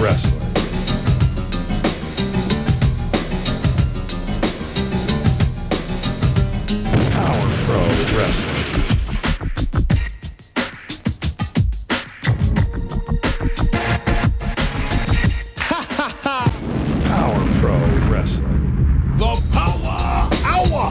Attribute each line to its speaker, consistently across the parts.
Speaker 1: Wrestling. Power Pro Wrestling. Power Pro Wrestling. The Power Hour.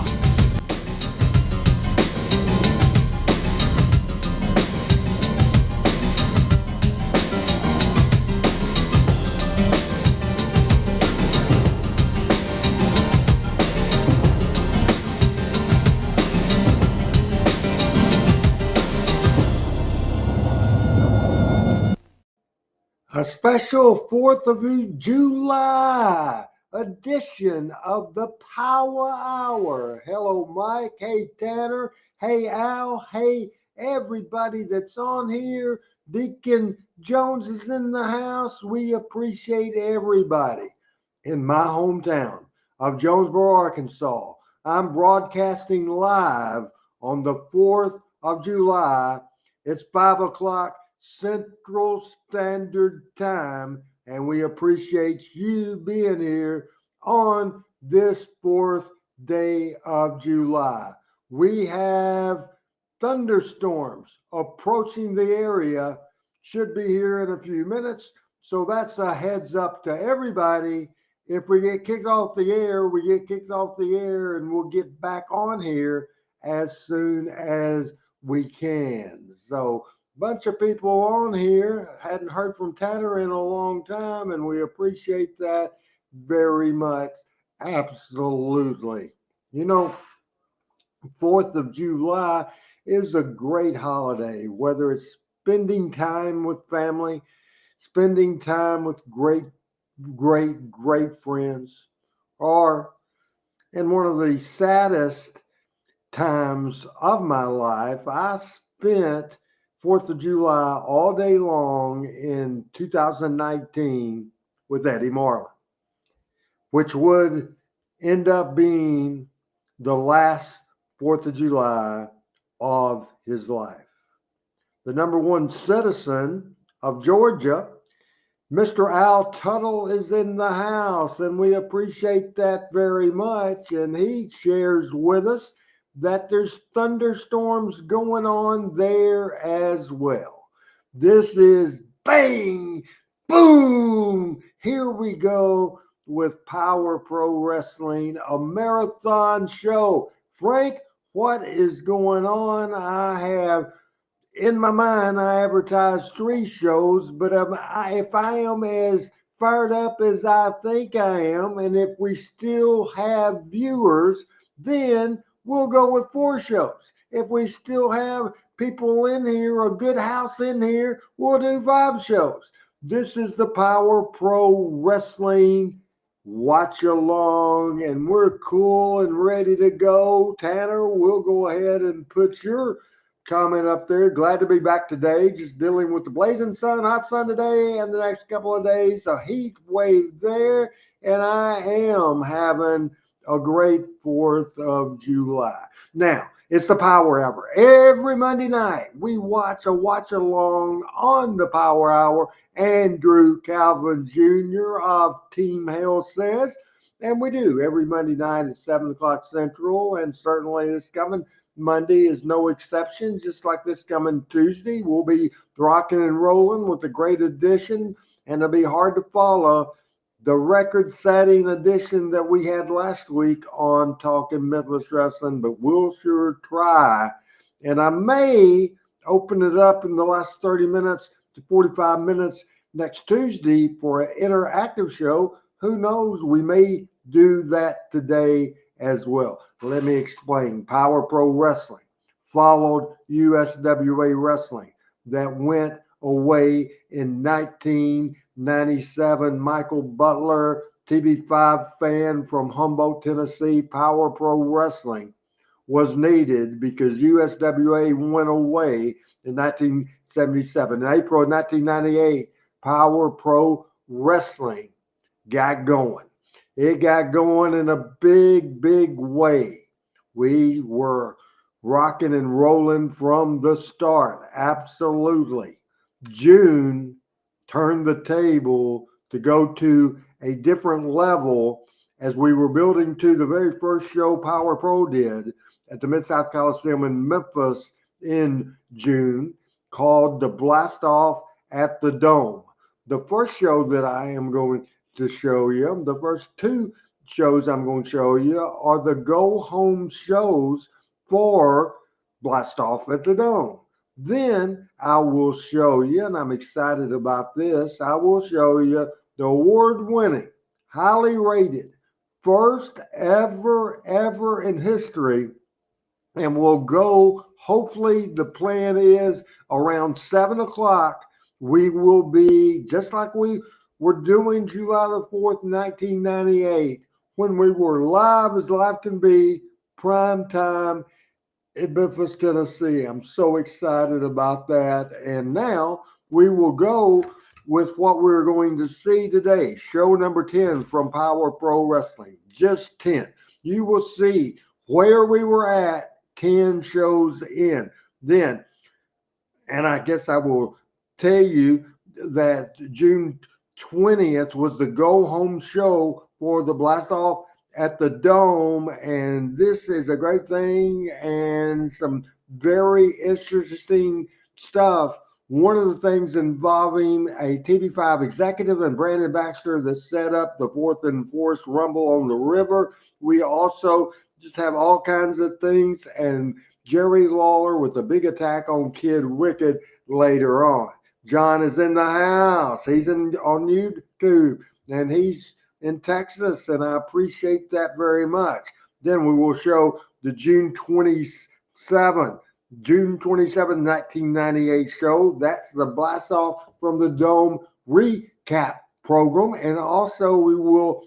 Speaker 2: A special 4th of July edition of the Power Hour. Hello, Mike. Hey, Tanner. Hey, Al. Hey, everybody that's on here. Deacon Jones is in the house. We appreciate everybody. In my hometown of Jonesboro, Arkansas, I'm broadcasting live on the 4th of July. It's 5 o'clock. Central Standard Time, and we appreciate you being here on this 4th day of July. We have thunderstorms approaching the area, should be here in a few minutes, so that's a heads up to everybody. If we get kicked off the air, we get kicked off the air, and we'll get back on here as soon as we can. So bunch of people on here. Hadn't heard from Tanner in a long time, and we appreciate that very much. Absolutely. You know, 4th of July is a great holiday, whether it's spending time with family, spending time with great friends, or in one of the saddest times of my life, I spent 4th of July all day long in 2019 with Eddie Marlin, which would end up being the last 4th of July of his life. The number one citizen of Georgia, Mr. Al Tuttle, is in the house, and we appreciate that very much. And he shares with us that there's thunderstorms going on there as well. This is bang, boom. Here we go with Power Pro Wrestling, a marathon show. Frank, what is going on? I have, in my mind, I advertised 3 shows, but if I am as fired up as I think I am, and if we still have viewers, then we'll go with 4 shows. If we still have people in here, a good house in here, we'll do 5 shows. This is the Power Pro Wrestling watch along, and we're cool and ready to go. Tanner, we'll go ahead and put your comment up there. Glad to be back today. Just dealing with the blazing sun, hot sun today, and the next couple of days, a heat wave there, and I am having a great 4th of July. Now, it's the Power Hour. Every Monday night, we watch a watch along on the Power Hour. Andrew Calvin Jr. of Team Hell says, and we do every Monday night at 7 o'clock Central, and certainly this coming Monday is no exception. Just like this coming Tuesday, we'll be rocking and rolling with a great edition, and it'll be hard to follow the record-setting edition that we had last week on Talking Mythless Wrestling, but we'll sure try. And I may open it up in the last 30 minutes to 45 minutes next Tuesday for an interactive show. Who knows? We may do that today as well. Let me explain. Power Pro Wrestling followed USWA Wrestling that went away in 1997. Michael Butler, TV5 fan from Humboldt, Tennessee. Power Pro Wrestling was needed because USWA went away in 1977. In April of 1998, Power Pro Wrestling got going. It got going in a big way. We were rocking and rolling from the start. Absolutely. June turned the table to go to a different level as we were building to the very first show Power Pro did at the Mid-South Coliseum in Memphis in June, called the Blast Off at the Dome. The first show that I am going to show you, the first two shows I'm going to show you are the go home shows for Blast Off at the Dome. Then I will show you, and I'm excited about this, I will show you the award winning, highly rated, first ever in history. And we'll go, hopefully, the plan is around 7 o'clock. We will be just like we were doing July the 4th, 1998, when we were live as live can be, prime time in Memphis, Tennessee. I'm so excited about that. And now we will go with what we're going to see today. Show number 10 from Power Pro Wrestling. Just 10. You will see where we were at 10 shows in. Then, and I guess I will tell you that June 20th was the go home show for the Blast Off at the Dome, and this is a great thing and some very interesting stuff. One of the things involving a TV5 executive and Brandon Baxter that set up the fourth and fourth Rumble on the River. We also just have all kinds of things, and Jerry Lawler with a big attack on Kid Wicked later on. John is in the house. He's on YouTube, and he's in Texas, and I appreciate that very much. Then we will show the June 27th, 1998 show. That's the Blast Off from the Dome recap program, and also we will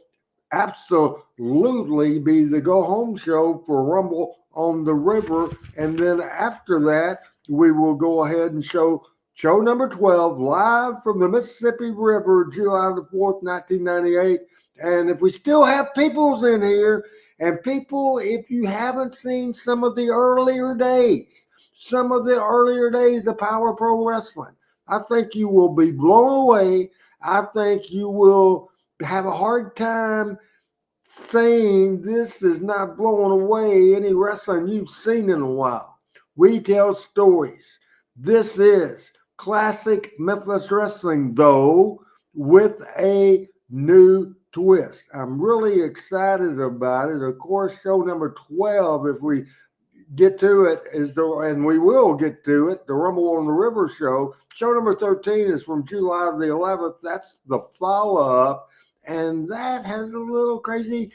Speaker 2: absolutely be the go home show for Rumble on the River. And then after that, we will go ahead and show number 12 live from the Mississippi River, July the 4th, 1998. And if we still have peoples in here, and people, if you haven't seen some of the earlier days of Power Pro Wrestling, I think you will be blown away. I think you will have a hard time saying this is not blowing away any wrestling you've seen in a while. We tell stories. This is classic Memphis wrestling, though, with a new twist. I'm really excited about it. Of course, show number 12, if we get to it, and we will get to it, the Rumble on the River show. Show number 13 is from July the 11th. That's the follow-up, and that has a little crazy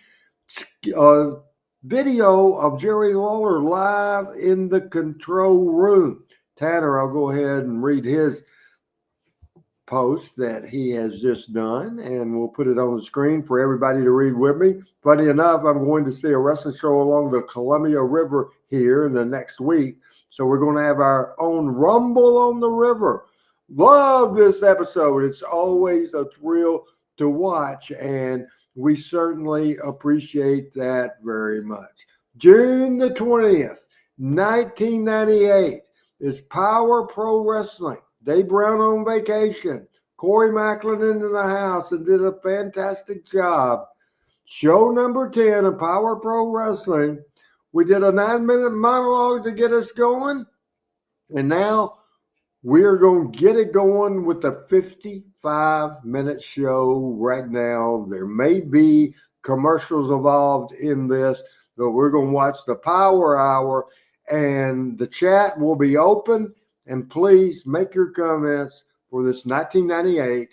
Speaker 2: video of Jerry Lawler live in the control room. Tanner, I'll go ahead and read his post that he has just done, and we'll put it on the screen for everybody to read with me. Funny enough, I'm going to see a wrestling show along the Columbia River here in the next week, so we're going to have our own Rumble on the River. Love this episode. It's always a thrill to watch, and we certainly appreciate that very much. June the 20th, 1998 is Power Pro Wrestling. Dave Brown on vacation. Corey Macklin into the house and did a fantastic job. Show number 10 of Power Pro Wrestling. We did a 9-minute monologue to get us going. And now we're going to get it going with the 55-minute show right now. There may be commercials involved in this, but we're going to watch the Power Hour, and the chat will be open. And please make your comments for this 1998,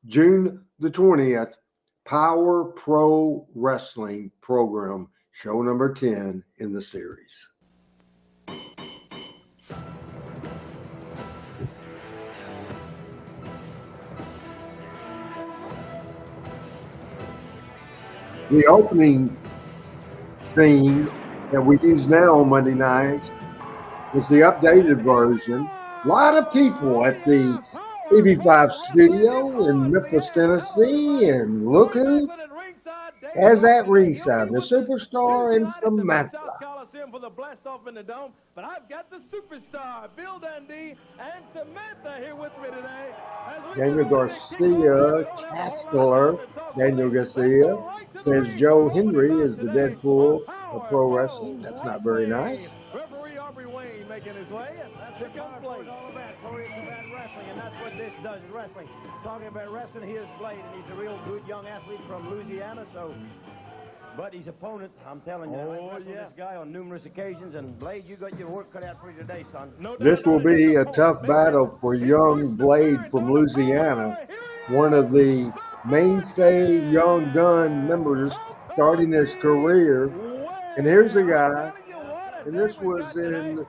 Speaker 2: June the 20th, Power Pro Wrestling program, show number 10 in the series. The opening theme that we use now on Monday nights is the updated version. A lot of people at the TV5 studio in Memphis, Tennessee, and look who is at ringside, the superstar and Samantha.
Speaker 3: the blast off in the dome, but I've got the superstar, Bill Dundee, and Samantha here with me today.
Speaker 2: Daniel Garcia, Castler, Daniel Garcia says Joe Henry is the Deadpool of pro wrestling. That's not very nice.
Speaker 3: Referee Aubrey Wayne making his way, and that's here comes Blade.
Speaker 4: All about Corey, it's about wrestling, and that's what this does, is wrestling. Talking about wrestling, here's Blade, and he's a real good young athlete from Louisiana, so... But his opponent, I'm telling you, I've wrestled this guy on numerous occasions, and Blade, you got your work cut out for you today, son.
Speaker 2: This will be a tough battle for young Blade from Louisiana, one of the mainstay young gun members starting his career. And here's a guy, and this was in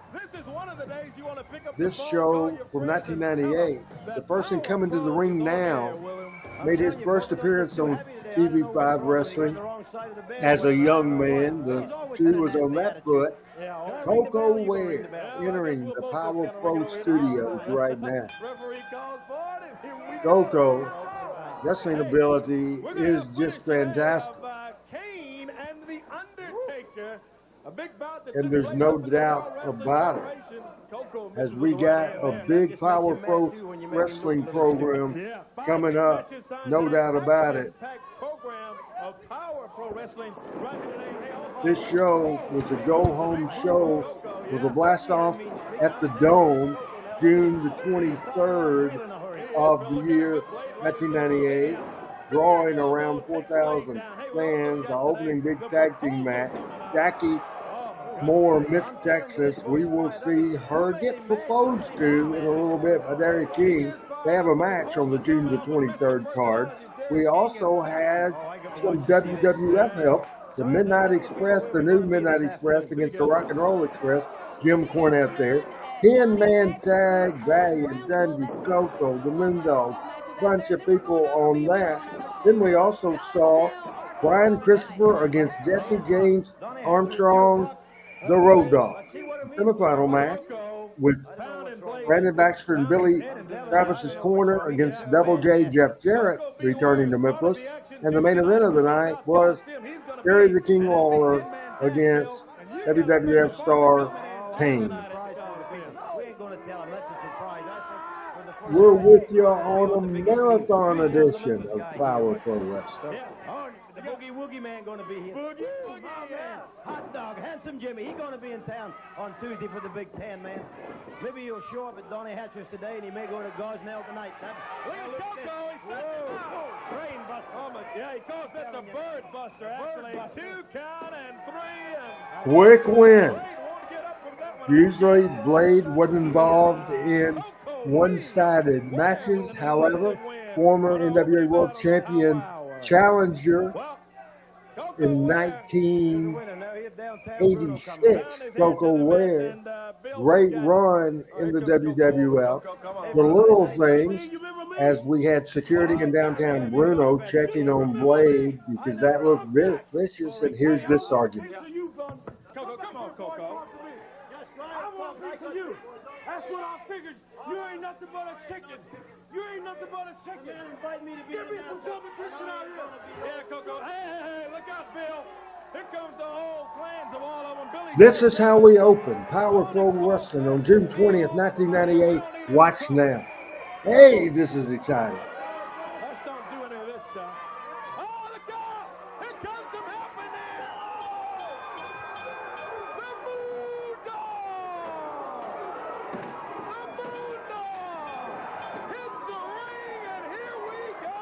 Speaker 2: this show from 1998. The person coming to the ring now made his first appearance on TV5 Wrestling as a young man. The shoe was on that foot. Coco Ware entering the Power Pro Studios right now. Coco, wrestling ability is just fantastic. And there's no doubt about it. As we got a big Power Pro wrestling program coming up, no doubt about it. This show was a go-home show with a blast-off at the Dome, June the 23rd of the year 1998, drawing around 4,000 fans. The opening big tag team match, Jackie Moore, Miss Texas. We will see her get proposed to in a little bit by Derek King. They have a match on the June the 23rd card. We also had some WWF help. The Midnight Express, the new Midnight Express against the Rock and Roll Express. Jim Cornette there. 10-man tag, Valiant, Dundee, Coco, the Moondog. Bunch of people on that. Then we also saw Brian Christopher against Jesse James Armstrong, the Road Dogg. Semifinal match with Brandon Baxter and Billy Travis's Corner against Double J Jeff Jarrett returning to Memphis. And the main event of the night was Terry the King Lawler against WWF star Kane. We're with you on a marathon edition of Power Pro Wrestling.
Speaker 4: The Boogie Woogie Man going to be here. Boogie Woogie, man. Hot Dog, Handsome Jimmy. He's going to be in town on Tuesday for the Big Ten, man. Maybe he'll show up at Donnie Hatcher's today, and he may go to Gosnell tonight.
Speaker 3: Look at Coco. He's
Speaker 4: Brain buster.
Speaker 3: yeah, he calls that the Bird Buster, actually. 2 count and 3.
Speaker 2: Quick win. Usually Blade wasn't involved in one-sided matches. However, former NWA World Champion Challenger in 1986, Coco Ware, great run in the WWF. The little things, as we had security in downtown Bruno checking on Blade because that looked vicious, and here's this argument.
Speaker 3: Coco, come on, Coco. I want a piece of you. That's what I figured. You ain't nothing but a chicken. You ain't nothing but a chicken.
Speaker 4: Invite me to be
Speaker 3: Give me some competition out here. Yeah, Coco. Hey, look out, Bill. Here comes the whole clans of all of them. Billy.
Speaker 2: This is how we open Power Pro Wrestling on June 20th, 1998. Watch now. Hey, this is exciting.
Speaker 3: Let's don't do any of this stuff. Oh, look out. Here comes some help in there. The Moon Dog. The Moon Dog. Hits the ring, and here we go.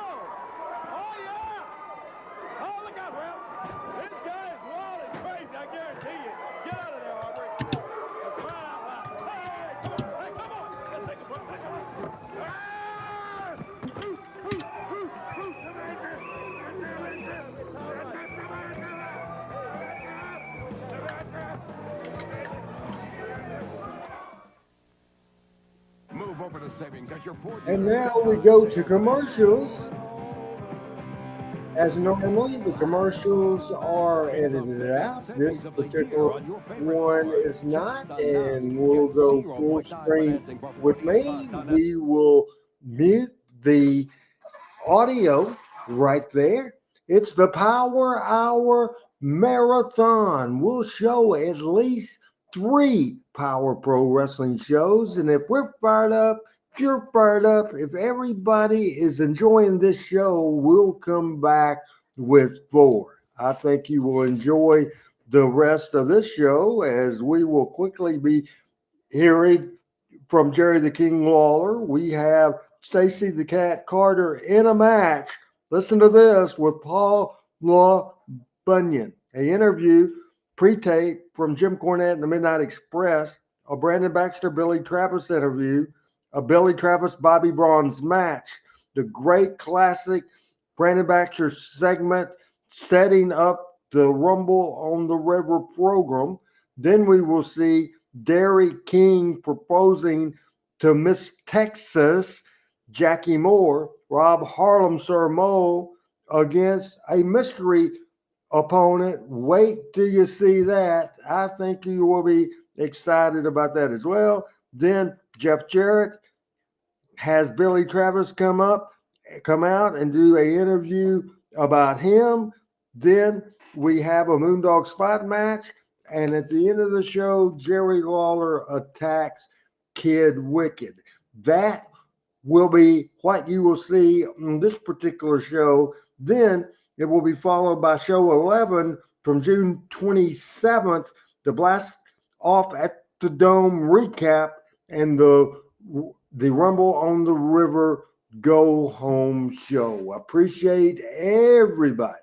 Speaker 3: Oh, yeah. Oh, look out, Ralph. This guy is wild and crazy, I guarantee you. Get out of there, Aubrey. Let's cry out loud. Hey, come on. Hey, come on. Let's take a break.
Speaker 5: Move over to savings at your Ford.
Speaker 2: And now we go to commercials. As normally, the commercials are edited out. This particular one is not, and we'll go full screen with me. We will mute the audio right there. It's the Power Hour marathon. We'll show at least 3 Power Pro Wrestling shows. And if we're fired up, if you're fired up, if everybody is enjoying this show, we'll come back with 4. I think you will enjoy the rest of this show, as we will quickly be hearing from Jerry the King Lawler. We have Stacy the Cat Carter in a match. Listen to this with Paul Bunyan. An interview pre-tape from Jim Cornette and the Midnight Express. A Brandon Baxter Billy Travis interview. A Billy Travis Bobby Braun's match. The great classic Brandon Baxter segment setting up the Rumble on the River program. Then we will see Derry King proposing to Miss Texas, Jackie Moore, Rob Harlem Sir Mo against a mystery opponent. Wait till you see that. I think you will be excited about that as well. Then Jeff Jarrett has Billy Travis come out and do an interview about him. Then we have a Moondog spot match. And at the end of the show, Jerry Lawler attacks Kid Wicked. That will be what you will see on this particular show. Then it will be followed by show 11 from June 27th, the Blast Off at the Dome recap and the Rumble on the River Go Home show. Appreciate everybody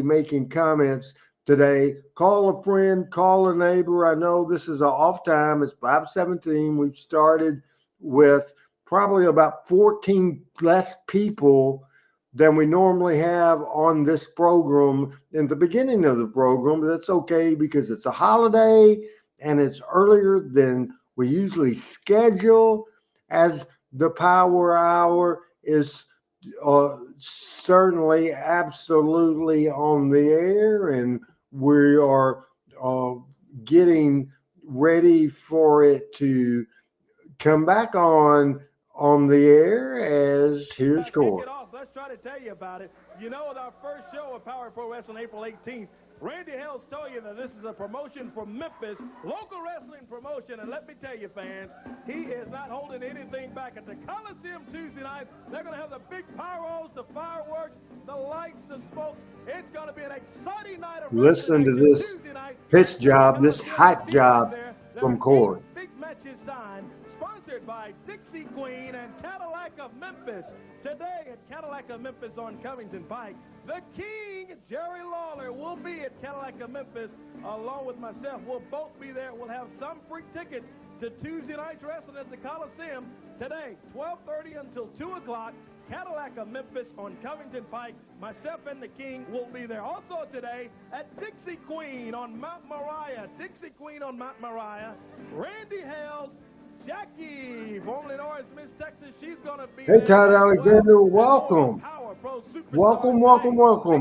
Speaker 2: making comments today. Call a friend, call a neighbor. I know this is an off time. It's 5:17. We've started with probably about 14 less people than we normally have on this program in the beginning of the program. That's okay because it's a holiday and it's earlier than we usually schedule, as the Power Hour is certainly absolutely on the air, and we are getting ready for it to come back on the air. As here's Corey.
Speaker 3: Let's try to tell you about it. You know, with our first show of Power Pro Wrestling, April 18th, Randy Hales told you that this is a promotion from Memphis, local wrestling promotion. And let me tell you, fans, he is not holding anything back. At the Coliseum Tuesday night, they're going to have the big pyros, the fireworks, the lights, the smoke. It's going to be an exciting night of
Speaker 2: Listen to this pitch job, this hype job from Corey.
Speaker 3: Big matches signed, sponsored by Dixie Queen and Cadillac of Memphis. Today at Cadillac of Memphis on Covington Pike, the King, Jerry Lawler, will be at Cadillac of Memphis along with myself. We'll both be there. We'll have some free tickets to Tuesday night's wrestling at the Coliseum. Today, 12:30 until 2 o'clock, Cadillac of Memphis on Covington Pike. Myself and the King will be there. Also today at Dixie Queen on Mount Moriah. Dixie Queen on Mount Moriah. Randy Hales, Jackie, formerly known as Miss Texas, she's going to be
Speaker 2: Hey,
Speaker 3: there.
Speaker 2: Todd Alexander, welcome. Welcome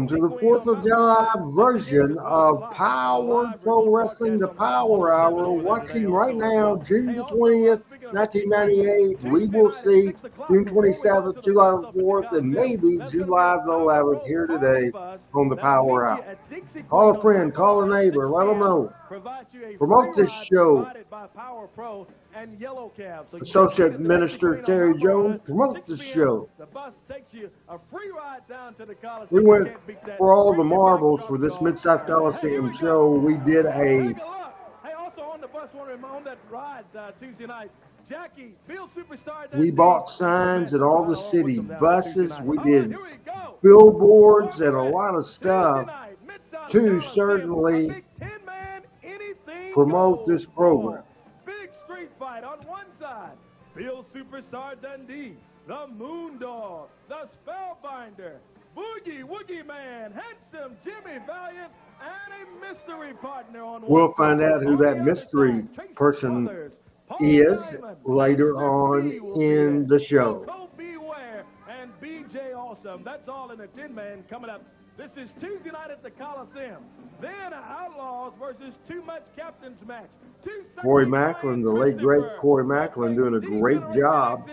Speaker 2: to the 4th of July version of Power Pro Wrestling, the Power Hour. Watching right now, June the 20th, 1998. We will see June 27th, July the 4th, and maybe July the 11th here today on the Power Hour. Call a friend, call a neighbor, let them know. Promote this show. Associate Minister Terry Jones, promote this show. We went for all the marbles for this Mid-South Coliseum show. We did
Speaker 3: Hey, also on the bus, on that ride Tuesday night, Jackie, Bill Superstar.
Speaker 2: We bought signs at all the city buses. We did billboards and a lot of stuff to certainly promote this program.
Speaker 3: Big street fight on one side. Bill Superstar Dundee, the Moondog, the Spellbinder, Boogie Woogie Man, Handsome Jimmy Valiant, and a mystery partner on one.
Speaker 2: We'll find out who that mystery person is later on in the show.
Speaker 3: Beware and BJ Awesome. That's all in the Tin Man coming up. This is Tuesday night at the Coliseum. Then Outlaws versus Too Much Captains match.
Speaker 2: Corey Macklin, the late great Corey Macklin, doing a great job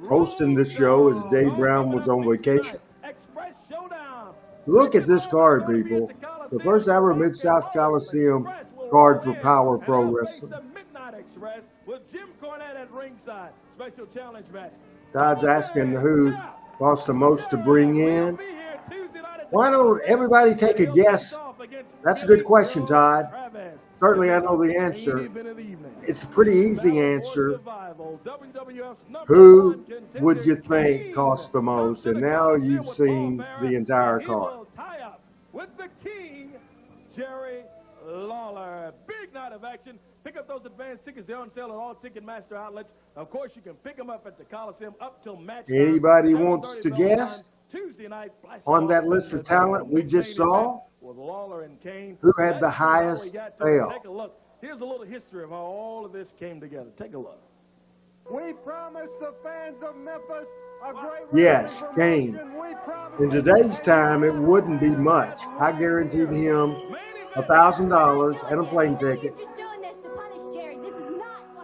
Speaker 2: hosting the show as Dave Brown was on vacation.
Speaker 3: Express Showdown.
Speaker 2: Look at this card, people. The first ever Mid-South Coliseum card for Power Pro Wrestling.
Speaker 3: The Midnight Express with Jim Cornette at ringside. Special challenge match.
Speaker 2: Todd's asking who costs the most to bring in. Why don't everybody take a guess? That's a good question, Todd. Certainly I know the answer. It's a pretty easy answer. Who would you think costs the most? And now you've seen the entire card.
Speaker 3: With the King, Jerry Lawler. Big night of action. Pick up those advanced tickets. They're on sale at all Ticketmaster outlets. Of course, you can pick them up at the Coliseum up till match time.
Speaker 2: Anybody wants to guess
Speaker 3: Tuesday night,
Speaker 2: on that list of talent we just saw?
Speaker 3: With Lawler and Kane.
Speaker 2: Who had the highest payoff?
Speaker 3: Take a look. Here's a little history of how all of this came together. Take a look.
Speaker 6: We promised the fans of Memphis a great
Speaker 2: Yes, Kane. In today's time, it wouldn't be much. I guaranteed him $1,000 and a plane ticket.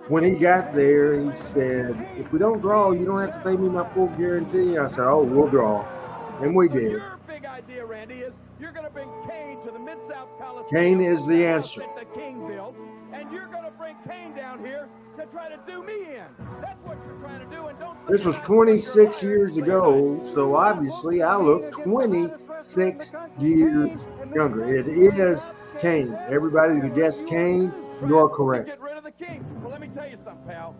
Speaker 2: When he got there, he said, if we don't draw, you don't have to pay me my full guarantee. I said, oh, we'll draw. And we did.
Speaker 3: Your big idea, Randy, is you're going to bring Kane to the Mid-South Coliseum.
Speaker 2: Kane is the answer.
Speaker 3: That the King built, and you're going to bring Kane down here to try to do me in. That's what you're trying to do. And don't.
Speaker 2: This was 26 years ago, so obviously I look 26 years younger. It is Kane. Everybody that guessed Kane, you're correct.
Speaker 3: Get rid of the King. Well, let me tell you something, pal.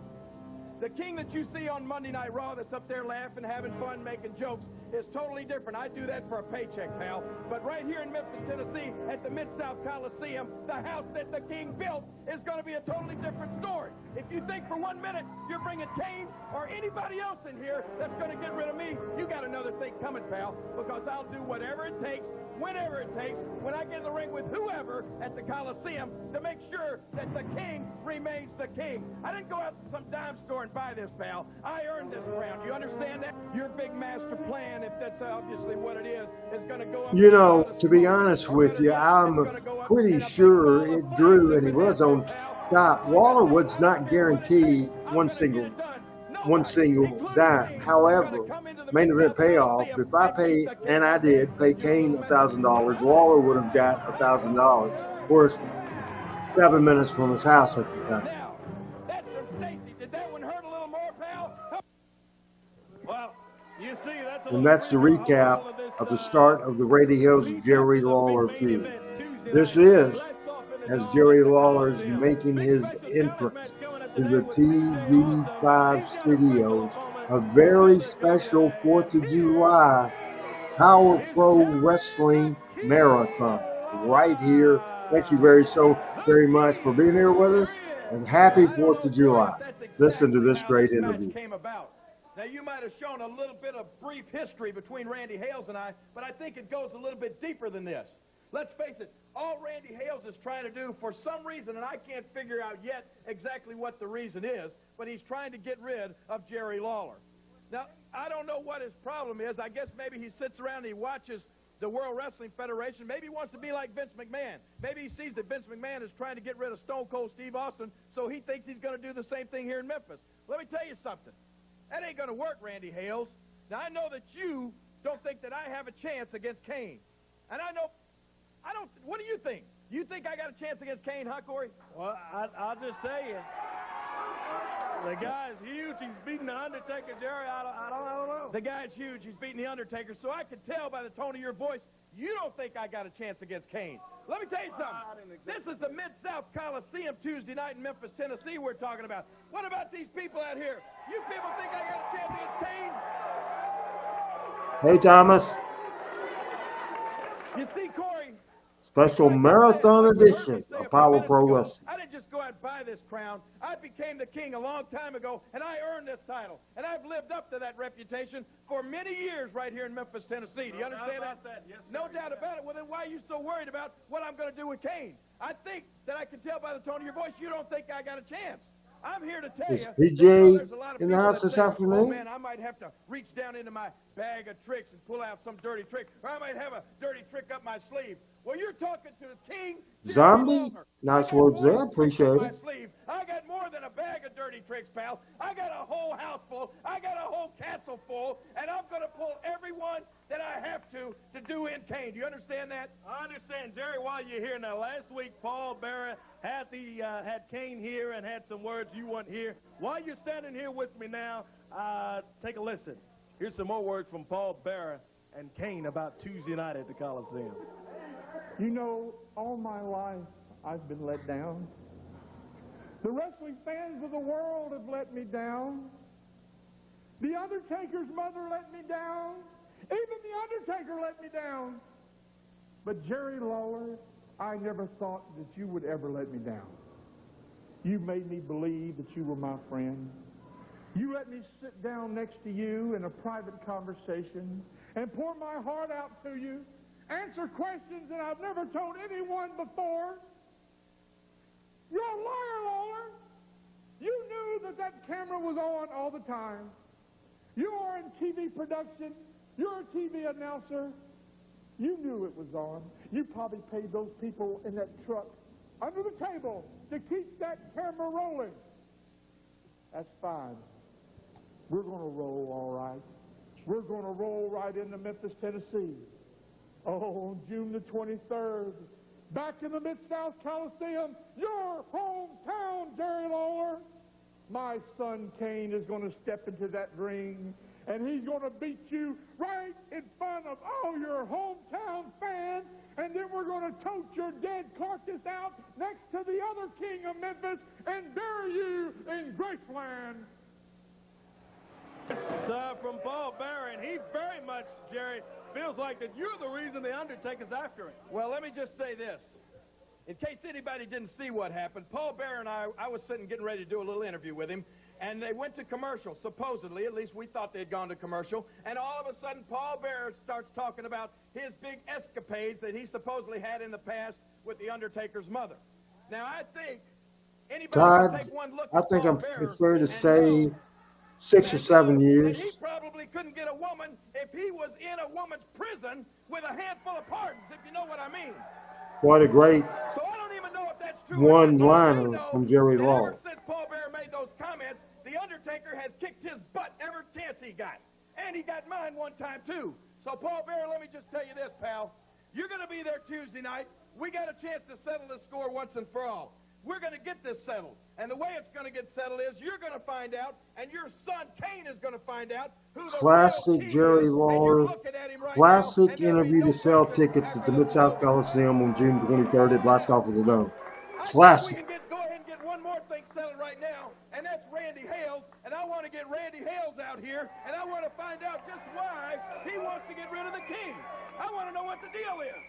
Speaker 3: The King that you see on Monday Night Raw that's up there laughing, having fun, making jokes is totally different. I do that for a paycheck, pal. But right here in Memphis, Tennessee, at the Mid-South Coliseum, the house that the King built is going to be a totally different story. If you think for 1 minute you're bringing Kane or anybody else in here that's going to get rid of me, you got another thing coming, pal, because I'll do whatever it takes, whenever it takes, when I get in the ring with whoever at the Coliseum to make sure that the King remains the King. I didn't go out to some dime store and buy this, pal. I earned this crown. You understand that? Your big master plan, if that's obviously what it is going to go up.
Speaker 2: You know, to be honest with you, I'm pretty sure it drew, and he was on top. Lawler was not guaranteed one single dime. However, main event payoff, if I pay, and I did, pay Kane $1,000, Lawler would have got $1,000. Of course, 7 minutes from his house at the time.
Speaker 3: Now, that's from Stacy. Did that one hurt a little more, pal? Well, you see,
Speaker 2: And that's the recap of the start of the Radio's Jerry Lawler feud. This is as Jerry Lawler is making his entrance to the TV5 studios, a very special 4th of July Power Pro Wrestling Marathon right here. Thank you very much for being here with us, and happy 4th of July. Listen to this great interview.
Speaker 3: Now, you might have shown a little bit of brief history between Randy Hales and I, but I think it goes a little bit deeper than this. Let's face it, all Randy Hales is trying to do for some reason, and I can't figure out yet exactly what the reason is, but he's trying to get rid of Jerry Lawler. Now, I don't know what his problem is. I guess maybe he sits around and he watches the World Wrestling Federation. Maybe he wants to be like Vince McMahon. Maybe he sees that Vince McMahon is trying to get rid of Stone Cold Steve Austin, so he thinks he's going to do the same thing here in Memphis. Let me tell you something. That ain't going to work, Randy Hales. Now, I know that you don't think that I have a chance against Kane. And I don't, what do you think? You think I got a chance against Kane, huh, Corey?
Speaker 4: Well, I'll just tell you, the guy's huge. He's beating The Undertaker, Jerry. I don't know.
Speaker 3: The guy's huge. He's beating The Undertaker. So I can tell by the tone of your voice, you don't think I got a chance against Kane. Let me tell you something. This is the Mid-South Coliseum Tuesday night in Memphis, Tennessee we're talking about. What about these people out here? You people think I got a chance against Kane?
Speaker 2: Hey, Thomas.
Speaker 3: You see, Corey?
Speaker 2: Special marathon edition of Power Pro Wrestling.
Speaker 3: I didn't just go out and buy this crown. I became the king a long time ago, and I earned this title. And I've lived up to that reputation for many years right here in Memphis, Tennessee. Do you understand that?
Speaker 4: Yes,
Speaker 3: no doubt about it. Well, then why are you so worried about what I'm going to do with Kane? I think that I can tell by the tone of your voice you don't think I got a chance. I'm here to tell
Speaker 2: Is
Speaker 3: you.
Speaker 2: PJ
Speaker 3: there's a lot of
Speaker 2: in the
Speaker 3: people
Speaker 2: house
Speaker 3: that
Speaker 2: this
Speaker 3: say,
Speaker 2: afternoon?
Speaker 3: Oh, man, I might have to reach down into my bag of tricks and pull out some dirty trick. Or I might have a dirty trick up my sleeve. Well, you're talking to the king.
Speaker 2: Zombie? Nice words there. Appreciate it.
Speaker 3: I got more than a bag of dirty tricks, pal. I got a whole house full. I got a whole castle full. And I'm going to pull everyone that I have to do in Kane. Do you understand that? I understand, Jerry. While you're here now, last week Paul Bearer had Kane here and had some words you want here. While you're standing here with me now, take a listen. Here's some more words from Paul Bearer and Kane about Tuesday night at the Coliseum.
Speaker 6: You know, all my life I've been let down. The wrestling fans of the world have let me down. The Undertaker's mother let me down. Even the Undertaker let me down. But Jerry Lawler, I never thought that you would ever let me down. You made me believe that you were my friend. You let me sit down next to you in a private conversation and pour my heart out to you, answer questions that I've never told anyone before. You're a liar, Lawler. You knew that camera was on all the time. You are in TV production. You're a TV announcer. You knew it was on. You probably paid those people in that truck under the table to keep that camera rolling. That's fine. We're going to roll all right. We're going to roll right into Memphis, Tennessee. Oh, on June the 23rd, back in the Mid-South Coliseum, your hometown, Jerry Lawler. My son Kane is going to step into that ring, and he's going to beat you right in front of all your hometown fans, and then we're going to tote your dead carcass out next to the other king of Memphis and bury you in Graceland.
Speaker 3: From Paul Bearer, and he very much, Jerry, feels like that you're the reason the Undertaker's after him.
Speaker 4: Well, let me just say this. In case anybody didn't see what happened, Paul Bearer and I was sitting getting ready to do a little interview with him, and they went to commercial, supposedly. At least we thought they had gone to commercial. And all of a sudden, Paul Bearer starts talking about his big escapades that he supposedly had in the past with the Undertaker's mother. Now, I think anybody
Speaker 2: Todd,
Speaker 4: can take one look
Speaker 2: I
Speaker 4: at
Speaker 2: think
Speaker 4: Paul Bearer
Speaker 2: it's fair to
Speaker 4: and
Speaker 2: say
Speaker 4: know
Speaker 2: 6 or 7 years.
Speaker 4: he probably couldn't get a woman if he was in a woman's prison with a handful of pardons, if you know what I mean.
Speaker 2: What a great
Speaker 4: So I don't even know if that's true.
Speaker 2: one-liner from Jerry Lawler.
Speaker 4: Ever since Paul Bearer made those comments, the Undertaker has kicked his butt every chance he got. And he got mine one time, too. So, Paul Bearer, let me just tell you this, pal. You're going to be there Tuesday night. We got a chance to settle this score once and for all. We're going to get this settled. And the way it's going to get settled is you're going to find out, and your son, Kane, is going to find out who the
Speaker 2: Classic
Speaker 4: real king
Speaker 2: Jerry
Speaker 4: is.
Speaker 2: Lawler.
Speaker 4: And you're looking at him right
Speaker 2: Classic
Speaker 4: now, and there'll be
Speaker 2: interview
Speaker 4: no
Speaker 2: to sell
Speaker 4: question
Speaker 2: tickets at the
Speaker 4: after
Speaker 2: Mid-South Coliseum on June 23rd at Blast Off of the Dome.
Speaker 4: I think
Speaker 2: Classic.
Speaker 4: we can go ahead and get one more thing settled right now, and that's Randy Hales. And I want to get Randy Hales out here, and I want to find out just why he wants to get rid of the king. I want to know what the deal is.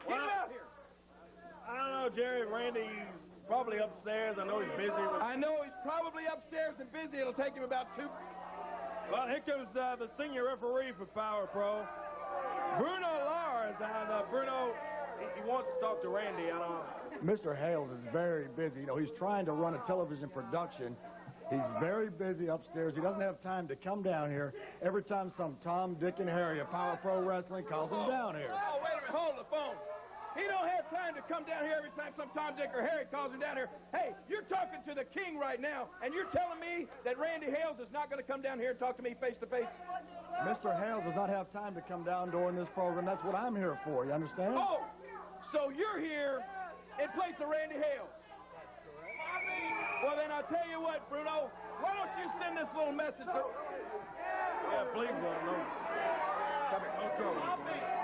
Speaker 4: Get him out here.
Speaker 3: I don't know, Jerry. Randy's probably upstairs. I know he's busy.
Speaker 4: I know he's probably upstairs and busy. It'll take him about 2.
Speaker 3: Well, here comes the senior referee for Power Pro. Bruno Lara is out. Bruno, he wants to talk to Randy. I don't know.
Speaker 7: Mr. Hales is very busy. You know, he's trying to run a television production. He's very busy upstairs. He doesn't have time to come down here every time some Tom, Dick, and Harry of Power Pro Wrestling calls him down here.
Speaker 4: Oh, wait a minute. Hold the phone. He don't have time to come down here every time some Tom, Dick, or Harry calls him down here. Hey, you're talking to the king right now, and you're telling me that Randy Hales is not going to come down here and talk to me face to face?
Speaker 7: Mr. Hales does not have time to come down during this program. That's what I'm here for. You understand?
Speaker 4: Oh, so you're here in place of Randy Hales. Well, then I'll tell you what, Bruno. Why don't you send this little message to...
Speaker 3: Yeah, please, no.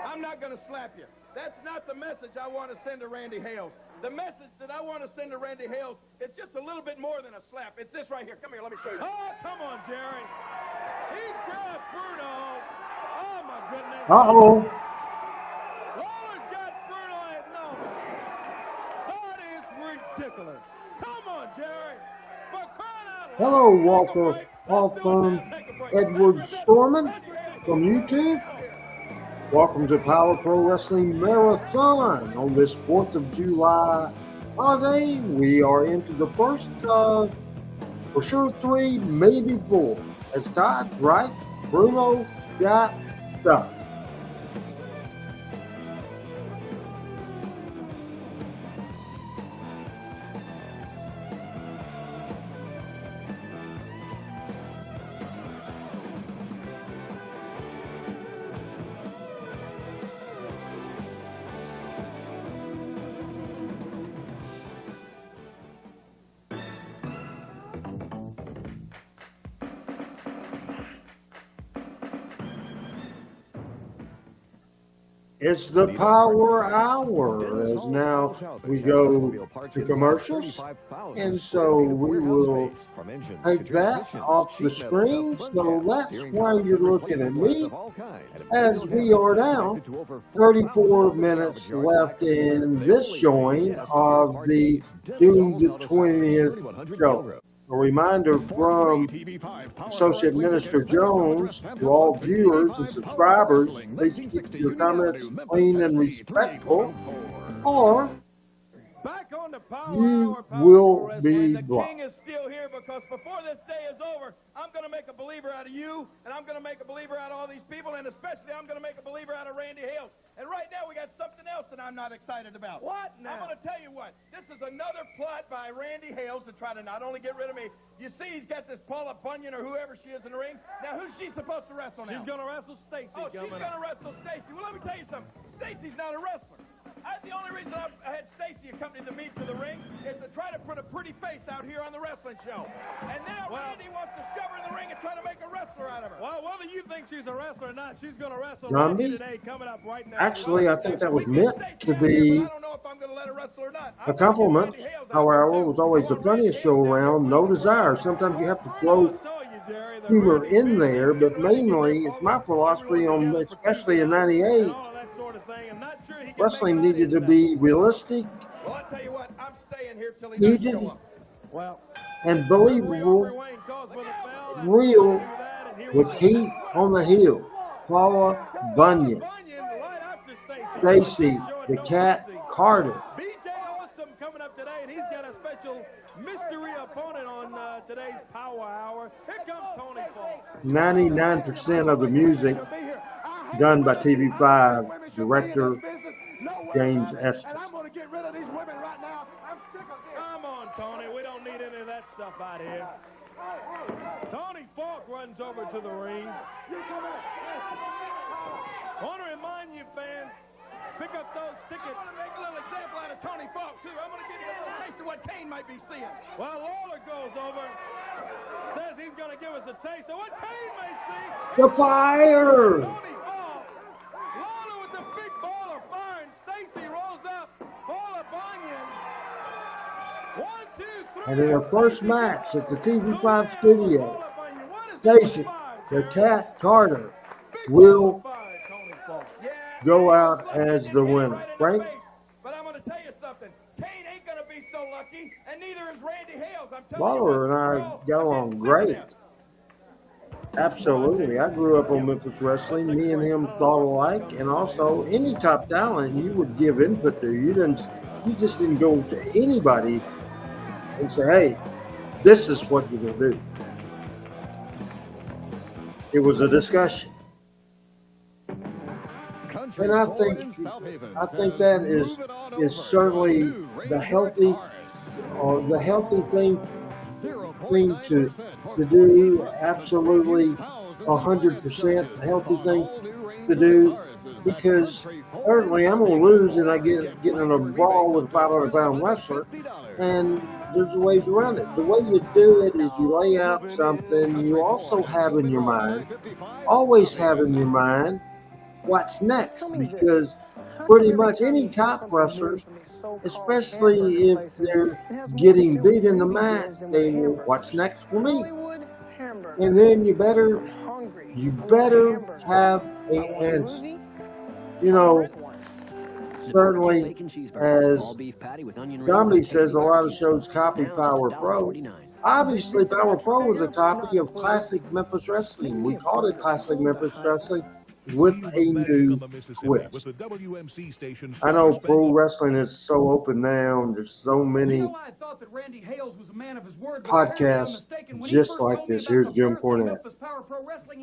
Speaker 4: I'm not going to slap you. That's not the message I want to send to Randy Hales. The message that I want to send to Randy Hales is just a little bit more than a slap. It's this right here. Come here, let me show you.
Speaker 3: Oh, come on, Jerry. He's got Bruno. Oh, my goodness.
Speaker 2: Uh-oh.
Speaker 3: Lawler's got Bruno at no. That is ridiculous. Come on, Jerry. For crying out loud.
Speaker 2: Hello, Walter Hawthorne Edward Storman from YouTube. Welcome to Power Pro Wrestling Marathon on this 4th of July holiday. We are into the first, for sure 3, maybe 4. As Todd, right? Bruno got stuff. It's the Power Hour, as now we go to commercials, and so we will take that off the screen. So that's why you're looking at me, as we are now 34 minutes left in this showing of the June the 20th show. A reminder from Associate Minister Jones to all viewers and subscribers, please keep your comments clean and respectful, or
Speaker 3: Back on the Power
Speaker 2: you
Speaker 3: Hour, Power
Speaker 2: will
Speaker 3: Pro
Speaker 2: be
Speaker 3: Wrestling. The
Speaker 2: blocked.
Speaker 3: King is still here because before this day is over, I'm going to make a believer out of you, and I'm going to make a believer out of all these people, and especially I'm going to make a believer out of Randy Hales. And right now we got something else that I'm not excited about. What now? I'm going to tell you what. This is another plot by Randy Hales to try to not only get rid of me. You see he's got this Paula Bunyan or whoever she is in the ring. Now who's she supposed to wrestle now?
Speaker 8: She's going to wrestle Stacy.
Speaker 3: Oh, she's going to wrestle Stacy. Well, let me tell you something. Stacy's not a wrestler. The only reason I had Stacy accompany me to the ring is to try to put a pretty face out here on the wrestling show. And now Randy wants to shove her in the ring and try to make a wrestler out of her.
Speaker 8: Well, whether you think she's a wrestler or not, she's going to wrestle
Speaker 2: Gandhi?
Speaker 8: today coming up right now.
Speaker 2: Actually, I think that was meant to be
Speaker 3: I don't know if I'm going to let her wrestle or not.
Speaker 2: a compliment. Power Hour was always the funniest show around. No desire. Sometimes you have to throw humor in there, but mainly it's my philosophy on, especially in '98, wrestling needed to be realistic,
Speaker 3: Well, I tell you what, I'm staying here till he
Speaker 2: heated,
Speaker 3: show up.
Speaker 8: Well,
Speaker 2: and believable, real, with heat on the heel. Paula Bunyan, Stacy, the Cat Carter.
Speaker 8: BJ Awesome coming up today, and he's got a special mystery opponent on today's Power Hour. Here comes Tony Falk.
Speaker 2: 99% of the music done by TV5 director James Estes.
Speaker 7: I'm going to get rid of these women right now. I'm sick of this.
Speaker 8: Come on, Tony. We don't need any of that stuff out here. Tony Falk runs over to the ring. I want to remind you, fans, pick up those tickets.
Speaker 3: I'm going to make a little example out of Tony Falk, too. I'm going to give you a little taste of what Kane might be seeing.
Speaker 8: Well, Lawler goes over, says he's going to give us a taste of what Kane may see.
Speaker 2: The fire!
Speaker 8: Tony Falk. Lawler with the big ball of fire, and Stacy rolls out. Paula Bunyan. 1, 2, 3.
Speaker 2: And in her first match at the TV5 studio, Stacy, the Cat Carter, will go out as the winner. Frank?
Speaker 3: But I'm going to tell you something. Kane ain't going to be so lucky, and neither is Randy Hales. I'm telling
Speaker 2: Lawler and I got along great. Absolutely. I grew up on Memphis wrestling. Me and him thought alike, and also any top talent you would give input to. You just didn't go to anybody and say, hey, this is what you're going to do. It was a discussion. And I think that is certainly the healthy thing to do. Absolutely 100% the healthy thing to do, because certainly I'm gonna lose and I get in a brawl with a 500-pound wrestler, and there's ways around it. The way you do it is you lay out something. You also have in your mind, always have in your mind, what's next, because pretty much any top wrestlers, especially if they're getting beat in the match, they will, what's next for me? And then you better have an answer. You know, certainly, as Zombie says, a lot of shows copy Power Pro. Obviously, Power Pro was a copy of classic Memphis wrestling. We called it classic Memphis wrestling with a new twist. I know pro wrestling is so open now, and there's so many podcasts just like this. Here's Jim Cornette.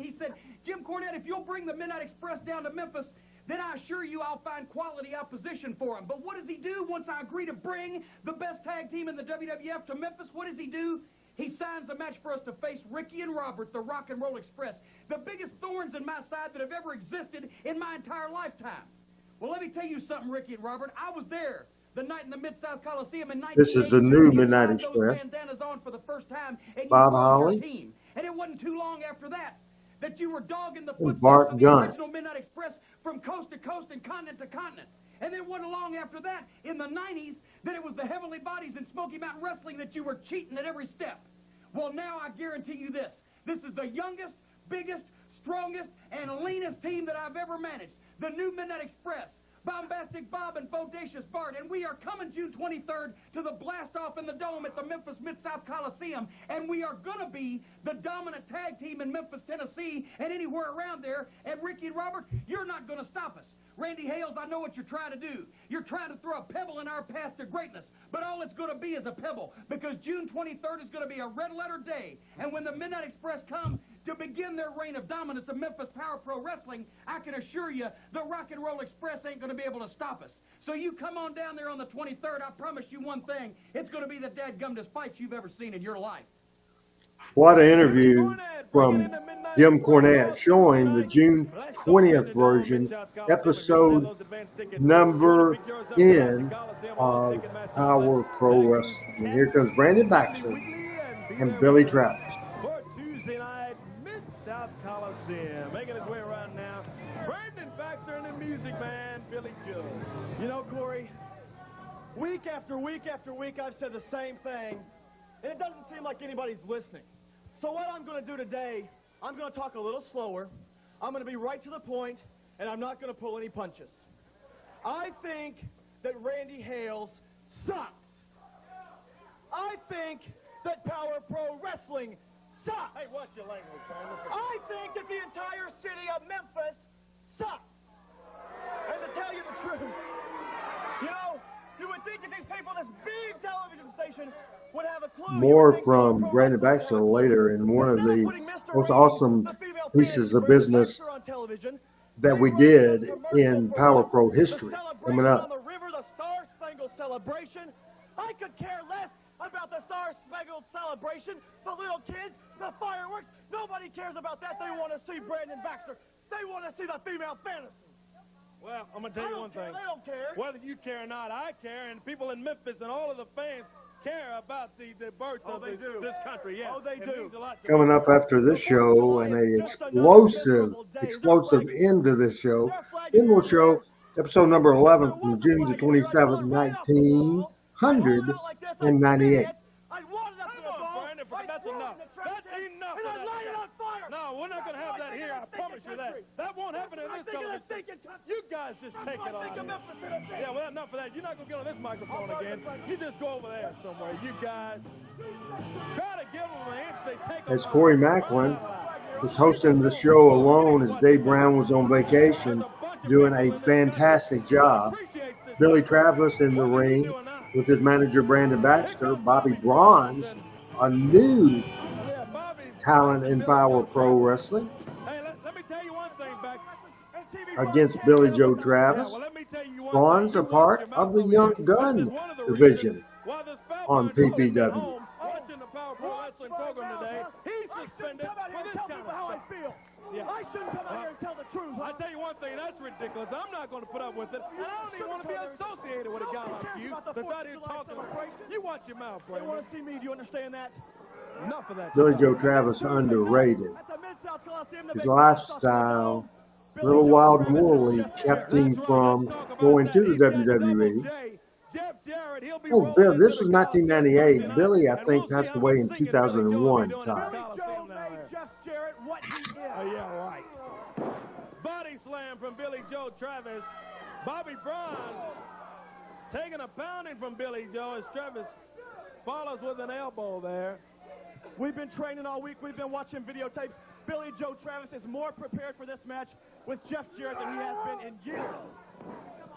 Speaker 9: He said, Jim Cornette, if you'll bring the Midnight Express down to Memphis, then I assure you I'll find quality opposition for him. But what does he do once I agree to bring the best tag team in the WWF to Memphis? What does he do? He signs a match for us to face Ricky and Robert, the Rock and Roll Express, the biggest thorns in my side that have ever existed in my entire lifetime. Well, let me tell you something, Ricky and Robert. I was there the night in the Mid-South Coliseum in 1980.
Speaker 2: This is the new Midnight Express.
Speaker 9: On for the first time, and
Speaker 2: Bob
Speaker 9: you
Speaker 2: Holly.
Speaker 9: team. And it wasn't too long after that you were dogging the
Speaker 2: Bart
Speaker 9: footsteps of the
Speaker 2: Gunn.
Speaker 9: original Midnight Express from coast to coast and continent to continent. And then wasn't long after that, in the 90s, that it was the heavenly bodies in Smoky Mountain Wrestling that you were cheating at every step. Well, now I guarantee you this. This is the youngest, biggest, strongest, and leanest team that I've ever managed. The new Midnight Express, Bombastic Bob and Bodacious Bart. And we are coming June 23rd to the blast-off in the Dome at the Memphis Mid-South Coliseum. And we are going to be the dominant tag team in Memphis, Tennessee, and anywhere around there. And Ricky and Robert, you're not going to stop us. Randy Hales, I know what you're trying to do. You're trying to throw a pebble in our path to greatness. But all it's going to be is a pebble, because June 23rd is going to be a red-letter day. And when the Midnight Express come to begin their reign of dominance of Memphis Power Pro Wrestling, I can assure you the Rock and Roll Express ain't going to be able to stop us. So you come on down there on the 23rd, I promise you one thing, it's going to be the dadgumdest fight you've ever seen in your life.
Speaker 2: What an interview from Jim Cornette showing the June 20th version, episode number 10 of Power Pro Wrestling. And here comes Brandon Baxter and Billy Travis.
Speaker 8: For Tuesday night, Mid-South Coliseum. Making his way around now, Brandon Baxter and the Music Man, Billy Joe.
Speaker 7: You know, Corey, week after week after week, I've said the same thing, and it doesn't seem like anybody's listening. So what I'm going to do today, I'm going to talk a little slower. I'm going to be right to the point, and I'm not going to pull any punches. I think that Randy Hales sucks. I think that Power Pro Wrestling sucks.
Speaker 8: Hey, watch your language, man.
Speaker 7: I think that the entire city of Memphis sucks. And to tell you the truth, you know, you would think that these people, this big television station, would have a clue.
Speaker 2: More from Brandon Baxter later, in one of the most awesome pieces of business that we did in Power Pro history coming up.
Speaker 7: On the river, the Star-Spangled Celebration. I could care less about the Star-Spangled Celebration. The little kids, the fireworks, nobody cares about that. They want to see Brandon Baxter. They want to see the female fantasy.
Speaker 8: Well, I'm going to tell you one thing.
Speaker 7: They don't care.
Speaker 8: Whether you care or not, I care, and people in Memphis and all of the fans care about the birth of this country. Yeah.
Speaker 7: Oh, they do.
Speaker 2: Coming up after this show, and a explosive end to this show, then we'll show episode number 11 from June the 27th, 1998.
Speaker 8: That's enough. That's enough. No, we're not going to have that here. I promise you that. That won't happen in this television. You guys just take it on. Yeah, well, enough of that. You're not going to get on this microphone again. You just go over there somewhere. You guys try to give them an inch. They take
Speaker 2: As Corey Macklin was hosting the show alone as Dave Brown was on vacation, doing a fantastic job. Billy Travis in the ring with his manager Brandon Baxter, Bobby Bronze, a new talent in Power Pro Wrestling,
Speaker 8: let me tell you one thing,
Speaker 2: against Billy Joe Travis. Bronze, a part of the Young Gun division on PPW.
Speaker 8: Watching the Power Pro Wrestling program today, he's suspended for this kind of
Speaker 7: how I feel.
Speaker 8: Yeah.
Speaker 7: I shouldn't come out here and tell the truth.
Speaker 8: I tell you one thing, that's ridiculous. I'm not going to put up with it. And I don't even want to be associated with a guy like you that's out here talking. You watch your mouth,
Speaker 7: They
Speaker 8: Brandon.
Speaker 7: want to see me. Do you understand that?
Speaker 8: Enough of that.
Speaker 2: Billy Joe Travis underrated. His lifestyle, little wild and woolly, kept him from going to the WWE. Oh, Bill, this was 1998. Billy, I think, passed away in 2001. Todd.
Speaker 8: Oh, yeah, right. Body slam from Billy Joe Travis. Bobby Bronze taking a pounding from Billy Joe as Travis follows with an elbow there.
Speaker 7: We've been training all week. We've been watching videotapes. Billy Joe Travis is more prepared for this match with Jeff Jarrett than he has been in years.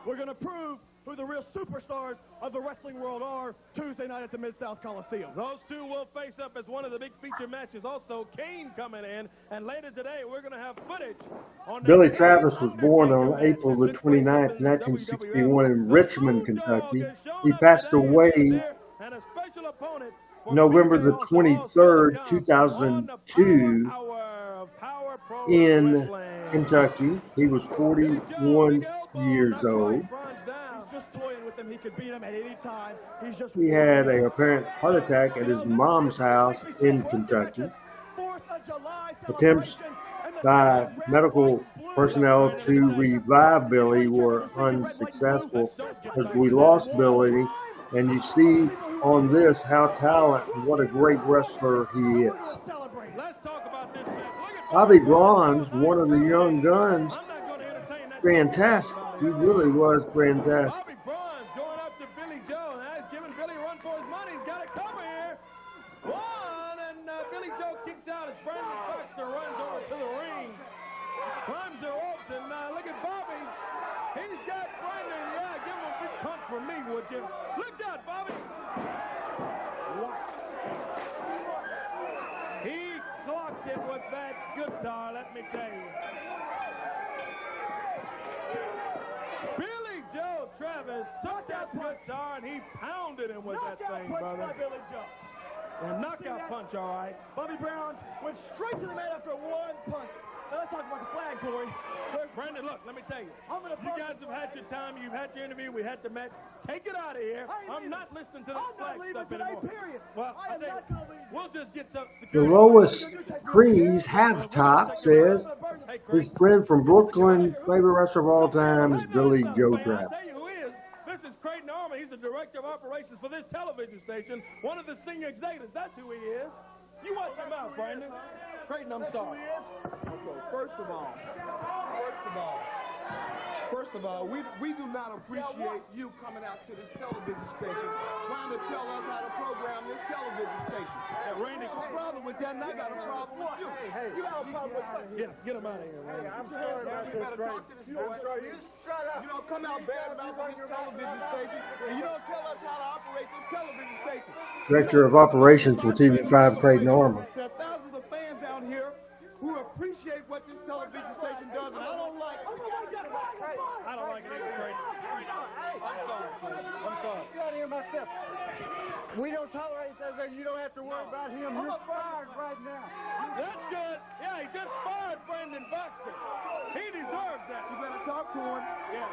Speaker 7: We're going to prove who the real superstars of the wrestling world are Tuesday night at the Mid-South Coliseum.
Speaker 8: Those two will face up as one of the big feature matches. Also, Kane coming in. And later today, we're going to have footage on
Speaker 2: Billy Travis was born on April the 29th, 1961 in Richmond, Kentucky. He passed away November the 23rd, 2002 in Kentucky. He was 41 years old.
Speaker 7: He could beat him at any time.
Speaker 2: He had an apparent heart attack at his mom's house in Kentucky. Attempts by medical personnel to revive Billy were unsuccessful because we lost Billy. And you see on this how talented, what a great wrestler he is.
Speaker 8: Let's talk about this match. Look at
Speaker 2: Bobby Braun's one of the young guns.
Speaker 8: I'm not going to entertain that.
Speaker 2: Fantastic. He really was fantastic.
Speaker 8: Bobby Braun's going up to Billy Joe. Now he's giving Billy a run for his money. He's got a cover here. One, and Billy Joe kicks out as Brandon Baxter runs over to the ring. Climbs the ropes, and look at Bobby. He's got Brandon. Yeah, give him a big punch for me, would you? Look out, Bobby. He clocked it with that guitar, let me tell you. Billy Joe Travis took that guitar and he pounded him with that thing, brother.
Speaker 3: Billy Joe.
Speaker 8: And knockout punch, all right.
Speaker 3: Bobby Brown went straight to the mat after one punch. Now let's talk about the flag, Corey.
Speaker 8: Brandon, look, let me tell you. You guys have had your time. You've had your interview. We had the match. Take it out of here. I'm not listening to this flag stuff anymore.
Speaker 3: Period.
Speaker 8: Well,
Speaker 3: I am not going to leave.
Speaker 8: we'll just get some
Speaker 2: The
Speaker 8: security.
Speaker 2: Lois Crease half top says his friend from Brooklyn, favorite wrestler of all time is Billy Joe Travis.
Speaker 8: I'll tell you who he is. This is Creighton Armour. He's the director of operations for this television station, one of the senior executives. That's who he is. You watch him out, Brandon. Creighton, I'm sorry.
Speaker 10: Okay, first of all, we do not appreciate you coming out to this television station trying to tell us how to program this television station.
Speaker 8: Yeah, Randy,
Speaker 10: no problem with that, and I got a problem with you.
Speaker 3: Hey, you got a problem with that?
Speaker 8: get him out of here, Randy.
Speaker 3: I'm sorry about
Speaker 10: You
Speaker 3: this,
Speaker 10: better talk to this boy.
Speaker 3: You shut up.
Speaker 10: You don't come out bad about this television station, and you don't tell us how to operate this television station.
Speaker 2: Director of operations for TV5, Creighton Armour.
Speaker 10: There are thousands of fans out here who appreciate what this television station does, and I don't like it.
Speaker 8: I don't like it either, Creighton. I'm sorry.
Speaker 3: Get out of here myself. We don't tolerate that. You don't have to worry about him. You're fired right now.
Speaker 8: That's good. Yeah, he just fired Brandon Baxter. He deserves that.
Speaker 10: You better talk to him.
Speaker 8: Yeah.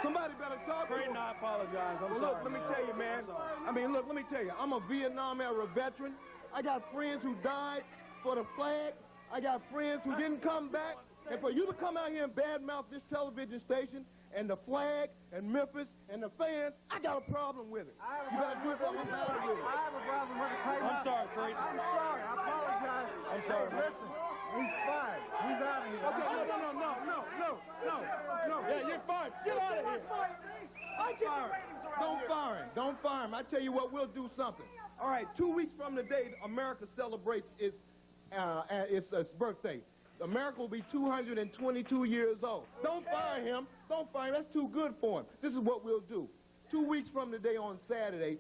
Speaker 10: Somebody better talk to him.
Speaker 8: Creighton, I apologize. I'm
Speaker 10: Well,
Speaker 8: sorry.
Speaker 10: look, let me tell you, man. I mean, look, let me tell you. I'm a Vietnam era veteran. I got friends who died for the flag. I got friends who didn't come back. And for you to come out here and badmouth this television station and the flag and Memphis and the fans, I got a problem with it. You better do something about it with it.
Speaker 3: I have a problem with it.
Speaker 8: I'm sorry, Creighton.
Speaker 3: I'm sorry. I apologize.
Speaker 8: I'm sorry.
Speaker 3: Hey, listen, he's fired. He's out of here.
Speaker 10: Okay, no.
Speaker 8: Yeah, you're fired. Get out of here.
Speaker 10: Don't fire him. Don't fire him. I tell you what, we'll do something. All right, 2 weeks from today, America celebrates its birthday. America will be 222 years old. Don't fire him. Don't fire him. That's too good for him. This is what we'll do. 2 weeks from today on Saturday,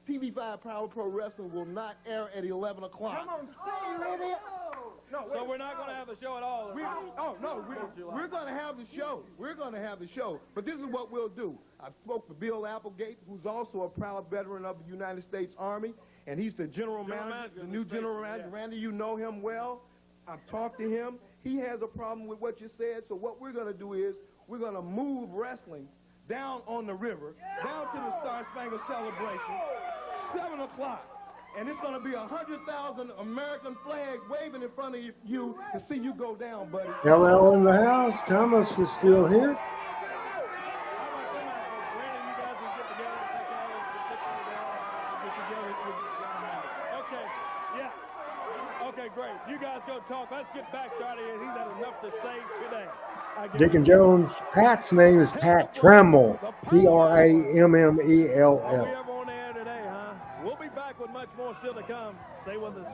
Speaker 10: TV5 Power Pro Wrestling will not air at 11 o'clock.
Speaker 3: Come on, say you idiot.
Speaker 10: No,
Speaker 8: So we're not going to have the show at all.
Speaker 10: We're going to have the show. We're going to have the show. But this is what we'll do. I spoke to Bill Applegate, who's also a proud veteran of the United States Army, and he's the general manager, the new general manager.
Speaker 8: Yeah.
Speaker 10: Randy, you know him well. I've talked to him. He has a problem with what you said, so what we're going to do is we're going to move wrestling down on the river, down to the Star Spangled Celebration, 7 o'clock. And it's going to be 100,000 American flags waving in front of you to see you go down, buddy.
Speaker 2: LL in the house. Thomas is still here.
Speaker 8: Okay, great. You guys go talk. Let's get Baxter out of here. He's had enough to say today.
Speaker 2: Dick and Jones. Pat's name is Pat Trammell. Trammell.
Speaker 8: Are we ever on air today, huh? We'll be back with much more still to come. Stay with us.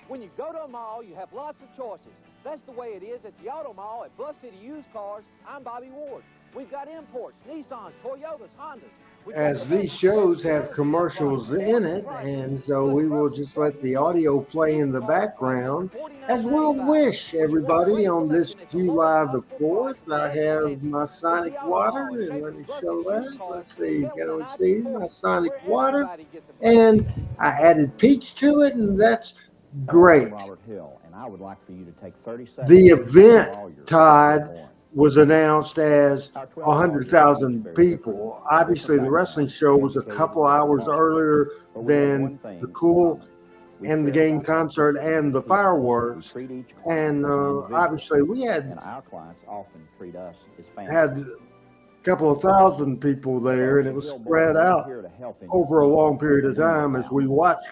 Speaker 11: When you go to a mall, you have lots of choices. That's the way it is at the Auto Mall at Bluff City Used Cars. I'm Bobby Ward. We've got imports, Nissans, Toyotas, Hondas.
Speaker 2: As these shows have commercials in it, and so we will just let the audio play in the background, as we'll wish everybody on this July the 4th. I have my Sonic Water, and let me show that. Let's see, can we see my Sonic Water? And I added peach to it, and that's great.
Speaker 4: Robert Hill, and I would like for you to take 30 seconds.
Speaker 2: The event, Todd, was announced as 100,000 people. Obviously, the wrestling show was a couple hours earlier than the cool and the game concert and the fireworks. And obviously we had
Speaker 12: our clients often treat us as family.
Speaker 2: had a couple of thousand people there, and it was spread out over a long period of time as we watched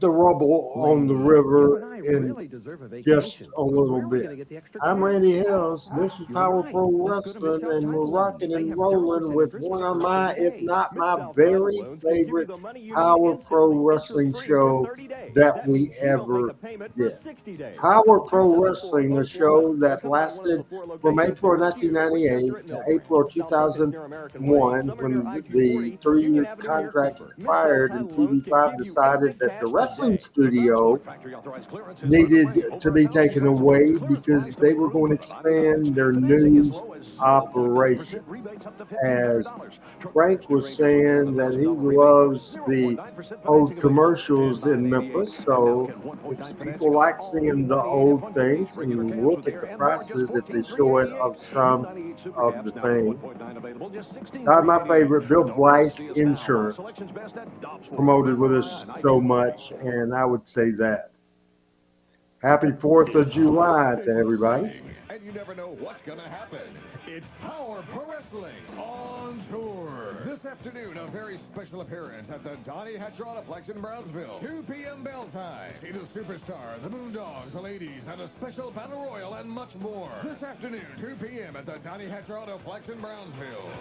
Speaker 2: the rubble on the river in just a little bit. I'm Randy Hills. This is Power Pro Wrestling, and we're rocking and rolling with one of my, if not my very favorite Power Pro Wrestling show that we ever did. Power Pro Wrestling, a show that lasted from April 1998 to April 2001, when the 3-year contract expired and TV5 decided that the wrestling studio needed to be taken away because they were going to expand their news operation. As Frank was saying that he loves the old commercials in Memphis, so if people like seeing the old things and look at the prices if they show it of some of the things. Not my favorite, Bill Blythe Insurance promoted with us so much, and I would say that. Happy 4th of July to everybody.
Speaker 5: And you never know what's going to happen. It's Power Pro Wrestling on tour. This afternoon, a very special appearance at the Donnie Hatchronoplex in Brownsville. 2 p.m. bell time. See the superstars, the Moondogs, the ladies, and a special battle royal and much more. This afternoon, 2 p.m. at the Donnie Hatchronoplex in Brownsville.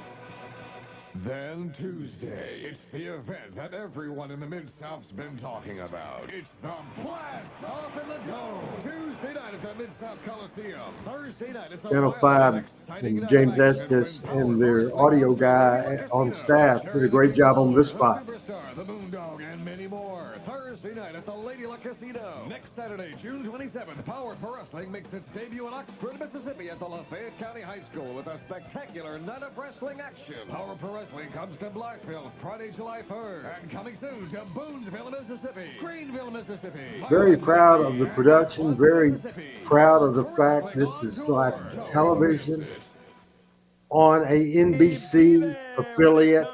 Speaker 5: Then Tuesday, it's the event that everyone in the Mid-South's been talking about. It's the Blast Off in the Dome. Tuesday night at the Mid-South Coliseum. Thursday night it's
Speaker 2: Channel 5 and James Estes and their audio guy on staff did a great job on this spot.
Speaker 5: Superstar, the Moondog, and many more. Thursday night at the Lady Luck Casino. Next Saturday, June 27th, Power Pro Wrestling makes its debut in Oxford, Mississippi at the Lafayette County High School with a spectacular night of wrestling action. Power Pro Wrestling comes to Blackville Friday, July 3rd. And coming soon to Boonesville, Mississippi. Greenville, Mississippi.
Speaker 2: Very proud of the production, very proud of the fact this is live television on a NBC affiliate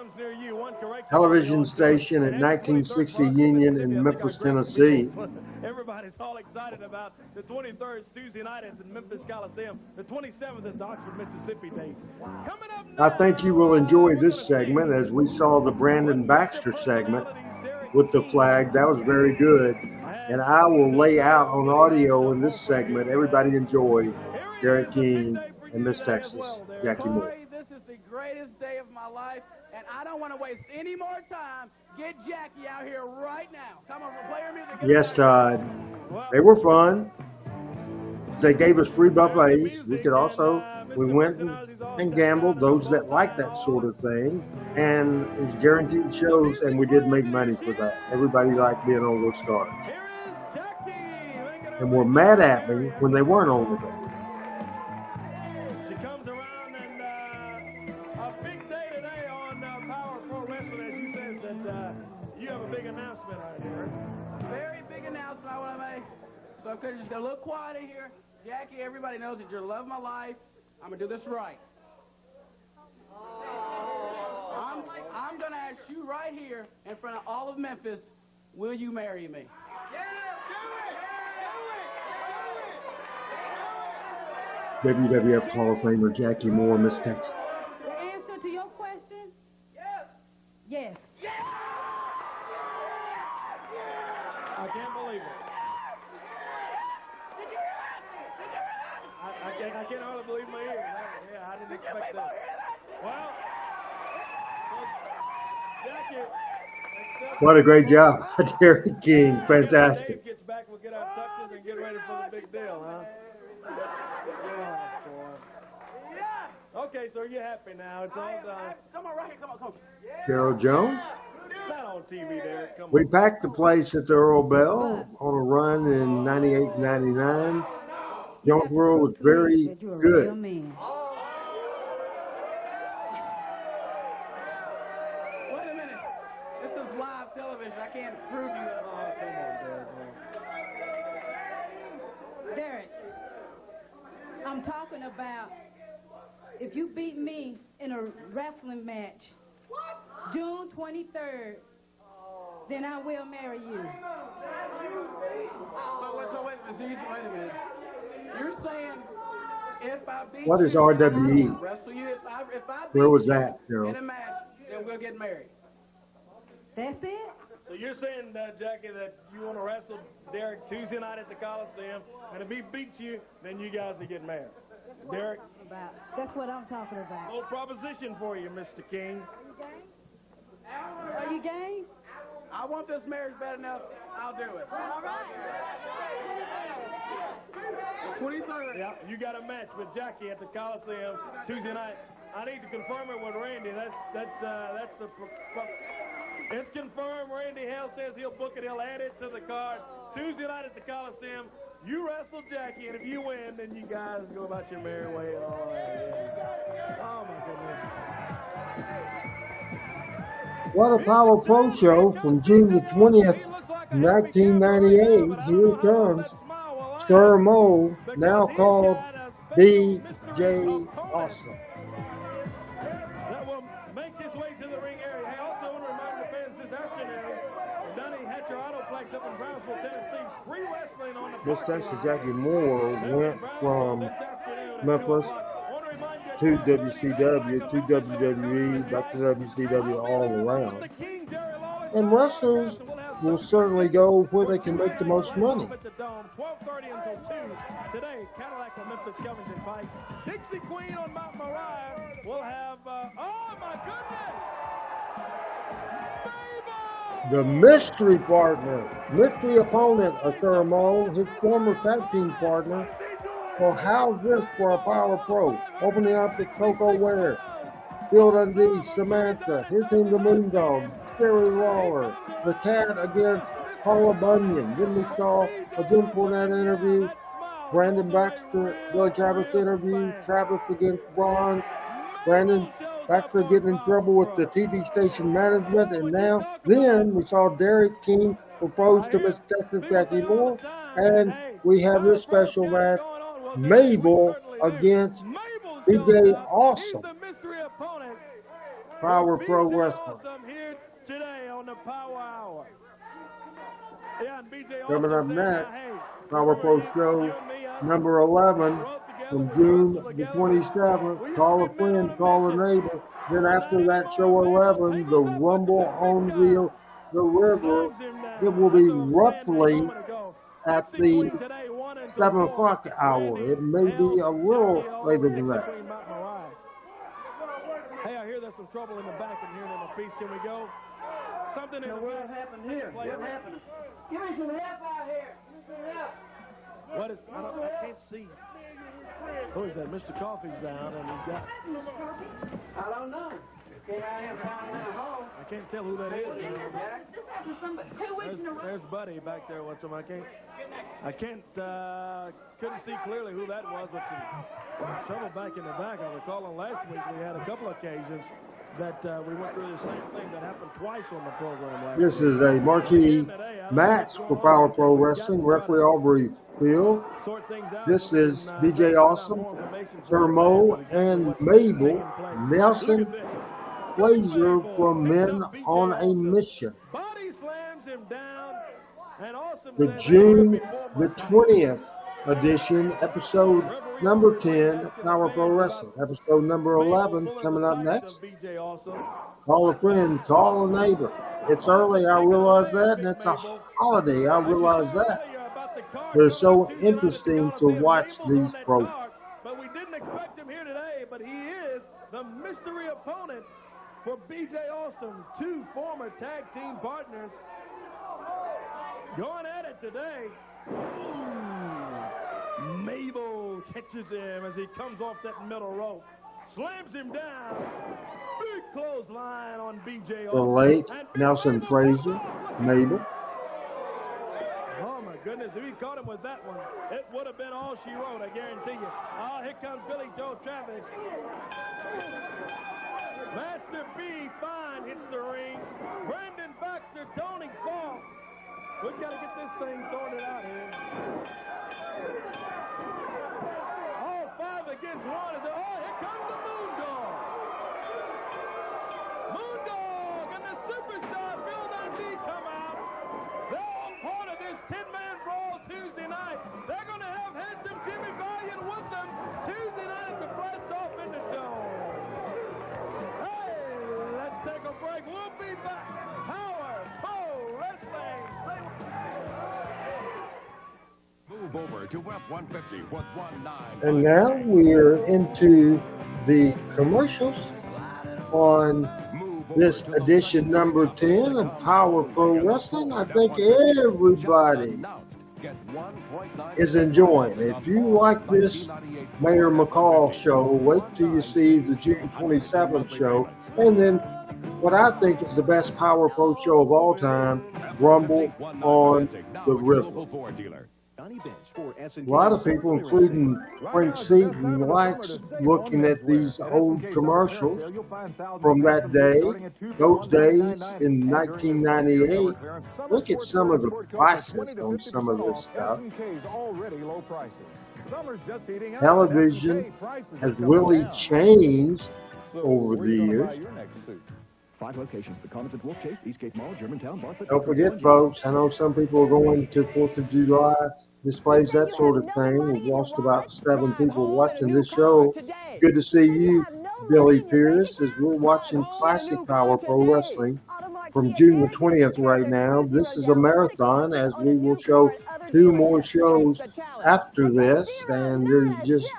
Speaker 2: television station at 1960 Union in Memphis, Tennessee.
Speaker 8: Everybody's all excited about the 23rd Tuesday night at the Memphis Coliseum. The 27th is the Oxford, Mississippi date. Coming up now,
Speaker 2: I think you will enjoy this segment as we saw the Brandon Baxter segment with the flag. That was very good. And I will lay out on audio in this segment. Everybody enjoy Derek King and Miss Texas, Jackie Moore.
Speaker 13: This is the greatest day of my life, and I don't want to waste any more time. Get Jackie out here right now. Come on, player music.
Speaker 2: Yes, Todd. They were fun. They gave us free buffets. We went and gambled, those that like that sort of thing. And it was guaranteed shows, and we did make money for that. Everybody liked being on those cards. And were mad at me when they weren't on the game.
Speaker 8: She comes around, and a big day today on Power Pro Wrestling, as you said, that you have a big announcement right here.
Speaker 13: Very big announcement I want to make. So could you just get a little quiet in here? Jackie, everybody knows that you're the love of my life. I'm going to do this right. I'm going to ask you right here in front of all of Memphis, will you marry me?
Speaker 2: WWF Hall of Famer Jackie Moore, Miss Texas.
Speaker 14: The answer to your question? Yes. Yes.
Speaker 8: I can't believe it. I can't hardly believe my ears. Yeah, I didn't expect that. Well, Jackie.
Speaker 2: What a great job, Derek King. Fantastic.
Speaker 8: Gets back, we'll get our tuxes and get ready for the big deal, huh? Okay, so you're happy now. It's all done.
Speaker 13: Come on, right here. Come on.
Speaker 2: Carol Jones.
Speaker 8: Not on TV there. Come
Speaker 2: We
Speaker 8: on.
Speaker 2: packed the place at the Earl Bell on a run in 98, 99. Jonesboro was very good.
Speaker 13: Wait a minute. This is live television. I can't prove you that.
Speaker 8: Oh, come on, Derek.
Speaker 14: Derek, I'm talking about if you beat me in a wrestling match, June 23rd, then I will marry you.
Speaker 13: If I beat
Speaker 2: What is
Speaker 13: you,
Speaker 2: RWE?
Speaker 13: I'll wrestle you. If I beat
Speaker 2: Where was
Speaker 13: you
Speaker 2: that, Gerald?
Speaker 13: in a match, then we'll get married.
Speaker 14: That's it?
Speaker 8: So you're saying, Jackie, that you want to wrestle Derek Tuesday night at the Coliseum, and if he beats you, then you guys will get married. Derek?
Speaker 14: That's what I'm talking about.
Speaker 8: Little proposition for you, Mr. King.
Speaker 14: Are you game?
Speaker 13: I want this marriage bad enough. I'll do it.
Speaker 14: All right.
Speaker 13: The 23rd.
Speaker 8: Yeah, you got a match with Jackie at the Coliseum Tuesday night. I need to confirm it with Randy. It's confirmed. Randy Hale says he'll book it. He'll add it to the card. Tuesday night at the Coliseum. You wrestle Jackie, and if you win, then you guys go about your merry way and all that. Yeah. Oh, my goodness.
Speaker 2: What a Power Pro show from June the 20th, 1998. Here it comes. Sir Mo, now called BJ Awesome.
Speaker 8: That will make his way to the ring area. I also want to remind the fans this afternoon, Donnie Hatcher Autoplex up in Brownsville, Tennessee, free wrestling on the
Speaker 2: Miss Texas Jackie Moore went from Memphis to WCW, to WWE, back to WCW, all around. And wrestlers will certainly go where they can make the most money.
Speaker 8: 12:30 until 2 today. Cadillac on Memphis, Covington Pike. Dixie Queen on Mount Moriah. We'll have, oh my goodness!
Speaker 2: The mystery partner, mystery opponent of Sir Mo, his former tag team partner. Well, how's this for a Power Pro? Opening up the Coco Ware, Bill Dundee, Samantha. Here came the Moondog, Terry Lawler, the Cat against Paula Bunyan. Then we saw a Jim Cornette interview, Brandon Baxter, Billy Travis interview, Travis against Braun, Brandon Baxter getting in trouble with the TV station management, and then we saw Derek King propose to Miss Texas Jackie Moore, and we have this special match, Mabel against BJ Awesome. Power Pro Wrestling.
Speaker 8: Today on the Power Hour.
Speaker 2: Coming up next, Power Pro Show number 11 from June the 27th. Call a friend, call a neighbor. Then after that, show 11, the Rumble on the River. It will be roughly at the 7 o'clock hour. It may be a little later than that.
Speaker 8: Hey, I hear there's some trouble in the back and here in the piece. Can we go? Something in the
Speaker 13: What happened here? What happened? Give me some help out here. Give me some help.
Speaker 8: What is? I can't see. Who is that? Mr. Coffee's down, and he's got.
Speaker 13: I don't know. Can't I have down in the hall?
Speaker 8: I can't tell who that is.
Speaker 14: This happened some 2 weeks in a row.
Speaker 8: There's Buddy back there. What's him? I can't. Couldn't see clearly who that was. But some trouble back in the back. I recall on last week we had a couple occasions that we went through the same thing that happened twice on the program last
Speaker 2: This
Speaker 8: week.
Speaker 2: is a marquee match for Power Pro Wrestling. Referee Aubrey Field. This is BJ Awesome, Sir Mo, and Mabel Nelson Frazier from Men on a Mission.
Speaker 8: Body slams him down, and Awesome
Speaker 2: The June the 20th edition, episode number 10, Power Pro Wrestling. Episode number 11 coming up next. Call a friend, call a neighbor. It's early, I realize that, and it's a holiday, I realize that. But it's so interesting to watch these programs.
Speaker 8: But we didn't expect him here today, but he is the mystery opponent for BJ Awesome, two former tag team partners going at it today. Ooh. Mabel catches him as he comes off that middle rope, slams him down. Big clothesline on BJ Awesome.
Speaker 2: The late Nelson Frazier, Mabel.
Speaker 8: Oh, my goodness. If he caught him with that one, it would have been all she wrote, I guarantee you. Oh, here comes Billy Joe Travis. Master B. Fine hits the ring. Brandon Baxter, Tony Falk. We've got to get this thing sorted out here. All 5 against 1. Oh, here comes the Moondog. Moondog and the superstar Bill Dundee come out. They're all part of this 10-man brawl Tuesday night. They're going to have handsome Jimmy Valiant with them Tuesday
Speaker 5: Move over to F-150 with 19.
Speaker 2: And now we're into the commercials on this edition number 10 of Power Pro Wrestling. I think everybody is enjoying. If you like this Mayor McCall show, wait till you see the June 27th show. And then what I think is the best Power Pro show of all time, Rumble on the River. A lot of people, including Frank Seaton, likes looking at these old commercials from that day, those days in 1998. Look at some of the prices on some of this stuff. Television has really changed over the years.
Speaker 5: 5 locations: the Commons at Wolf Chase, Eastgate Mall, Germantown, Bartlett.
Speaker 2: Don't forget, folks, I know some people are going to 4th of July displays, that sort of thing. We've lost about 7 people watching this show. Good to see you, Billy Pierce, as we're watching Classic Power Pro Wrestling from June the 20th right now. This is a marathon, as we will show 2 more shows after this, and there's just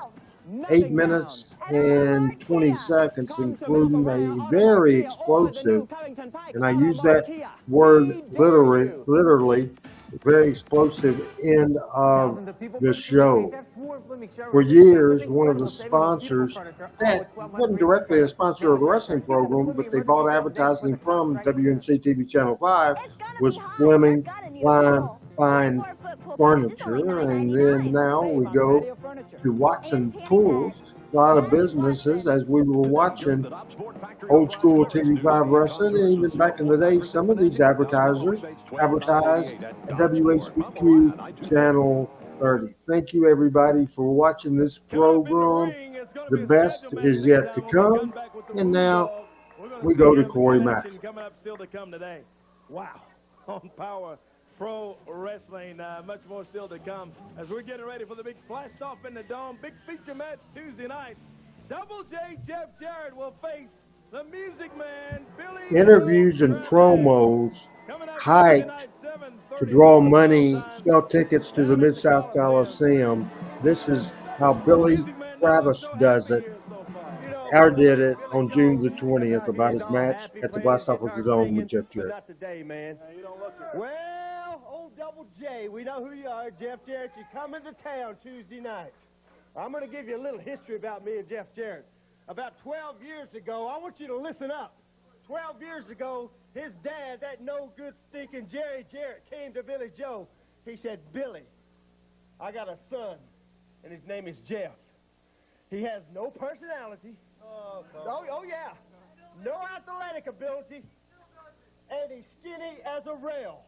Speaker 2: 8 minutes and 20 seconds, including a very explosive, and I use that word literally, very explosive end of the show. For years, one of the sponsors that wasn't directly a sponsor of the wrestling program, but they bought advertising from WMC TV Channel 5, was Fleming Fine Furniture. And then now we go to Watson Tools. A lot of businesses, as we were watching old school TV5 wrestling, and even back in the day, some of these advertisers advertised at WHBQ Channel 30. Thank you, everybody, for watching this program. The best is yet to come. And now we go to Corey Mack.
Speaker 8: Coming up still to come today. Wow. On Power Pro Wrestling, much more still to come as we're getting ready for the big blast off in the Dome. Big feature match Tuesday night. Double J Jeff Jarrett will face the Music Man, Billy.
Speaker 2: Interviews and promos hyped to draw money, sell tickets to the Mid-South Coliseum. This is how Billy Travis does it. Our did it on June the 20th about his match at the Blast Off of the Dome with Jeff Jarrett.
Speaker 4: Not today, man. Well, old Double J, we know who you are, Jeff Jarrett. You're coming to town Tuesday night. I'm going to give you a little history about me and Jeff Jarrett. About 12 years ago, I want you to listen up. 12 years ago, his dad, that no-good stinking Jerry Jarrett, came to Billy Joe. He said, Billy, I got a son, and his name is Jeff. He has no personality. Oh, yeah. No athletic ability. And he's skinny as a rail.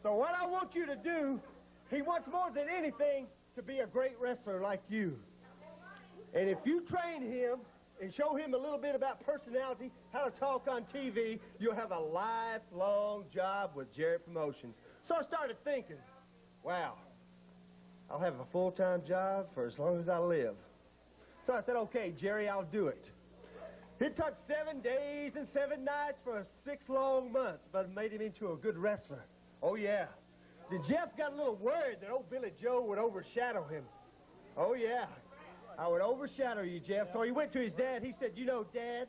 Speaker 4: So what I want you to do, he wants more than anything to be a great wrestler like you. And if you train him and show him a little bit about personality, how to talk on TV, you'll have a lifelong job with Jarrett Promotions. So I started thinking, wow, I'll have a full-time job for as long as I live. So I said, okay, Jerry, I'll do it. It took 7 days and 7 nights for 6 long months, but it made him into a good wrestler. Oh, yeah. Then Jeff got a little worried that old Billy Joe would overshadow him. Oh, yeah. I would overshadow you, Jeff. So he went to his dad. He said, you know, Dad,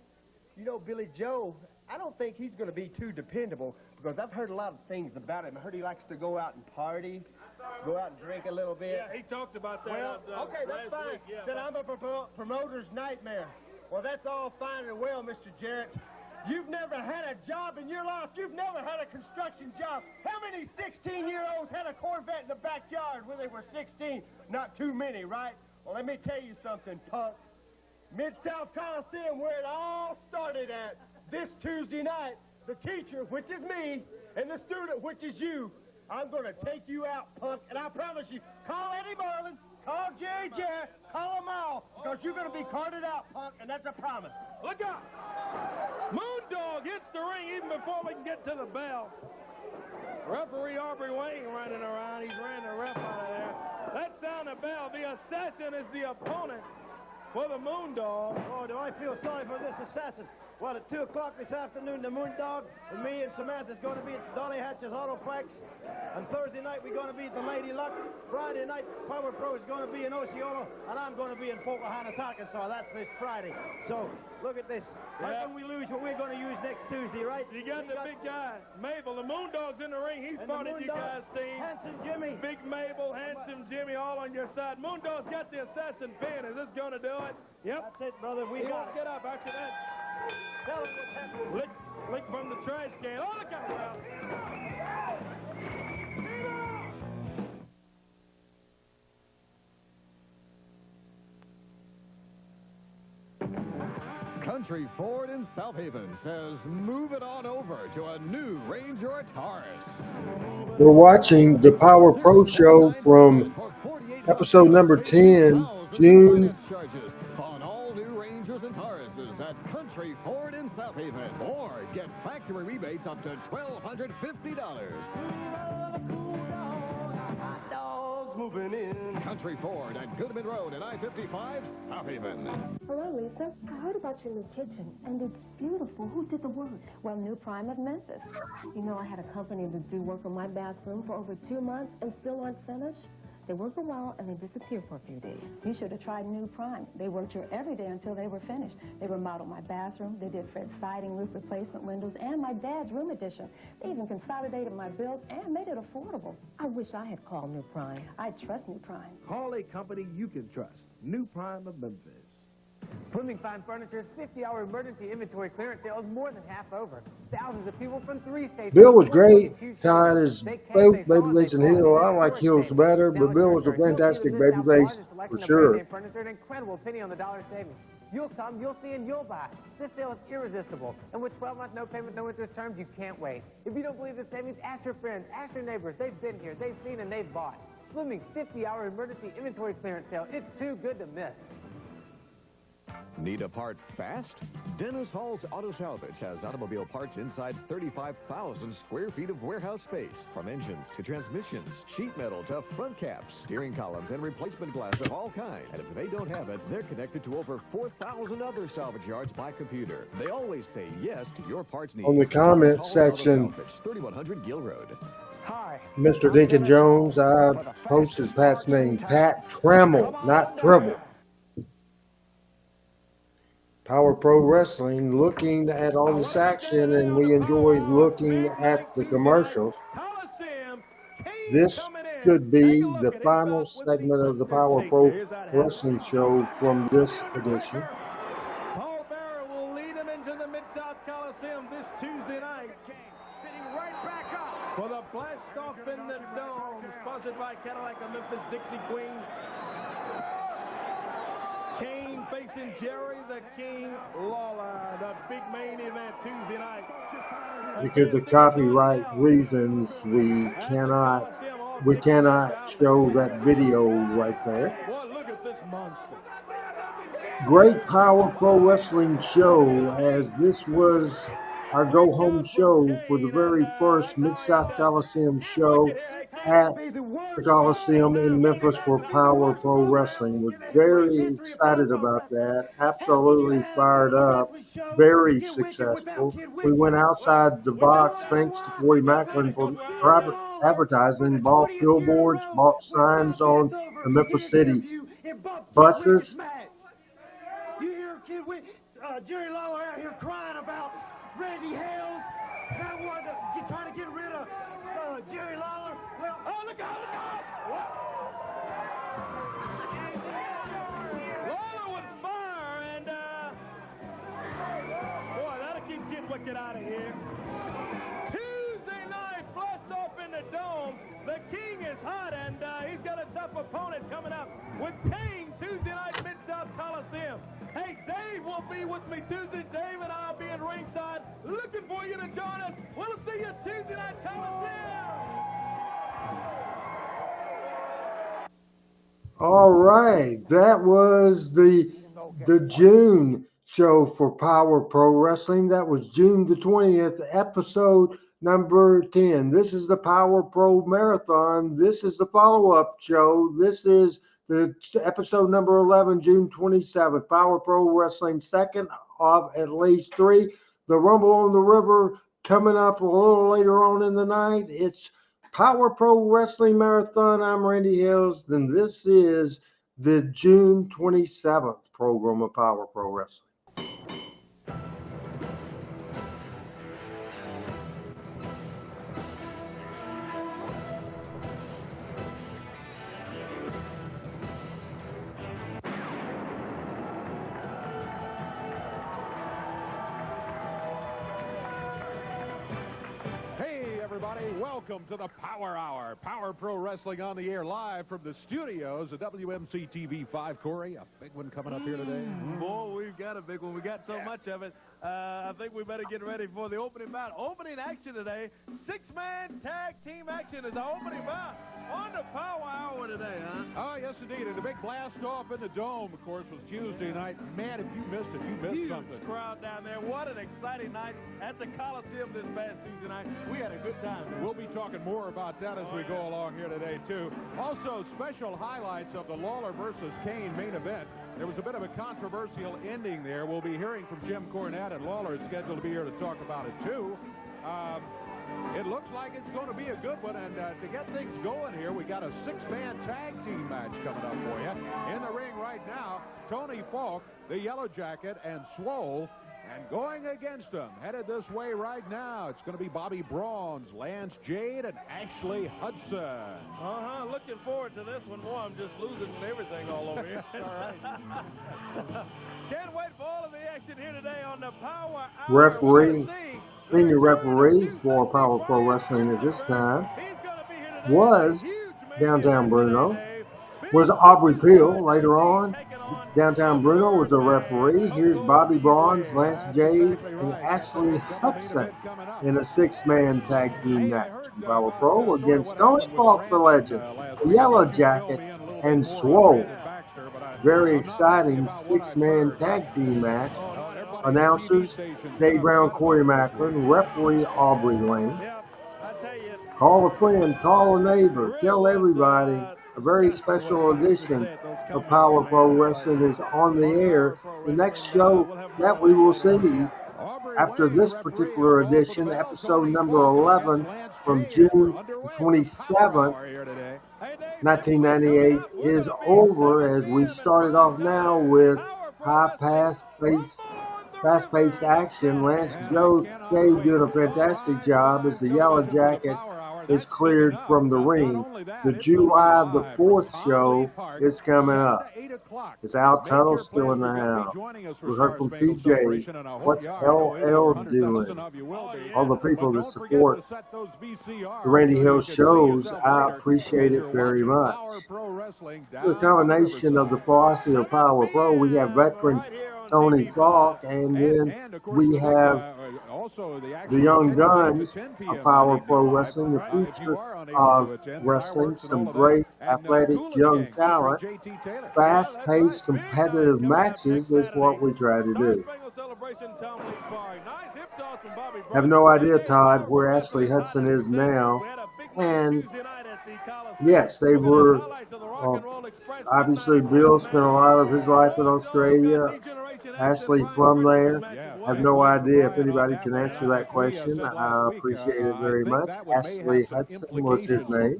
Speaker 4: you know, Billy Joe, I don't think he's going to be too dependable because I've heard a lot of things about him. I heard he likes to go out and party, go out and drink a little bit.
Speaker 8: Yeah, he talked about that.
Speaker 4: Well, okay, that's fine.
Speaker 8: Week, yeah.
Speaker 4: Said I'm a promoter's nightmare. Well, that's all fine and well, Mr. Jarrett. You've never had a job in your life. You've never had a construction job. How many 16-year-olds had a Corvette in the backyard when they were 16? Not too many, right? Well, let me tell you something, punk. Mid-South Coliseum, where it all started at, this Tuesday night, the teacher, which is me, and the student, which is you, I'm going to take you out, punk, and I promise you, call Eddie Merlin, call Jerry Jarrett, call them all, because you're going to be carted out, punk, and that's a promise.
Speaker 8: Look out! Moondog hits the ring even before we can get to the bell. Referee Aubrey Wayne running around. He's ran the ref out of there. That sound the bell. The assassin is the opponent for the Moondog.
Speaker 4: Oh, do I feel sorry for this assassin. Well, at 2 o'clock this afternoon, the Moondog and me and Samantha's going to be at Dolly Hatch's Autoplex. And Thursday night, we're going to be at the Lady Luck. Friday night, Power Pro is going to be in Osceola, and I'm going to be in Pocahontas, Arkansas. That's this Friday. So, look at this. How can we lose what we're going to use next Tuesday, right?
Speaker 8: You got the big guy, Mabel. The Moondog's in the ring. He's part of you guys' team.
Speaker 4: Handsome Jimmy.
Speaker 8: Big Mabel, Handsome Jimmy, all on your side. Moondog's got the assassin pin. Is this going to do it? Yep.
Speaker 4: That's it, brother. We got it.
Speaker 8: Get up after that.
Speaker 4: Tell us what's happening.
Speaker 8: Lick from the trash can. Oh, look out, Ralph.
Speaker 5: Country Ford in South Haven says move it on over to a new Ranger or Taurus.
Speaker 2: We're watching the Power Pro Show from episode number 10, June.
Speaker 5: Charges on all new Rangers and Tauruses at Country Ford in South Haven. Or get factory rebates up to $1,250.
Speaker 4: Moving in.
Speaker 5: Country Ford at Goodman Road and I-55, South Haven.
Speaker 15: Hello, Lisa. I heard about your new kitchen, and it's beautiful. Who did the work? Well, New Prime of Memphis. You know, I had a company to do work on my bathroom for over 2 months and still aren't finished. They work a while, and they disappear for a few days. You should have tried New Prime. They worked here every day until they were finished. They remodeled my bathroom. They did Fred's siding, roof replacement windows, and my dad's room addition. They even consolidated my bills and made it affordable. I wish I had called New Prime. I trust New Prime.
Speaker 16: Call a company you can trust. New Prime of Memphis.
Speaker 11: Fleming Fine Furniture's 50-hour emergency inventory clearance sale is more than half over. Thousands of people from 3 states.
Speaker 2: Bill was great. Tied his babyface and heel. I like heels better, but Bill was a fantastic babyface for sure.
Speaker 11: Furniture, an incredible penny on the dollar savings. You'll come, you'll see, and you'll buy. This sale is irresistible. And with 12-month no payment, no interest terms, you can't wait. If you don't believe the savings, ask your friends, ask your neighbors. They've been here, they've seen, and they've bought. Fleming's 50-hour emergency inventory clearance sale. It's too good to miss.
Speaker 5: Need a part fast? Dennis Hall's Auto Salvage has automobile parts inside 35,000 square feet of warehouse space. From engines to transmissions, sheet metal to front caps, steering columns, and replacement glass of all kinds. And if they don't have it, they're connected to over 4,000 other salvage yards by computer. They always say yes to your parts needs.
Speaker 2: On the comment section,
Speaker 5: 3100 Gill Road.
Speaker 11: Hi.
Speaker 2: Mr. Dinkin Jones, I posted Pat's name, Pat Trammell, not Tribble. Power Pro Wrestling, looking at all this action, and we enjoyed looking at the commercials. This could be the final segment of the Power Pro Wrestling show from this edition.
Speaker 8: Paul Bearer will lead him into the Mid-South Coliseum this Tuesday night. Sitting right back up for the blast off in the dome, sponsored by Cadillac of Memphis Dixie Queen. Kane facing Jerry the King Lawler, the big main event Tuesday night.
Speaker 2: Because of copyright reasons, we cannot show that video right there.
Speaker 8: Boy, look at this monster.
Speaker 2: Great Power Pro Wrestling show, as this was our go-home show for the very first Mid-South Coliseum show at the Coliseum in Memphis for Power Pro Wrestling. Was very excited about that. Absolutely fired up. Very successful. We went outside the box thanks to Corey Macklin for advertising, bought billboards, bought signs on the Memphis City buses.
Speaker 4: You hear Jerry Lawler out here crying about Randy Hales. That one trying to get rid of Jerry Lawler. Well,
Speaker 8: oh, look out, look out! Lawler with fire, and boy, that'll keep Kid Wicked out of here. Tuesday night, blast off in the dome. The King is hot, and he's got a tough opponent coming up with Kane Tuesday night, Mid-South Coliseum. Hey, Dave will be with me Tuesday. Dave and I'll be in ringside. Looking for you to join us. We'll see you Tuesday night, Coliseum.
Speaker 2: All right, that was the June show for Power Pro Wrestling. That was June the 20th, episode number 10. This is the Power Pro Marathon. This is the follow-up show. This is the episode number 11, June 27th. Power Pro Wrestling, second of at least 3. The Rumble on the River coming up a little later on in the night. It's Power Pro Wrestling Marathon. I'm Randy Hills, and this is the June 27th program of Power Pro Wrestling.
Speaker 17: Welcome to the Power Hour. Power Pro Wrestling on the air live from the studios of WMC TV 5. Corey, a big one coming up here today.
Speaker 8: Boy, we've got a big one. We got so much of it. I think we better get ready for the opening bout. Opening action today. 6-man tag team action is the opening bout on the Power Hour today, huh?
Speaker 17: Oh, yes, indeed. And the big blast off in the Dome, of course, was Tuesday night. Man, if you missed it, you missed something.
Speaker 8: Crowd down there. What an exciting night at the Coliseum this past Tuesday night. We had a good time.
Speaker 17: We'll be talking more about that as we go along here today, too. Also, special highlights of the Lawler versus Kane main event. There was a bit of a controversial ending there. We'll be hearing from Jim Cornette, and Lawler is scheduled to be here to talk about it, too. It looks like it's going to be a good one, and to get things going here, we got a 6-man tag team match coming up for you. In the ring right now, Tony Falk, the Yellow Jacket, and Swole. And going against them, headed this way right now, it's going to be Bobby Brawns, Lance Jade, and Ashley Hudson.
Speaker 8: Looking forward to this one. Boy, I'm just losing everything all over here. All right. Can't wait for all of the action here today on the Power Hour.
Speaker 2: Referee, senior referee for Power Pro Wrestling at this time was Downtown Bruno. Was Aubrey Peel later on. Downtown Bruno was a referee. Here's Bobby Brawns, Lance Jade, and Ashley Hudson in a 6-man tag team match. Power Pro against Tony Falk, the legend, the Yellow Jacket, and Swole. Very exciting 6-man tag team match. Announcers, Dave Brown, Corey Macklin, referee Aubrey Lane. Call a friend, call a neighbor, tell everybody. A very special edition of Power Pro Wrestling is on the air. The next show that we will see after this particular edition, episode number 11 from June 27th, 1998, is over as we started off now with fast-paced action. Lance Jade doing a fantastic job as the Yellow Jacket is cleared from the ring. The July the 4th show is coming up. Is Al Tuttle still in the house? We heard from PJ. What's LL doing? All the people that support the Randy Hill shows, I appreciate it very much. The combination of the philosophy of Power Pro, we have veteran Tony Falk, and then we have the young guns of Power Pro Wrestling, the future of wrestling, some great athletic young talent. Fast-paced competitive matches is what we try to do. Have no idea, Todd, where Ashley Hudson is now. And yes, they were, obviously Bill spent a lot of his life in Australia. Ashley from there. Have no idea if anybody can answer that question. I appreciate it very much. Ashley Hudson was his name.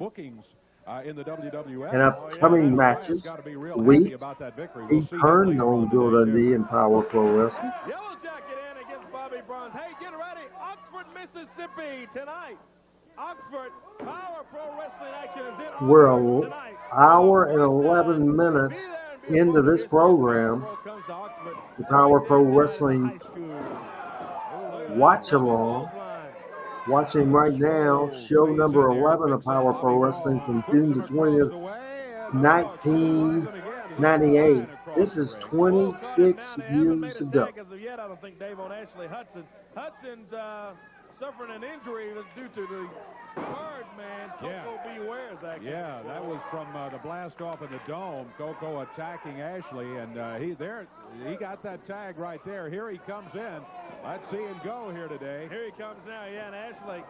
Speaker 2: And upcoming matches, weeks, he turned on Bill Dundee in Power Pro Wrestling.
Speaker 8: Yellow Jacket in against Bobby Brawns. Hey, get ready. Oxford, Mississippi tonight. Oxford, Power Pro Wrestling action is in
Speaker 2: We're an hour and 11 minutes into this program. The Power Pro Wrestling watch along. Watching right now, show number 11 of Power Pro Wrestling from June the 20th, 1998. This is 26 years ago.
Speaker 8: I don't think Dave on Ashley Hudson. Hudson's suffering an injury due to the card man. Coco Beware is that.
Speaker 17: Yeah, that was from the blast off in the Dome. Coco attacking Ashley, and he got that tag right there. Here he comes in. Let's see him go here today.
Speaker 8: Here he comes now, yeah, and Ashley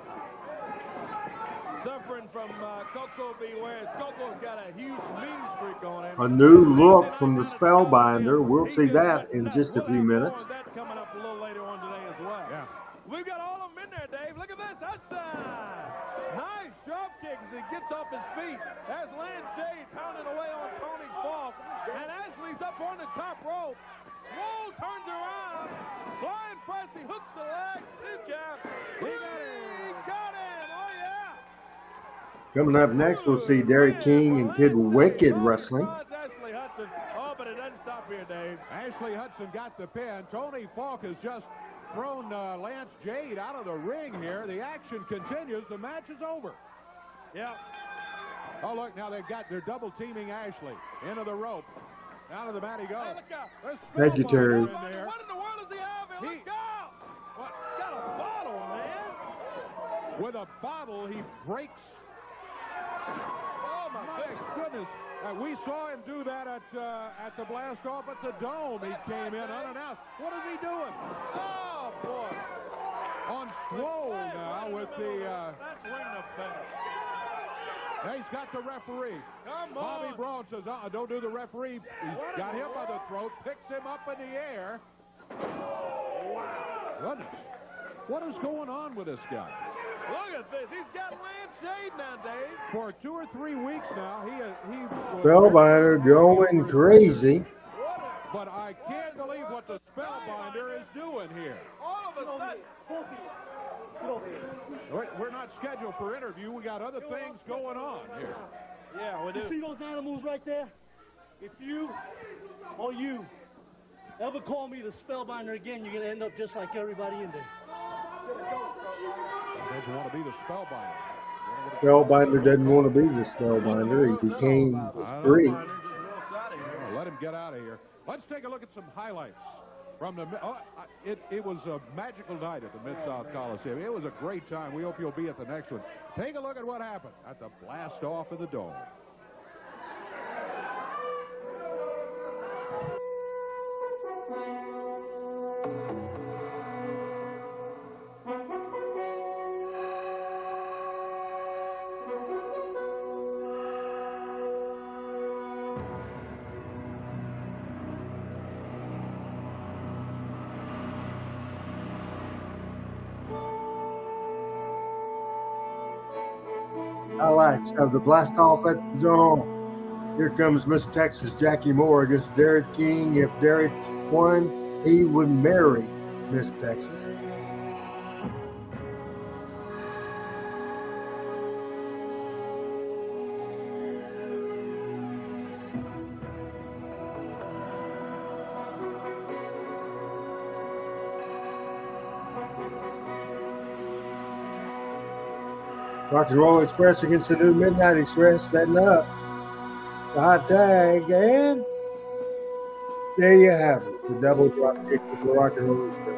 Speaker 8: suffering from Coco Beware. Coco's got a huge mean streak on him.
Speaker 2: A new look from the Spellbinder. We'll see that in just a few minutes.
Speaker 8: That coming up
Speaker 2: Coming up next, we'll see Derek King and Kid Wicked wrestling.
Speaker 8: Ashley Hudson. Oh, but it doesn't stop here, Dave.
Speaker 17: Ashley Hudson got the pin. Tony Falk has just thrown Lance Jade out of the ring here. The action continues. The match is over.
Speaker 8: Yeah.
Speaker 17: Oh, look, now they've got, they're double teaming Ashley. Into the rope. Down to the mat he goes.
Speaker 8: Hey, look out. There's
Speaker 2: Thank you, Terry.
Speaker 8: What in the world is he having? Look out. What? Got a bottle, man.
Speaker 17: With a bottle, he breaks. Oh, my goodness. We saw him do that at the blast off at the Dome. He came in unannounced. What is he doing?
Speaker 8: Oh, boy.
Speaker 17: On Swole now with the...
Speaker 8: That's ringing a bell.
Speaker 17: He's got the referee.
Speaker 8: Come on.
Speaker 17: Bobby Braun says, don't do the referee. He's got him by the throat, picks him up in the air. Wow. Goodness. What is going on with this guy?
Speaker 8: Look at this. He's got Lance Jade now, Dave.
Speaker 17: For 2 or 3 weeks now, he
Speaker 2: Spellbinder going crazy.
Speaker 17: But I can't believe what the Spellbinder is doing here.
Speaker 8: All of a sudden.
Speaker 17: We're not scheduled for interview. We got other things going on here.
Speaker 8: Yeah, we do.
Speaker 18: You see those animals right there? If you or you ever call me the Spellbinder again, you're going to end up just like everybody in there.
Speaker 17: He doesn't want to be the Spellbinder.
Speaker 2: Spellbinder doesn't want to be the Spellbinder. He became free.
Speaker 17: Let him get out of here. Let's take a look at some highlights from the. It was a magical night at the Mid-South Coliseum. It was a great time. We hope you'll be at the next one. Take a look at what happened at the blast off of the Dome.
Speaker 2: Highlights of the blast off at the Dome. Here comes Miss Texas Jackie Moore against Derek King. If Derek won, he would marry Miss Texas. Rock and Roll Express against the new Midnight Express, setting up the hot tag, and there you have it, the double drop kick with the Rock and Roll Express.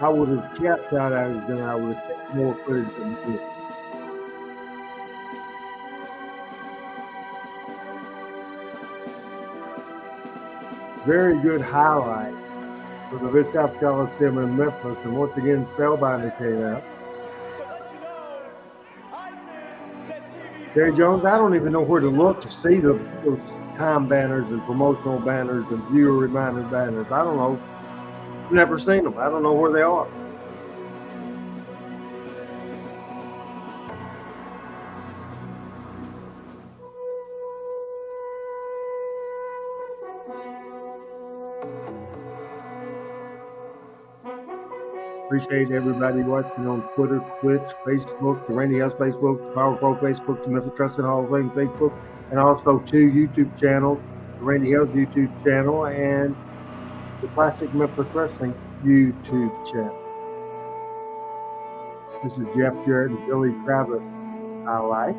Speaker 2: I would have kept that out, then I would have taken more footage than this. Very good highlight for the Mid-South Coliseum in Memphis. And once again, Spellbinder came out. Jerry Jones, I don't even know where to look to see those time banners and promotional banners and viewer reminder banners. I don't know. Never seen them. I don't know where they are. Appreciate everybody watching on Twitter, Twitch, Facebook, the Randy House Facebook, the Power Pro Facebook, the Memphis Trusted Hall of Fame Facebook, and also 2 YouTube channels, the Randy House YouTube channel and the Classic Memphis Wrestling YouTube channel. This is Jeff Jarrett and Billy Kravitz highlights.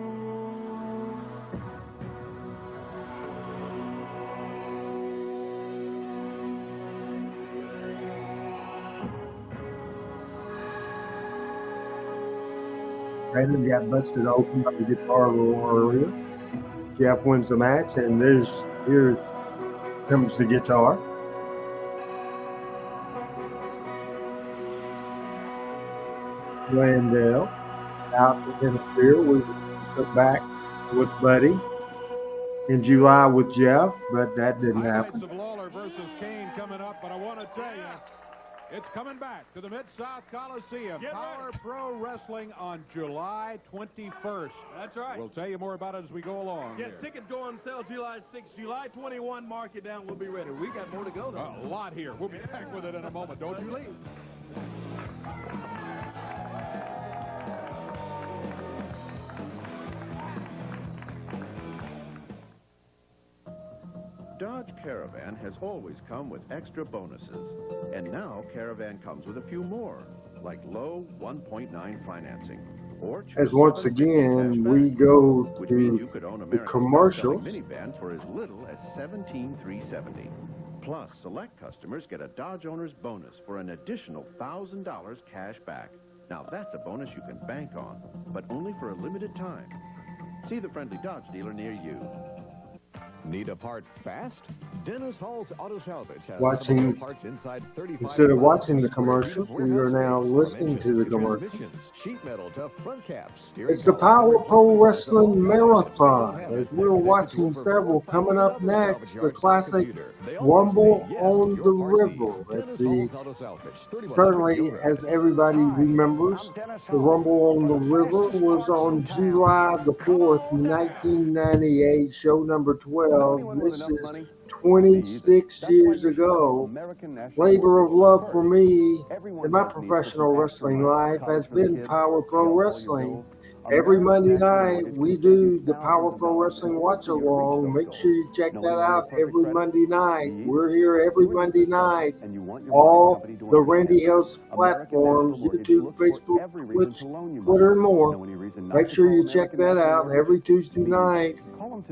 Speaker 2: Brandon got busted open by the guitar a little earlier. Jeff wins the match, and here comes the guitar. Landell out to interfere. We took back with Buddy in July with Jeff, but that didn't happen.
Speaker 17: Of Lawler versus Kane coming up, but I want to tell you, It's coming back to the Mid-South Coliseum.
Speaker 8: Get
Speaker 17: Power
Speaker 8: ready.
Speaker 17: Pro Wrestling on July 21st.
Speaker 8: That's right.
Speaker 17: We'll tell you more about it as we go along.
Speaker 8: Yes,
Speaker 17: here.
Speaker 8: tickets go on sale July 6th. July 21, mark it down. We'll be ready. We got more to go, though.
Speaker 17: A lot here. We'll be back with it in a moment. Don't you leave.
Speaker 19: Dodge Caravan has always come with extra bonuses. And now Caravan comes with a few more, like low 1.9 financing. Or
Speaker 2: As once again, we go
Speaker 19: which means you
Speaker 2: to
Speaker 19: could own
Speaker 2: the
Speaker 19: America's
Speaker 2: commercial.
Speaker 19: best-selling minivans for as little as $17,370. Plus, select customers get a Dodge owner's bonus for an additional $1,000 cash back. Now that's a bonus you can bank on, but only for a limited time. See the friendly Dodge dealer near you.
Speaker 5: Need a part fast? Dennis Hall's Auto Salvage has
Speaker 2: Watching,
Speaker 5: parts inside 35
Speaker 2: instead of
Speaker 5: miles.
Speaker 2: watching the commercial, we are now listening to the commercial.
Speaker 5: Sheet metal to front caps.
Speaker 2: It's the Power Pro Wrestling Marathon, as we're watching several coming up next. The classic Rumble on the River. Certainly, as everybody remembers, the Rumble on the River was on July the 4th, 1998, show number 12. This is 26 years ago. Labor of love for me in my professional wrestling life has been Power Pro Wrestling. Every Monday night, we do the Power Pro Wrestling Watch Along. Make sure you check that out every Monday night. We're here every Monday night. All the Randy Hills platforms, YouTube, Facebook, Twitch, Twitter, and more. Make sure you check that out every Tuesday night.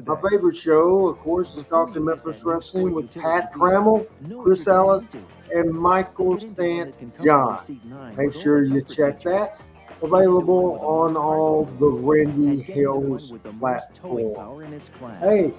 Speaker 2: My favorite show, of course, is Talk to Memphis Wrestling with Pat Trammell, Chris Ellis, and Michael St. John. Make sure you check that. Available on all the Randy Hills platforms. Hey,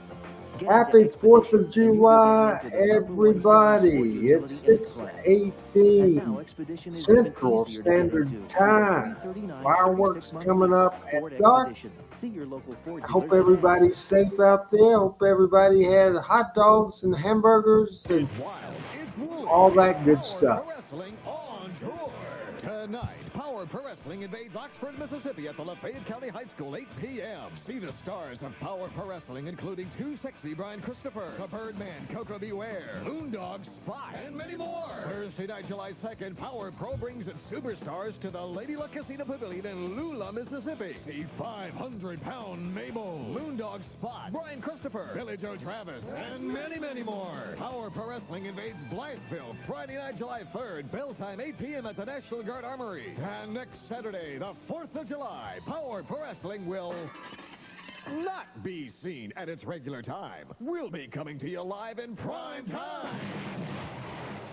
Speaker 2: happy 4th of July, everybody. It's 6:18 Central Standard Time. Fireworks coming up at dark. I hope everybody's safe out there. Hope everybody had hot dogs and hamburgers and all that good stuff.
Speaker 5: Tonight, Power Pro Wrestling invades Oxford, Mississippi at the Lafayette County High School, 8 p.m. See the stars of Power Pro Wrestling, including Too Sexy Brian Christopher, the Birdman Coco Beware, Moondog Spot, and many more. Thursday night, July 2nd, Power Pro brings its superstars to the Lady Luck Casino Pavilion in Lula, Mississippi. See 500-pound Mabel, Moondog Spot, Brian Christopher, Billy Joe Travis, and many, many more. Power Pro Wrestling invades Blytheville, Friday night, July 3rd, bell time 8 p.m. at the National Guard Armory. And next Saturday, the 4th of July, Power Pro Wrestling will not be seen at its regular time. We'll be coming to you live in prime time.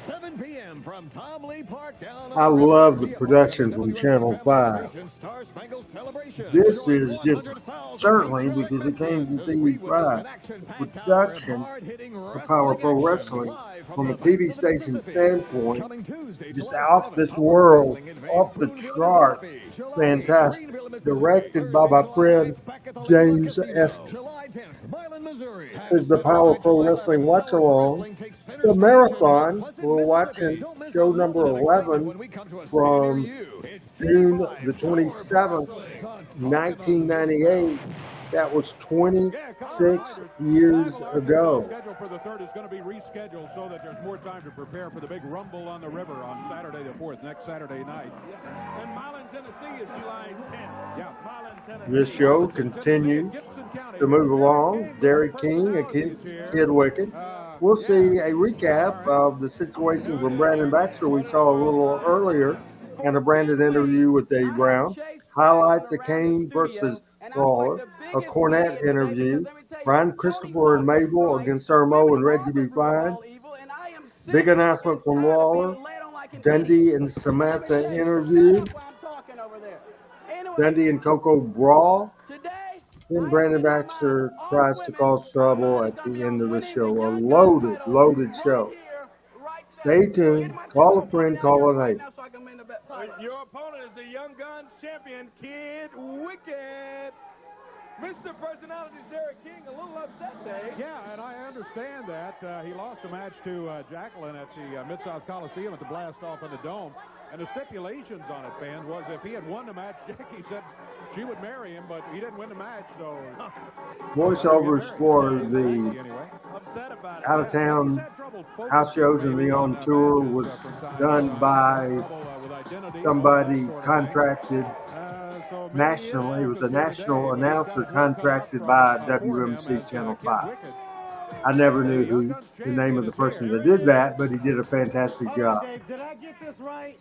Speaker 5: 7 p.m. from Tom Lee Park down.
Speaker 2: I love the production from Channel 5. This is just certainly, because it came to TV5, production for Power Pro Wrestling from a TV station standpoint, just off this world, off the chart, fantastic. Directed by my friend James Estes. This is the Power Pro Wrestling Watch Along. The marathon, we're watching show number 11 from June the 27th, 1998. That was 26 years ago.
Speaker 17: The schedule for the 3rd is going to be rescheduled so that there's more time to prepare for the big Rumble on the River on Saturday the 4th, next Saturday night.
Speaker 8: And Milan, Tennessee is July 10th.
Speaker 17: Yeah.
Speaker 8: Milan, Tennessee.
Speaker 2: This show continues to move along. Derek King against Kid Wicked. We'll see a recap of the situation from Brandon Baxter we saw a little earlier and a Brandon interview with Dave Brown. Highlights of Kane versus Lawler, a Cornette interview, Brian Christopher and Mabel against Sermo and Reggie B. Fine. Big announcement from Lawler, Dundee and Samantha interview, Dundee and Coco brawl. Then Brandon Baxter tries to cause trouble at the end of the show. A loaded show. Stay tuned. Call a friend, call an eight.
Speaker 8: Your opponent is the Young Guns champion, Kid Wicked. Mr. Personality's Derek King a little upset, Dave.
Speaker 17: Yeah, and I understand that. He lost a match to Jacqueline at the Mid-South Coliseum at the Blast-Off in the Dome. And the stipulations on it, fans, was if he had won the match, Jackie said she would marry him, but he didn't win the match, so...
Speaker 2: Voiceovers for the out-of-town house shows and the on tour was done by somebody contracted nationally. It was a national announcer contracted by WMC Channel 5. I never knew who the name of the person that did that, but he did a fantastic job.
Speaker 20: Dave, did I get this right?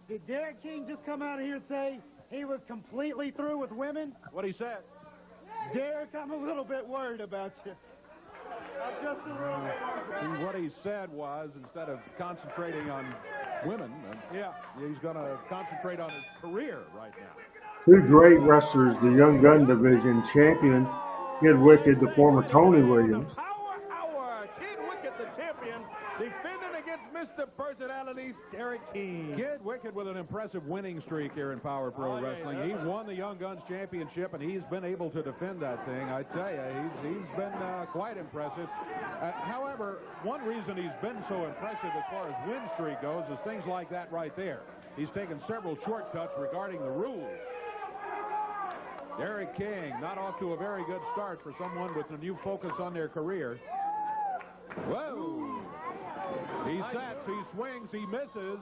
Speaker 20: Did Derek King just come out here and say he was completely through with women?
Speaker 17: What he said?
Speaker 20: Derek, I'm a little bit worried about you. I'm just a little bit worried.
Speaker 17: What he said was, instead of concentrating on women, he's going to concentrate on his career right now.
Speaker 2: Two great wrestlers, the Young Gun Division champion, Kid Wicked, the former Tony Williams.
Speaker 8: Kid Wicked, the champion, defending against Mr. Personality's Derek King.
Speaker 17: Kid Wicked with an impressive winning streak here in Power Pro Wrestling. He won the Young Guns Championship, and he's been able to defend that thing. I tell you, he's been quite impressive. However, one reason he's been so impressive as far as win streak goes is things like that right there. He's taken several shortcuts regarding the rules. Derek King not off to a very good start for someone with a new focus on their career. Whoa! He sets, he swings, he misses.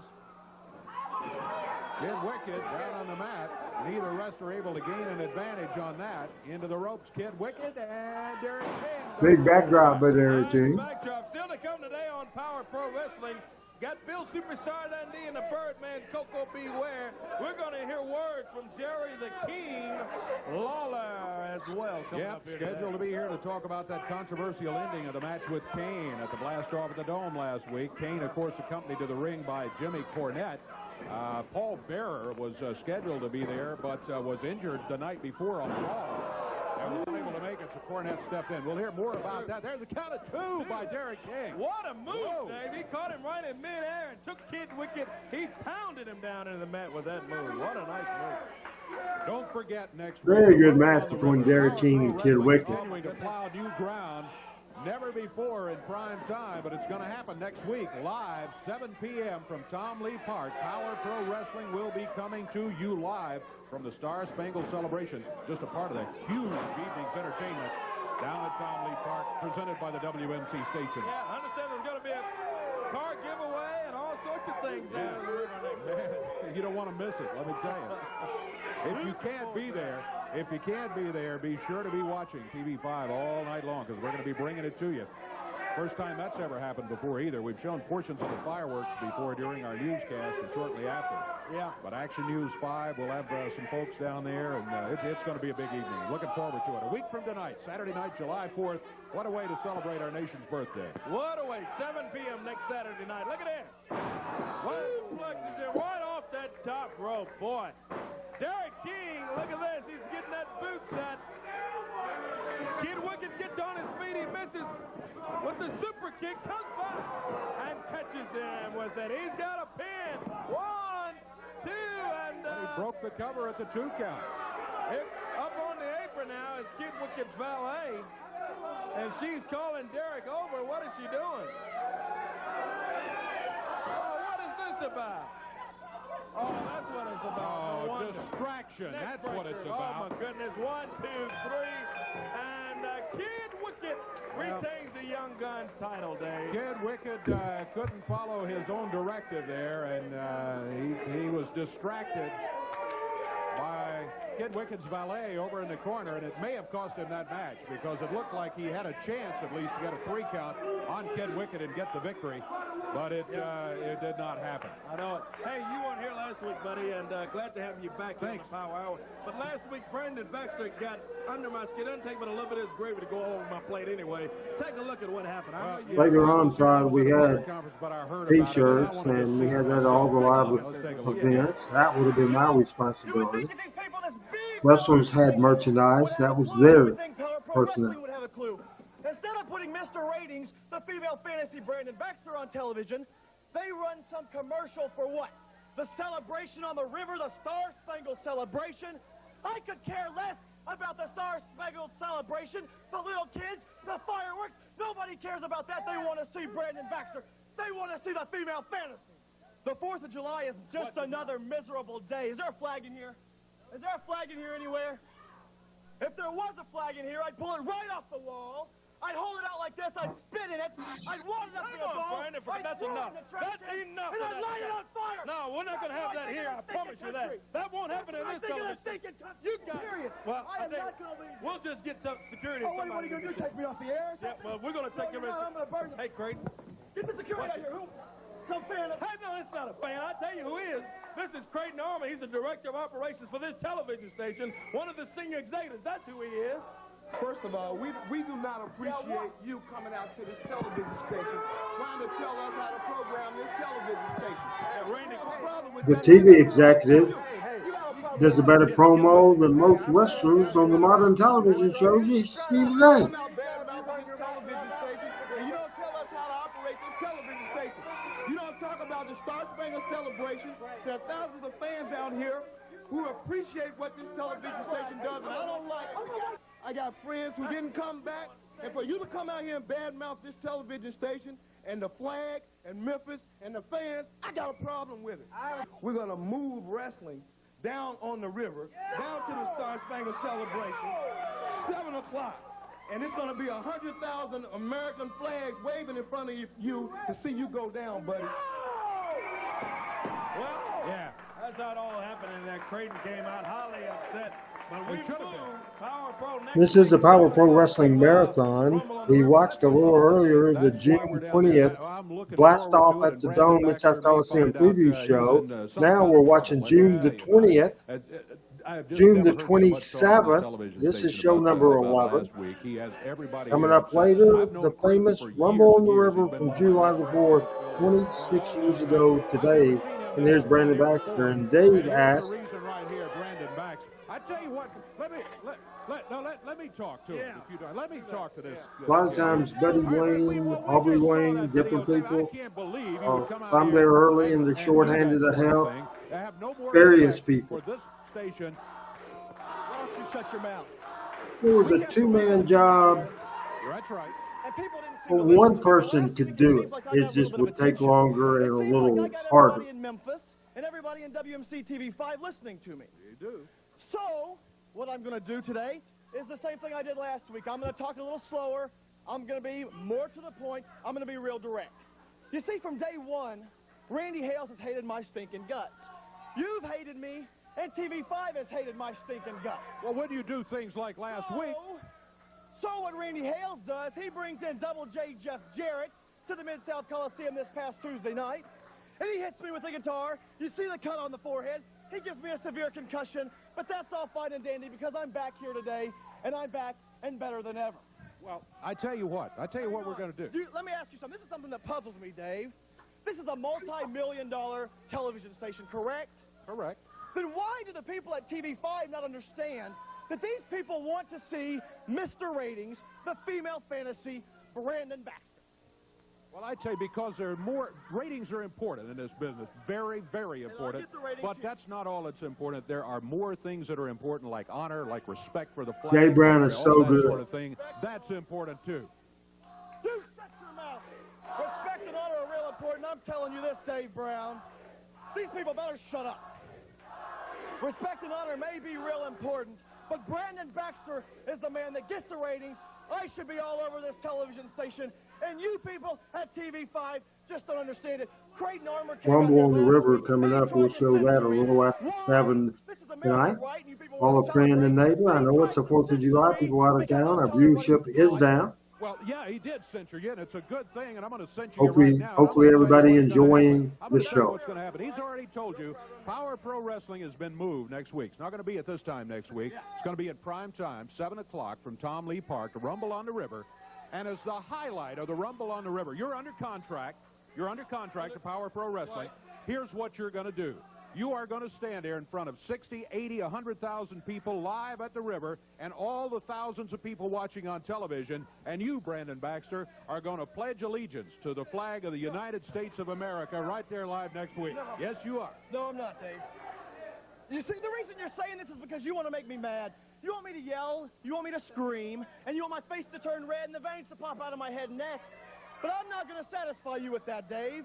Speaker 17: Kid Wicked down on the mat. Neither wrestler able to gain an advantage on that. Into the ropes, Kid Wicked and Derek King.
Speaker 2: Big backdrop by Derek King.
Speaker 8: Backdrop still to come today on Power Pro Wrestling. Got Bill Superstar Dundee and the Birdman, Coco Beware. We're going to hear words from Jerry the King Lawler as well.
Speaker 17: Scheduled to be here to talk about that controversial ending of the match with Kane at the Blast-Off at the Dome last week. Kane, of course, accompanied to the ring by Jimmy Cornette. Paul Bearer was scheduled to be there, but was injured the night before on Raw. And was unable to make it, so Cornette stepped in. We'll hear more about that. There's a count of two by Derek King.
Speaker 8: What a move, Dave. He caught him right in midair and took Kid Wicked. He pounded him down into the mat with that move. What a nice move.
Speaker 17: Don't forget next week.
Speaker 2: Very good match between Derek King and Kid Wicked.
Speaker 17: Going to plow new ground. Never before in prime time, but it's going to happen next week, live, 7 p.m. from Tom Lee Park. Power Pro Wrestling will be coming to you live from the Star Spangled Celebration, just a part of the huge evening's entertainment down at Tom Lee Park, presented by the WMC station.
Speaker 8: Yeah, I understand there's going to be a car giveaway and all sorts of things.
Speaker 17: You don't want to miss it, let me tell you. If you can't be there, be sure to be watching TV5 all night long, because we're going to be bringing it to you. First time that's ever happened before either. We've shown portions of the fireworks before during our newscast and shortly after.
Speaker 8: Yeah.
Speaker 17: But Action News 5, we'll have some folks down there, and it's going to be a big evening. Looking forward to it. A week from tonight, Saturday night, July 4th. What a way to celebrate our nation's birthday.
Speaker 8: What a way. 7 p.m. next Saturday night. Look at that. Whoa, look, right off that top rope, boy. Derek King, look at this. He's getting that boot set. Kid Wicked gets on his feet. He misses with the super kick. Comes back and catches him with it. He's got a pin. 1, 2, and
Speaker 17: he broke the cover at the 2 count.
Speaker 8: Up on the apron now is Kid Wicked's valet, and she's calling Derek over. What is she doing? Oh, what is this about? Oh, that's what it's about.
Speaker 17: Oh, distraction. That's what it's about.
Speaker 8: Oh, my goodness. 1, 2, 3. And Kid Wicked retains the Young Guns title, Dave.
Speaker 17: Kid Wicked couldn't follow his own directive there, and he was distracted by Kid Wicked's valet over in the corner, and it may have cost him that match, because it looked like he had a chance at least to get a 3 count on Kid Wicked and get the victory, but it did not happen.
Speaker 8: I know it. Hey, you weren't here last week, buddy, and glad to have you back on the Power Hour. But last week, Brandon Baxter got under my skin. It doesn't take but a little bit of his gravy to go all over my plate anyway. Take a look at what happened.
Speaker 2: Later on, Todd, we had T-shirts, and we had that at all the live events. That would have been my responsibility. Wrestlers had merchandise. That was their personnel.
Speaker 21: Would have a clue. Instead of putting Mr. Ratings, the female fantasy Brandon Baxter, on television, they run some commercial for what? The celebration on the river, the Star Spangled Celebration? I could care less. about the Star Spangled Celebration, the little kids, the fireworks. Nobody cares about that. They want to see Brandon Baxter. They want to see the female fantasy. The 4th of July is just another miserable day. Is there a flag in here? Is there a flag in here anywhere? If there was a flag in here, I'd pull it right off the wall. I'd hold it out like this. I'd spit in it. I'd wad it up in a ball.
Speaker 8: Brandon, that's enough. That's enough.
Speaker 21: And I'd light it on fire.
Speaker 8: No, we're not going to have that here. I promise you that. That won't happen in this television. You got it. Well,
Speaker 21: I am not going to leave.
Speaker 8: We'll just get some security.
Speaker 21: Oh, what are you going to do? Take me off the air?
Speaker 8: Yeah, well, we're going to take everything.
Speaker 21: I'm going to burn you.
Speaker 8: Hey, Creighton.
Speaker 21: Get the security out here. Who? Some fan.
Speaker 8: Hey, no, it's not a fan. I'll tell you who he is. This is Creighton Armour. He's the director of operations for this television station, one of the senior executives. That's who he is.
Speaker 10: First of all, we do not appreciate you coming out to this television station trying to tell us how to program this television station.
Speaker 2: The TV executive does a better promo than most wrestlers on the modern television shows you see today.
Speaker 10: The Star Spangled Celebration. There are thousands of fans out here who appreciate what this television station does, and I don't like it. I got friends who didn't come back, and for you to come out here and badmouth this television station and the flag and Memphis and the fans, I got a problem with it. We're going to move wrestling down on the river, down to the Star Spangled Celebration, 7 o'clock. And it's going to be 100,000 American flags waving in front of you to see you go down, buddy.
Speaker 8: Well, yeah, that's how it all happened, and that Creighton came out highly upset. But we Power Pro next
Speaker 2: This is the Power Pro Wrestling Marathon. We watched a little earlier the June 20th Blast Off at the Dome Mid-South Coliseum preview show. Now we're watching June the 20th. June the 27th, this is show number 11. Coming up later, the famous Rumble on the River from July the 4th, 26 years ago today. And here's Brandon Baxter. And Dave asked,
Speaker 17: I tell you what, let me talk to him. If you don't, let me talk to this.
Speaker 2: a lot of times Buddy Wayne, Aubrey Wayne, different people. I'm there early and they're shorthanded to help. Various people.
Speaker 21: Why don't you shut your mouth?
Speaker 2: It was a two-man job.
Speaker 17: That's right.
Speaker 2: Well, one person could do it. It just would take longer and a little harder.
Speaker 21: In Memphis and everybody in WMC TV5 listening to me.
Speaker 17: You do.
Speaker 21: So, what I'm going to do today is the same thing I did last week. I'm going to talk a little slower. I'm going to be more to the point. I'm going to be real direct. You see, from day one, Randy Hales has hated my stinking guts. You've hated me, and TV5 has hated my stinking guts.
Speaker 17: Well, when you do things like last week.
Speaker 21: So what Randy Hales does, he brings in Double J Jeff Jarrett to the Mid-South Coliseum this past Tuesday night, and he hits me with the guitar. You see the cut on the forehead. He gives me a severe concussion, but that's all fine and dandy because I'm back here today, and I'm back and better than ever.
Speaker 17: Well, I tell you what we're going to do.
Speaker 21: Let me ask you something. This is something that puzzles me, Dave. This is a multi-million-dollar television station, correct?
Speaker 17: Correct.
Speaker 21: Then why do the people at TV5 not understand that these people want to see Mr. Ratings, the female fantasy, Brandon Baxter?
Speaker 17: Well, I tell you, because ratings are important in this business. Very, very important. But that's not all that's important. There are more things that are important, like honor, like respect for the flag.
Speaker 2: Jay Brown is so good.
Speaker 17: Sort of thing. That's important, too.
Speaker 21: Dude, shut your mouth. Respect and honor are real important. I'm telling you this, Dave Brown. These people better shut up. Respect and honor may be real important, but Brandon Baxter is the man that gets the ratings. I should be all over this television station, and you people at TV5 just don't understand it. Creighton Armour
Speaker 2: Rumble on the River coming up. We'll show that a little after 7 tonight. All a friend and neighbor. I know it's the 4th of July. People out of town. Our viewership is down.
Speaker 17: Well, yeah, he did censor you, and it's a good thing, and I'm going to censor you right now.
Speaker 2: Hopefully everybody enjoying the show.
Speaker 17: What's going to happen. He's already told you Power Pro Wrestling has been moved next week. It's not going to be at this time next week. It's going to be at prime time, 7 o'clock from Tom Lee Park, the Rumble on the River. And as the highlight of the Rumble on the River, you're under contract. You're under contract to Power Pro Wrestling. Here's what you're going to do. You are going to stand there in front of 60, 80, 100,000 people live at the river and all the thousands of people watching on television. And you, Brandon Baxter, are going to pledge allegiance to the flag of the United States of America right there live next week. Yes, you are.
Speaker 21: No, I'm not, Dave. You see, the reason you're saying this is because you want to make me mad. You want me to yell, you want me to scream, and you want my face to turn red and the veins to pop out of my head and neck. But I'm not going to satisfy you with that, Dave.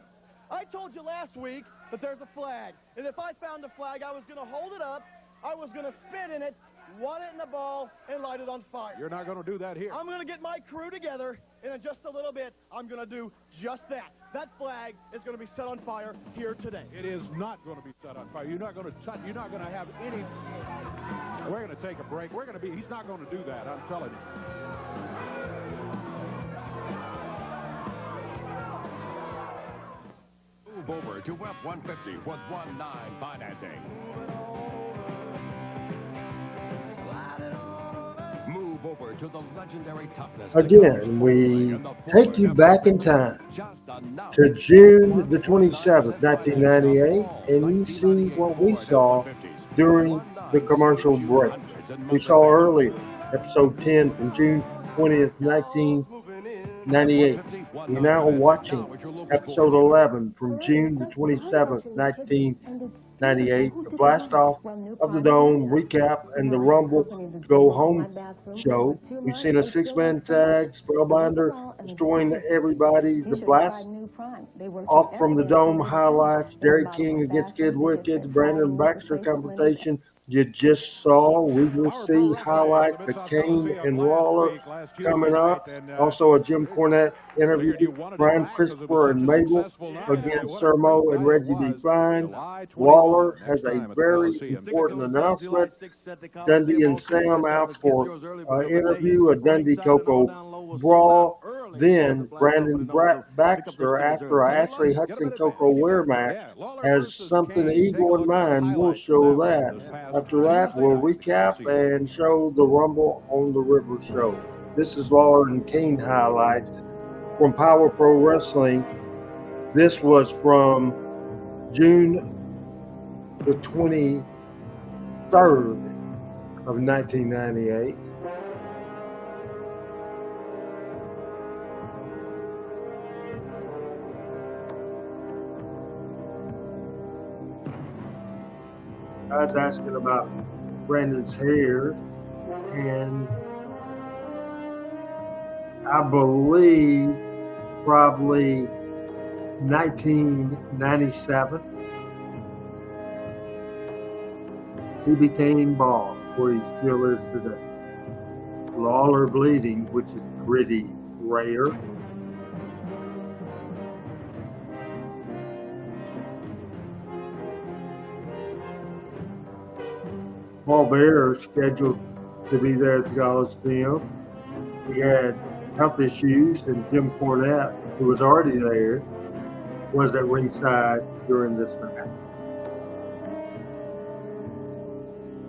Speaker 21: I told you last week that there's a flag, and if I found a flag, I was going to hold it up, I was going to spit in it, wad it in the ball, and light it on fire.
Speaker 17: You're not going to do that here.
Speaker 21: I'm going to get my crew together, and in just a little bit, I'm going to do just that. That flag is going to be set on fire here today.
Speaker 17: It is not going to be set on fire. You're not going to touch. You're not going to have any. We're going to take a break. He's not going to do that. I'm telling you.
Speaker 5: Move over to F-150 with 1-9 financing. Move over to the legendary toughness.
Speaker 2: Again, we take you back in time to June the 27th, 1998, and you see what we saw during the commercial break. We saw earlier, episode 10 from June 20th, 1998. We're now watching episode 11 from June the 27th, 1998, the blast off of the Dome, recap, and the Rumble Go Home show. We've seen a six-man tag, Spellbinder destroying everybody, the blast off from the Dome highlights, Derek King against Kid Wicked, Brandon Baxter confrontation. You just saw. We will see highlight the Kane and Lawler coming up. Also a Jim Cornette interview. Brian Christopher and Mabel against Sermo and Reggie B. Fine. Lawler has a very important announcement. Dundee and Sam out for interview, a Dundee Coco brawl. Then Brandon Baxter, after Ashley Hudson Coco Ware match, has something Eagle in mind. We'll show that. After that, we'll recap and show the Rumble on the River show. This is Lawler and Kane highlights from Power Pro Wrestling. This was from June the 23rd of 1998. I was asking about Brandon's hair, and I believe probably 1997, he became bald, where he still is today. Lawler bleeding, which is pretty rare. Paul Bearer scheduled to be there at the Coliseum. He had health issues, and Jim Cornette, who was already there, was at ringside during this match.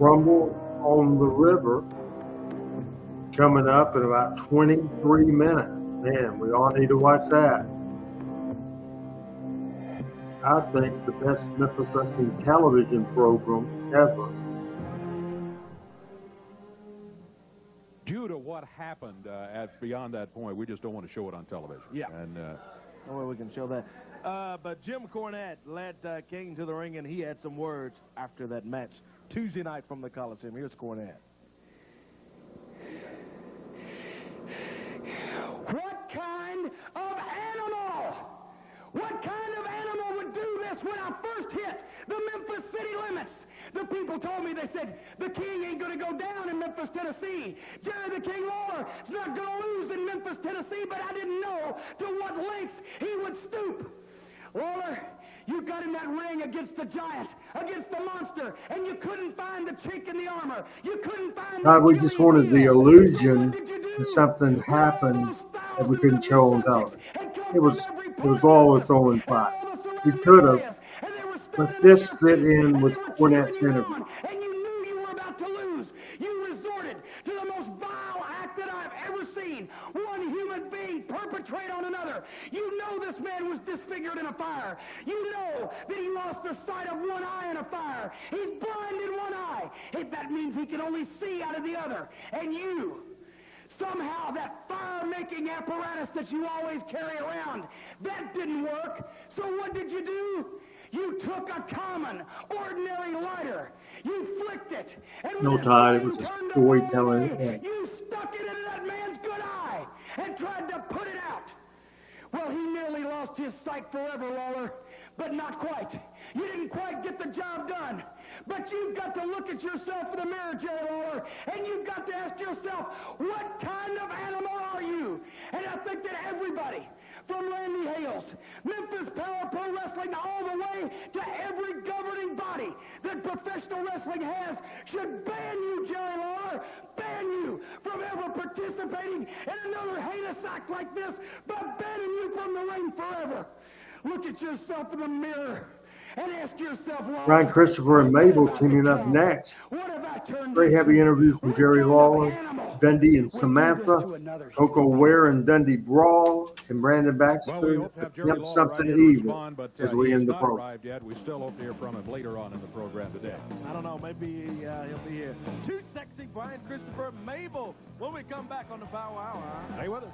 Speaker 2: Rumble on the River coming up in about 23 minutes. Man, we all need to watch that. I think the best Memphis Wrestling television program ever.
Speaker 17: Due to what happened at beyond that point, we just don't want to show it on television.
Speaker 21: Yeah.
Speaker 17: And
Speaker 21: no way we can show that. But Jim Cornette led King to the ring, and he had some words after that match Tuesday night from the Coliseum. Here's Cornette.
Speaker 9: What kind of animal? What kind of animal would do this when I first hit the Memphis city limits? The people told me, they said, the King ain't going to go down in Memphis, Tennessee. Jerry the King Lawler is not going to lose in Memphis, Tennessee, but I didn't know to what lengths he would stoop. Lawler, you got in that ring against the giant, against the monster, and you couldn't find the chink in the armor. You couldn't find the
Speaker 2: We just wanted the illusion that something happened that we couldn't show on television. It was Lawler throwing fire. He could have, but this fit in with Cornette's interview.
Speaker 9: And you knew you were about to lose. You resorted to the most vile act that I've ever seen one human being perpetrate on another. You know this man was disfigured in a fire. You know that he lost the sight of one eye in a fire. He's blind in one eye. If that means he can only see out of the other. And you, somehow that fire-making apparatus that you always carry around, that didn't work. So what did you do? You took a common, ordinary lighter. You flicked it
Speaker 4: it. And
Speaker 2: No,
Speaker 4: when
Speaker 2: Todd,
Speaker 4: that
Speaker 2: it was
Speaker 4: flame
Speaker 2: a
Speaker 4: turned
Speaker 2: storytelling
Speaker 4: away,
Speaker 2: edit.
Speaker 4: you stuck it into that man's good eye and tried to put it out. Well, he nearly lost his sight forever, Lawler, but not quite. You didn't quite get the job done. But you've got to look at yourself in the mirror, Jerry Lawler, and you've got to ask yourself, what kind of animal are you? And I think that everybody, from Randy Hales, Memphis Power Pro Wrestling, all the way to every governing body that professional wrestling has, should ban you, Jerry Lawler, ban you from ever participating in another heinous act like this, but banning you from the ring forever. Look at yourself in the mirror and ask yourself,
Speaker 2: Ryan Christopher and Mabel teaming up next. Very heavy interview from Jerry Lawler, Dundee and Samantha, Coco Ware and Dundee Brawl, and Brandon Baxter. Attempt something evil as we end the program.
Speaker 17: We still hope to hear from him later on in the program today.
Speaker 8: I don't know. Maybe he'll be here. Too sexy, Brian Christopher, Mabel. When we come back on the Power Hour, stay with us.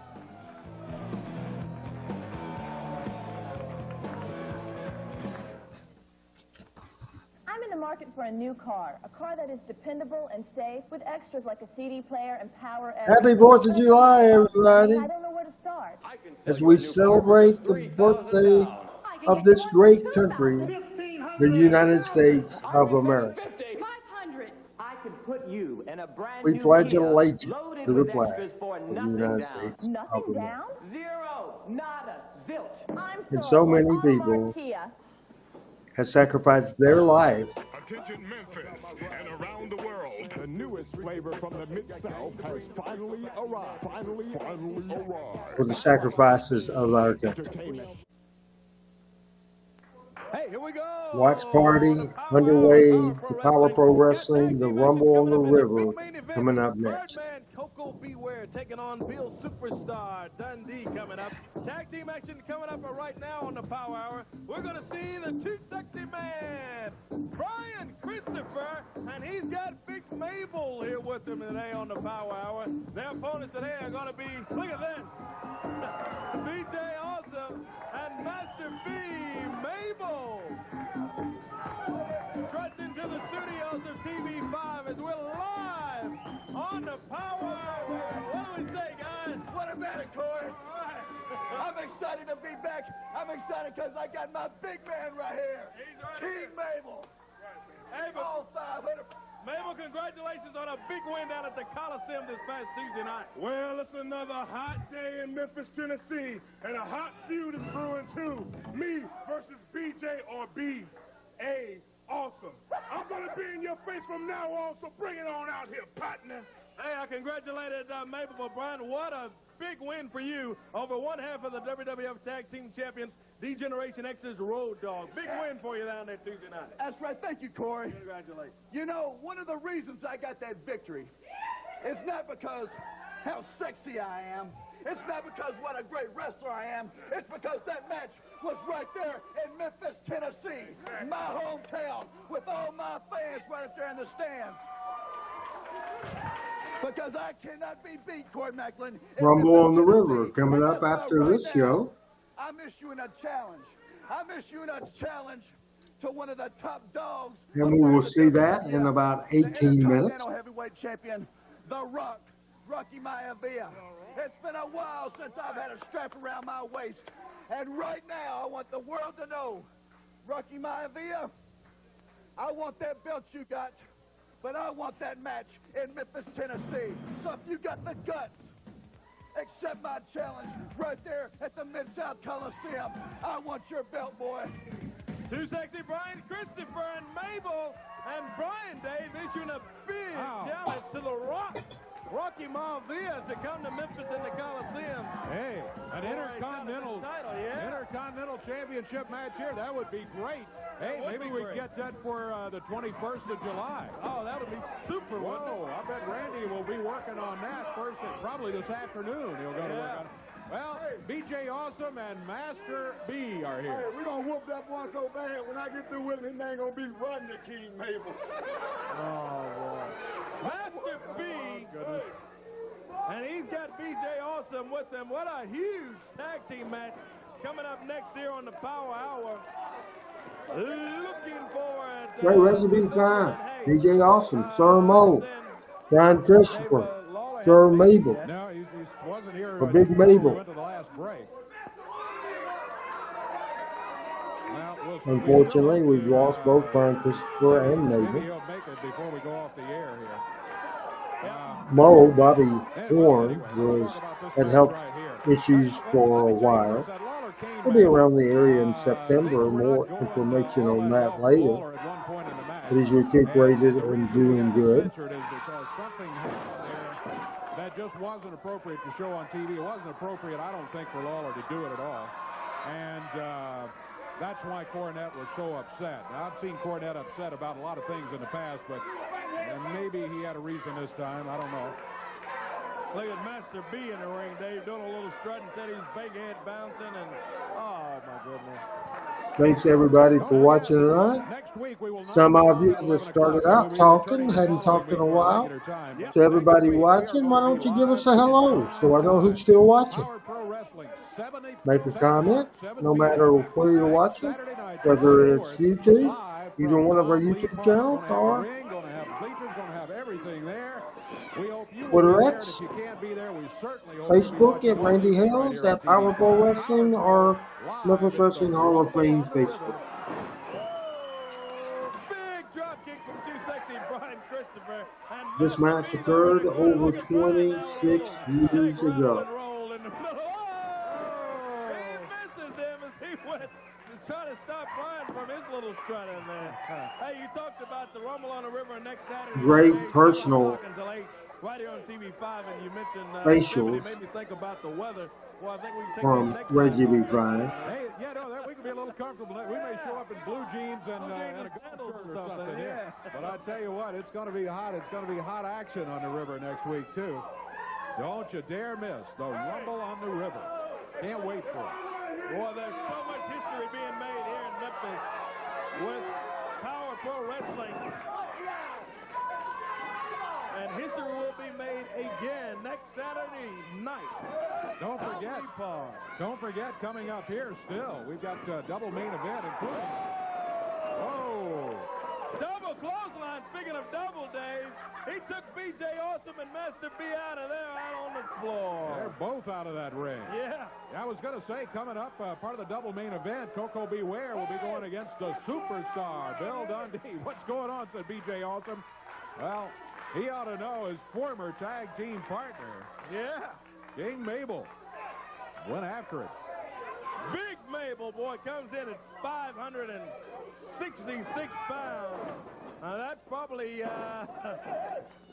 Speaker 1: I'm in the market for a new car, a car that is dependable and safe with extras like a CD player and power.
Speaker 2: Happy 4th of July, everybody.
Speaker 1: I don't know where to start.
Speaker 2: As we celebrate the birthday of this great country, the United States of America.
Speaker 4: 500. I could put you in a brand
Speaker 2: We
Speaker 4: new
Speaker 2: pledge
Speaker 4: Kia
Speaker 2: allegiance
Speaker 4: loaded
Speaker 2: to the
Speaker 4: with
Speaker 2: flag
Speaker 4: extras for
Speaker 2: of the
Speaker 4: nothing
Speaker 2: United
Speaker 4: down.
Speaker 2: States of
Speaker 1: Nothing
Speaker 2: America.
Speaker 1: down?
Speaker 4: Zero, nada, zilch.
Speaker 2: And so many people have sacrificed their life
Speaker 3: Attention Memphis and around the world.
Speaker 5: The newest flavor from the Mid-South has finally arrived. Finally arrived.
Speaker 2: for the sacrifices of our country.
Speaker 8: Hey, here we go.
Speaker 2: Watch party underway, the Power Pro Wrestling, the Rumble on the River coming up next.
Speaker 8: Birdman, Coco Beware taking on Bill Superstar Dundee coming up. Tag team action coming up right now on the Power Hour. We're going to see the Too Sexy Man, Brian Christopher, and he's got Big Mabel here with him today on the Power Hour. Their opponents today are going to be, look at this, BJ Awesome and Master B, Mabel. Straight into the studios of TV5 as we're live on the Power Hour. What do we say, guys?
Speaker 10: What about it, Corey? I'm excited to be back. I'm excited because I got my big man right here.
Speaker 8: He's right
Speaker 10: King
Speaker 8: here.
Speaker 10: Mabel.
Speaker 8: Hey, but
Speaker 10: All 500.
Speaker 8: Mabel, congratulations on a big win down at the Coliseum this past Tuesday night.
Speaker 3: Well, it's another hot day in Memphis, Tennessee, and a hot feud is brewing too. Me versus BJ or B.A. Awesome. I'm going to be in your face from now on, so bring it on out here, partner.
Speaker 8: Hey, I congratulated Mabel O'Brien. What a big win for you over one half of the WWF Tag Team Champions, D-Generation X's Road Dogg. Big win for you down there Tuesday night.
Speaker 10: That's right. Thank you, Corey.
Speaker 8: Congratulations.
Speaker 10: You know, one of the reasons I got that victory is not because how sexy I am. It's not because what a great wrestler I am. It's because that match was right there in Memphis, Tennessee, my hometown, with all my fans right up there in the stands. Because I cannot be beat, Corey Macklin.
Speaker 2: Rumble on the River coming up after this show.
Speaker 10: I'm issuing a challenge. I'm issuing a challenge to one of the top dogs.
Speaker 2: And we will see that in about 18 minutes.
Speaker 10: Intercontinental Heavyweight Champion, The Rock, Rocky Maivia. It's been a while since I've had a strap around my waist. And right now, I want the world to know, Rocky Maivia, I want that belt you got, but I want that match in Memphis, Tennessee. So if you got the guts, accept my challenge right there at the Mid-South Coliseum. I want your belt, boy.
Speaker 8: Too Sexy Brian Christopher and Mabel and Brian Dave issuing a big challenge to The Rock, Rocky Maivia, to come to Memphis in the Coliseum.
Speaker 17: Hey, an
Speaker 8: Intercontinental title, yeah.
Speaker 17: Intercontinental Championship match here. That would be great. Hey,
Speaker 8: Would
Speaker 17: maybe
Speaker 8: be
Speaker 17: we
Speaker 8: great.
Speaker 17: get that for the 21st of July.
Speaker 8: Oh, that would be super, wouldn't it?
Speaker 17: Whoa, I bet Randy will be working on that first, probably this afternoon. He'll go to work on it. Well, BJ Awesome and Master B are here.
Speaker 3: Hey, we're going to whoop that boy so bad when I get through with him, his name going to be Rodney King Mabel.
Speaker 17: Oh, boy.
Speaker 8: Master B, and he's got BJ Awesome with him. What a huge tag team match coming up next here on the Power Hour. Looking forward.
Speaker 2: Great recipe time. DJ Awesome, Sir Mo, Brian Christopher, Sir Mabel,
Speaker 17: No, he wasn't here.
Speaker 2: or Big Mabel.
Speaker 17: Went to the last break. Well,
Speaker 2: Unfortunately, we've lost both Brian Christopher and
Speaker 17: maybe
Speaker 2: Mabel.
Speaker 17: he'll make it before we go off the air here.
Speaker 2: Mo, Bobby Horn, had health issues for a while. He'll be around the area in September. More information on that later. But he's recuperated and doing good.
Speaker 17: That just wasn't appropriate to show on TV. It wasn't appropriate, I don't think, for Lawler to do it at all. And that's why Cornette was so upset. Now, I've seen Cornette upset about a lot of things in the past, but maybe he had a reason this time. I don't know.
Speaker 8: Look at Master B in the ring, Dave, doing a little strut and said he's big head bouncing, and oh my goodness.
Speaker 2: Thanks everybody for watching tonight. Some of you that started out talking, hadn't talked in a while. To everybody watching, why don't you give us a hello so I know who's still watching? Make a comment, no matter where you're watching, whether it's YouTube, either one of our YouTube channels, or Twitter X, Facebook at Randy Hales, at Powerball Wrestling, or Memphis Wrestling Hall of Fame Facebook. This match occurred over 26 years ago.
Speaker 8: Trying to stop Brian from his little strut in there. Hey, you talked about the Rumble on the River next Saturday.
Speaker 2: Great personal
Speaker 8: right here on TV5, and you mentioned
Speaker 2: facials
Speaker 8: made me think about the weather. Well, I think we can take
Speaker 2: from Reggie B. Bryan.
Speaker 17: Hey, yeah, no, we can be a little comfortable. We may show up in blue jeans and a gold shirt or something. Yeah. But I tell you what, it's going to be hot. It's going to be hot action on the river next week too. Don't you dare miss the Rumble on the River. Can't wait for it.
Speaker 8: Boy, there's so much history being made here in Memphis with Power Pro Wrestling. And history will be made again next Saturday night.
Speaker 17: Don't forget, coming up here still, we've got a double main event, including,
Speaker 8: double clothesline. Speaking of double, Dave, he took B.J. Awesome and Master B out of there, out on the floor.
Speaker 17: They're both out of that ring.
Speaker 8: Yeah.
Speaker 17: I was going to say, coming up, part of the double main event, Coco Beware will be going against the superstar, Bill Dundee. What's going on, said B.J. Awesome. Well, he ought to know his former tag team partner.
Speaker 8: Yeah.
Speaker 17: King Mabel went after it.
Speaker 8: Big Mabel, boy, comes in at 566 pounds. Now, that's probably...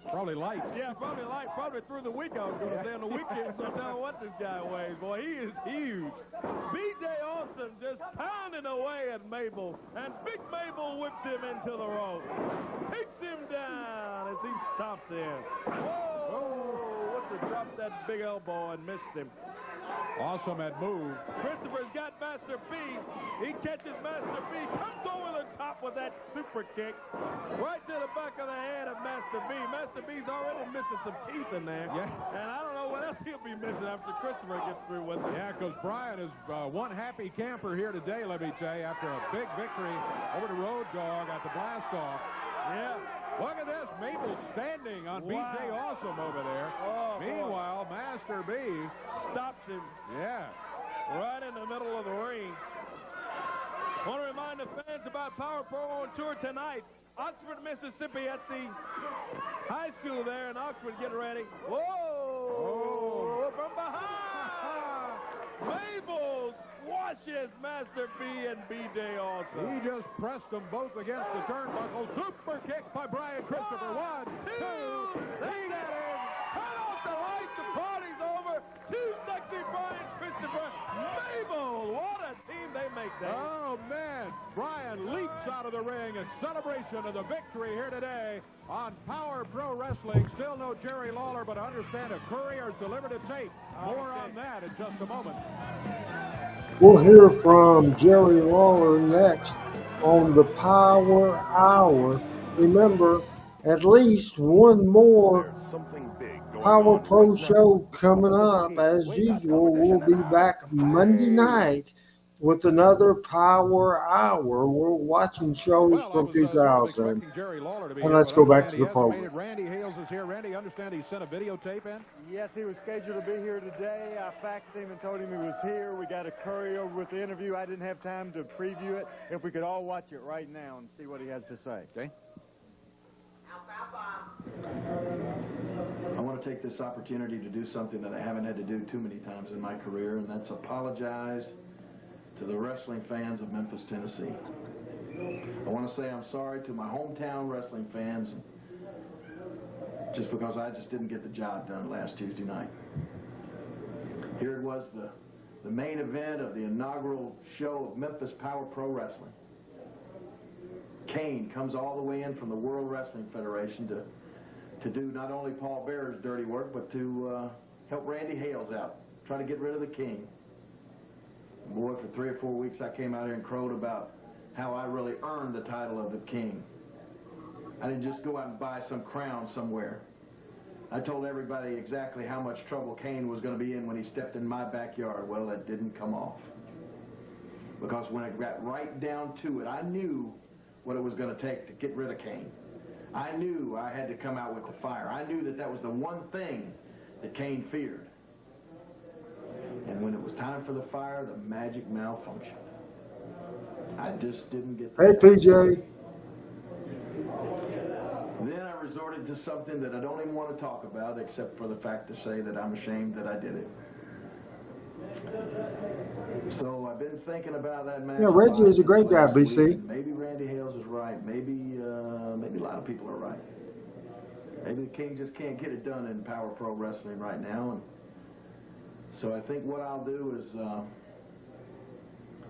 Speaker 17: probably light.
Speaker 8: Yeah, probably light. Probably through the week, I was going to say. On the weekend, no telling what this guy weighs. Boy, he is huge. B.J. Awesome just pounding away at Mabel. And Big Mabel whips him into the rope. Takes him down as he stops him. Whoa! What's the drop that big elbow and missed him.
Speaker 17: Awesome had moved.
Speaker 8: Christopher's got Master B. He catches Master B. Comes over the top with that super kick. Right to the back of the head of Master B. Master B's already missing some teeth in there.
Speaker 17: Yeah.
Speaker 8: And I don't know what else he'll be missing after Christopher gets through with it.
Speaker 17: Yeah, because Brian is one happy camper here today, let me tell you, after a big victory over the Road Dogg at the Blast-Off.
Speaker 8: Yeah.
Speaker 17: Look at this. Mabel standing on B.J. Awesome over there.
Speaker 8: Oh,
Speaker 17: meanwhile, Master B
Speaker 8: stops him.
Speaker 17: Yeah.
Speaker 8: Right in the middle of the ring. Want to remind the fans about Power Pro on tour tonight. Oxford, Mississippi at the high school there in Oxford. Get ready. Whoa! Oh. From behind! Mabel squashes Master B and B.J. Awesome.
Speaker 17: He just pressed them both against the turnbuckle. Super kick by Brian Christopher. 1, 2,
Speaker 8: they got it. Turn off the lights. The party's over. Too sexy Brian Christopher. Mabel. What a team they make that.
Speaker 17: Oh, man. Brian leaps out of the ring in celebration of the victory here today on Power Pro Wrestling. Still no Jerry Lawler, but I understand a courier's delivered a tape. More on that in just a moment.
Speaker 2: We'll hear from Jerry Lawler next on the Power Hour. Remember, at least one more Power Pro show coming up. As usual, we'll be back Monday night with another Power Hour. We're watching shows from 2000.
Speaker 17: Jerry Lawler to be
Speaker 2: And
Speaker 17: here
Speaker 2: let's
Speaker 17: with
Speaker 2: go
Speaker 17: us.
Speaker 2: back
Speaker 17: Randy
Speaker 2: to the
Speaker 17: hasn't made
Speaker 2: program.
Speaker 17: it. Randy Hales is here. Randy, I understand he sent a videotape in?
Speaker 7: Yes, he was scheduled to be here today. I faxed him and told him he was here. We got a courier over with the interview. I didn't have time to preview it. If we could all watch it right now and see what he has to say.
Speaker 17: Okay.
Speaker 6: I want to take this opportunity to do something that I haven't had to do too many times in my career, and that's apologize to the wrestling fans of Memphis, Tennessee. I want to say I'm sorry to my hometown wrestling fans just because I just didn't get the job done last Tuesday night. Here it was, the main event of the inaugural show of Memphis Power Pro Wrestling. Kane comes all the way in from the World Wrestling Federation to do not only Paul Bearer's dirty work, but to help Randy Hales out, try to get rid of the King. Boy, for 3 or 4 weeks, I came out here and crowed about how I really earned the title of the King. I didn't just go out and buy some crown somewhere. I told everybody exactly how much trouble Kane was going to be in when he stepped in my backyard. Well, that didn't come off. Because when it got right down to it, I knew what it was going to take to get rid of Kane. I knew I had to come out with the fire. I knew that that was the one thing that Kane feared. And when it was time for the fire, the magic malfunctioned. I just didn't get
Speaker 2: Hey, PJ.
Speaker 6: Then I resorted to something that I don't even want to talk about, except for the fact to say that I'm ashamed that I did it. So I've been thinking about that match.
Speaker 2: Yeah, Reggie is a great guy, BC.
Speaker 6: Maybe Randy Hales is right. Maybe a lot of people are right. Maybe the King just can't get it done in Power Pro Wrestling right now. And so I think what I'll do is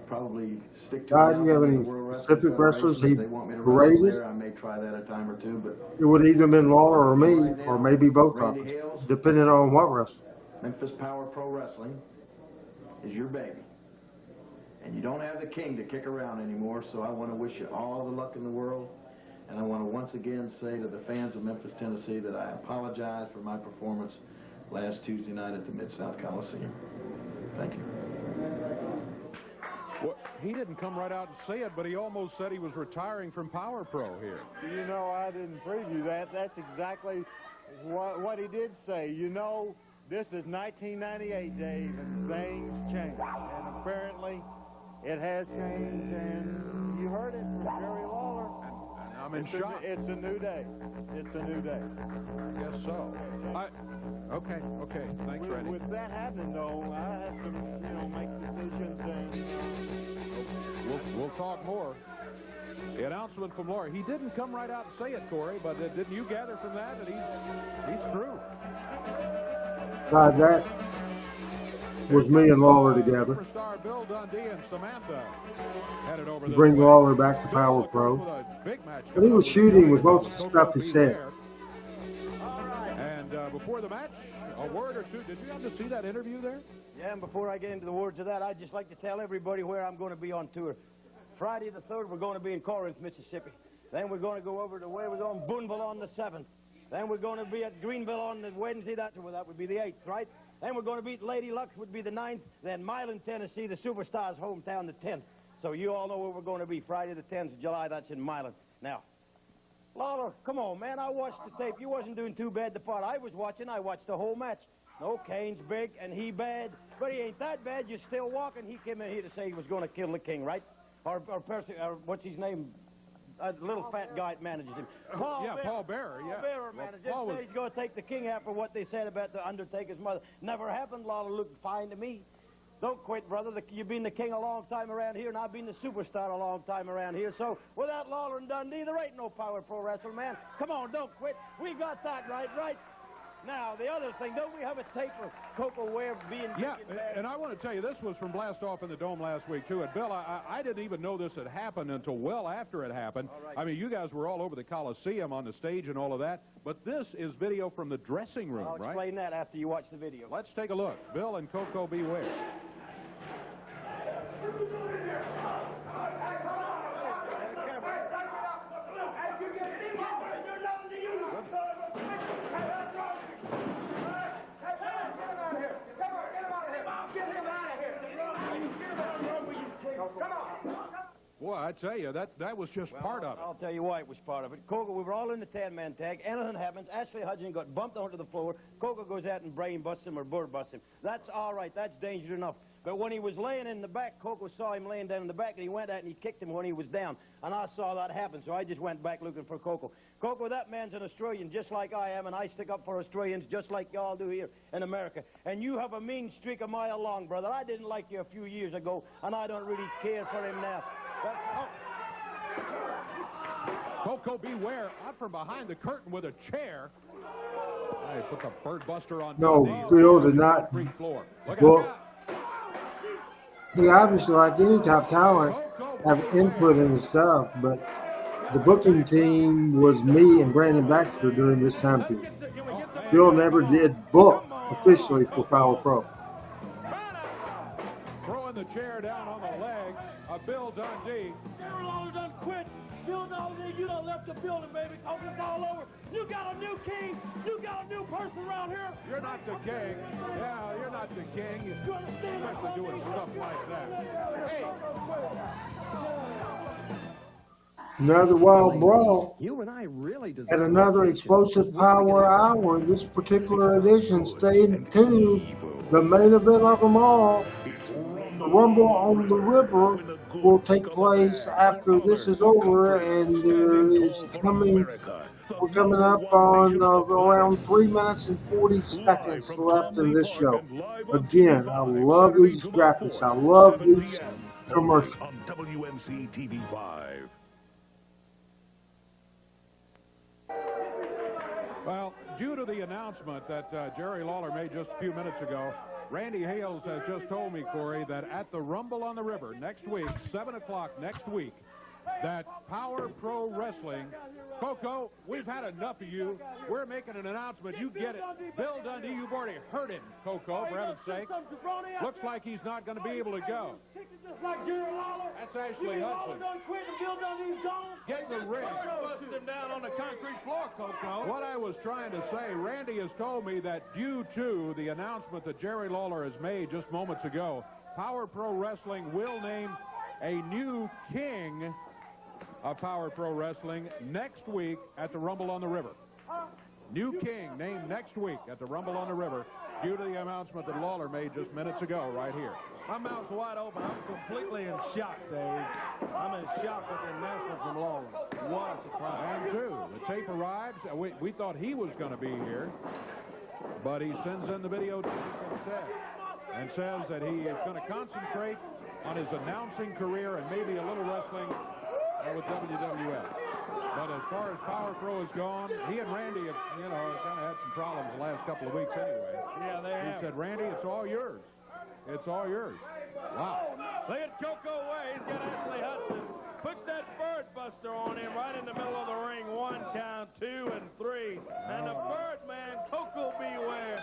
Speaker 6: probably stick to
Speaker 2: Do you have any specific wrestlers he rated?
Speaker 6: I may try that a time or two, but
Speaker 2: It would either been Lawler or me, or maybe both of us, depending on what wrestler.
Speaker 6: Memphis Power Pro Wrestling is your baby. And you don't have the King to kick around anymore, so I want to wish you all the luck in the world. And I want to once again say to the fans of Memphis, Tennessee, that I apologize for my performance last Tuesday night at the Mid-South Coliseum. Thank you.
Speaker 17: Well, he didn't come right out and say it, but he almost said he was retiring from Power Pro here.
Speaker 7: You know, I didn't preview that. That's exactly what he did say. You know, this is 1998, Dave, and things change. And apparently, it has changed, and you heard it from Jerry Lawler.
Speaker 17: And I'm in shock.
Speaker 7: It's a new day. It's a new day.
Speaker 17: I guess so. Okay. Thanks, Randy.
Speaker 7: With that happening, though, I have to, make decisions, and
Speaker 17: We'll talk more. The announcement from Lawler. He didn't come right out and say it, Corey, but didn't you gather from that he's through?
Speaker 2: That was me and Lawler together.
Speaker 17: Superstar Bill Dundee and Samantha headed over this
Speaker 2: Bring
Speaker 17: way.
Speaker 2: Lawler back to Power Pro. But he was shooting with most of the stuff he said.
Speaker 17: And before the match, a word or two. Did you happen to see that interview there?
Speaker 4: Yeah, and before I get into the words of that, I'd just like to tell everybody where I'm going to be on tour. Friday the 3rd, we're going to be in Corinth, Mississippi. Then we're going to go over to where we're going, Boonville on the 7th. Then we're going to be at Greenville on the Wednesday. That would be the 8th, right? Then we're going to be at Lady Luck's, would be the 9th. Then Milan, Tennessee, the Superstars' hometown, the 10th. So you all know where we're going to be. Friday the 10th of July, that's in Milan. Now, Lawler, come on, man. I watched the tape. You wasn't doing too bad the part I was watching. I watched the whole match. No, Kane's big and he bad, but he ain't that bad. You're still walking. He came in here to say he was going to kill the King, right? Or what's his name? A little fat guy that manages him.
Speaker 17: Paul Bearer, yeah.
Speaker 4: Paul Bearer manages him. Said he's going to take the King out for what they said about the Undertaker's mother. Never happened. Lawler looked fine to me. Don't quit, brother. You've been the King a long time around here, and I've been the superstar a long time around here. So without Lawler and Dundee, there ain't no Power Pro Wrestling, man. Come on, don't quit. We got that right? Now, the other thing, don't we have a tape of Coco Ware being
Speaker 17: Yeah, and I want to tell you, this was from Blast Off in the Dome last week, too. And, Bill, I didn't even know this had happened until well after it happened. Right. I mean, you guys were all over the Coliseum on the stage and all of that. But this is video from the dressing room,
Speaker 4: right? I'll explain that after you watch the video.
Speaker 17: Let's take a look. Bill and Coco beware. I tell you, that was just part of it.
Speaker 4: I'll tell you why it was part of it. Coco, we were all in the 10-man tag. Anything happens. Ashley Hudson got bumped onto the floor. Coco goes out and brain busts him or bird busts him. That's all right. That's danger enough. But when he was laying in the back, Coco saw him laying down in the back, and he went out and he kicked him when he was down. And I saw that happen, so I just went back looking for Coco. Coco, that man's an Australian just like I am, and I stick up for Australians just like y'all do here in America. And you have a mean streak a mile long, brother. I didn't like you a few years ago, and I don't really care for him now.
Speaker 17: Coco, beware. Out from behind the curtain with a chair. Hey, put the bird buster on.
Speaker 2: No, Bill did not. Well, he obviously, like any top talent, have input in his stuff, but the booking team was me and Brandon Baxter during this time period. Bill never did book officially for Power Pro.
Speaker 17: Throwing the chair down on the leg of Bill Dundee.
Speaker 8: Jerry Lawler done quit. Bill Dundee, you done left the building, baby. Oh, it's all over. You got a new king. You got a new person around here.
Speaker 17: You're not the king. Yeah, you're not the king.
Speaker 8: You understand?
Speaker 17: Especially doing stuff like that. Hey.
Speaker 2: Another wild brawl.
Speaker 16: You and I really deserve
Speaker 2: At another explosive power hour. This particular edition stayed to the main event of them all. The Rumble on the River will take place after this is over, and there is we're coming up on around 3 minutes and 40 seconds left in this show. Again, I love these graphics. I love these commercials.
Speaker 12: On WMC TV 5.
Speaker 17: Well, due to the announcement that Jerry Lawler made just a few minutes ago, Randy Hales has just told me, Corey, that at the Rumble on the River next week, 7 o'clock next week, that Power Pro Wrestling, Coco, we've had enough of you. We're making an announcement. You get it. Bill Dundee, you've already heard him, Coco, for heaven's sake. Looks like he's not going to be able to go. That's Ashley Hudson. Get in the ring.
Speaker 8: Busted him down on the concrete floor, Coco.
Speaker 17: What I was trying to say, Randy has told me that due to the announcement that Jerry Lawler has made just moments ago, Power Pro Wrestling will name a new king of Power Pro Wrestling next week at the Rumble on the River. New king named next week at the Rumble on the River due to the announcement that Lawler made just minutes ago right here.
Speaker 8: My mouth's wide open. I'm completely in shock, Dave. I'm in shock with the announcement from Lawler. What a surprise.
Speaker 17: And too, the tape arrives. We thought he was going to be here, but he sends in the video instead and says that he is going to concentrate on his announcing career and maybe a little wrestling with WWF. But as far as Power Pro is gone, he and Randy have, kind of had some problems the last couple of weeks anyway.
Speaker 8: Yeah, they have.
Speaker 17: He said, Randy, it's all yours. It's all yours. Wow.
Speaker 8: Look at Coco away. He's got Ashley Hudson. Puts that bird buster on him right in the middle of the ring. 1 count, 2 and 3. And the Birdman, Coco Beware,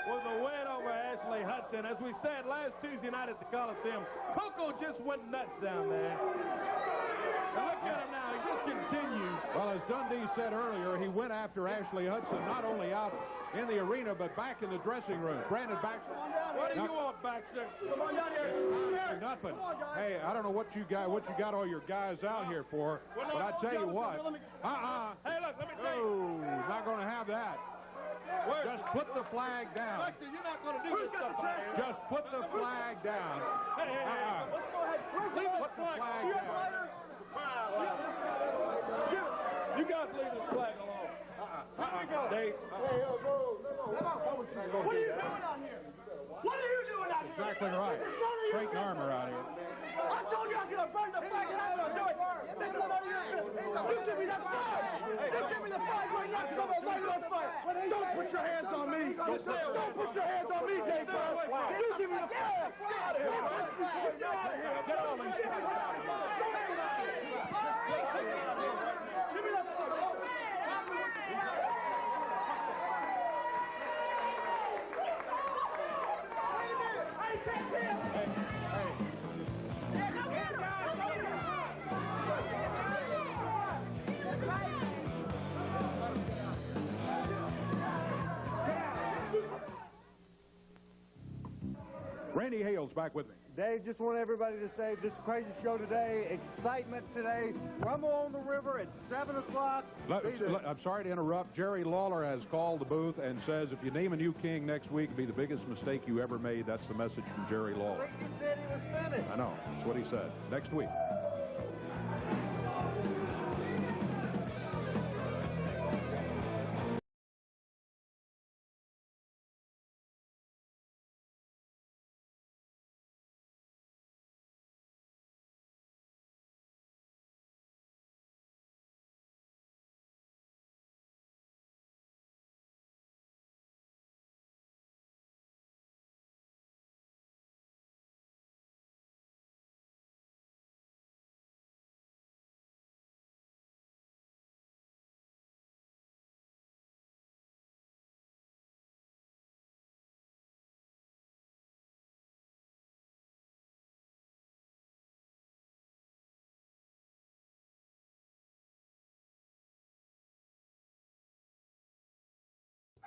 Speaker 8: with a win over Ashley Hudson. As we said last Tuesday night at the Coliseum, Coco just went nuts down there. And look at him now. He just continues.
Speaker 17: Well, as Dundee said earlier, he went after Ashley Hudson, not only out in the arena, but back in the dressing room. Brandon Baxter.
Speaker 8: What do you want, Baxter? Come on down here.
Speaker 17: Nothing. Hey, I don't know what you got all your guys out here for, but I tell you what.
Speaker 8: Hey, look, let me tell you.
Speaker 17: Not going to have that. Just put the flag down.
Speaker 8: Baxter, you're not going to do this stuff out here.
Speaker 17: Just put the flag down.
Speaker 8: Hey, let's go ahead. Leave
Speaker 17: Put the flag down.
Speaker 8: You guys leave this flag alone. Dave. What are you doing out here? What are you doing out here?
Speaker 17: Exactly right. Straighten armor out here.
Speaker 8: I told you I was going to burn the flag and I'm going to do it. That's none of your business. You give me that flag. You give me the flag right now. Come on, light it on fire. Don't put your hands on me. Don't put your hands on me, Dave. You give me the flag. Get out of here. Get out of here. Get all these flags out of here. Give me that flag.
Speaker 17: Randy Hales back with me.
Speaker 13: Dave, just want everybody to say this crazy show today, excitement today. Rumble on the River at 7 o'clock.
Speaker 17: I'm sorry to interrupt. Jerry Lawler has called the booth and says if you name a new king next week, it'll be the biggest mistake you ever made. That's the message from Jerry Lawler.
Speaker 13: I think he said he was finished.
Speaker 17: I know. That's what he said. Next week.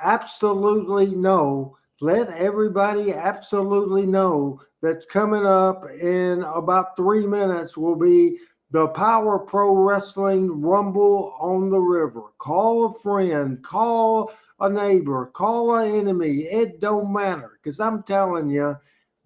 Speaker 2: Absolutely know, let everybody absolutely know that's coming up in about 3 minutes will be the Power Pro Wrestling Rumble on the River. Call a friend, call a neighbor, call an enemy. It don't matter, because I'm telling you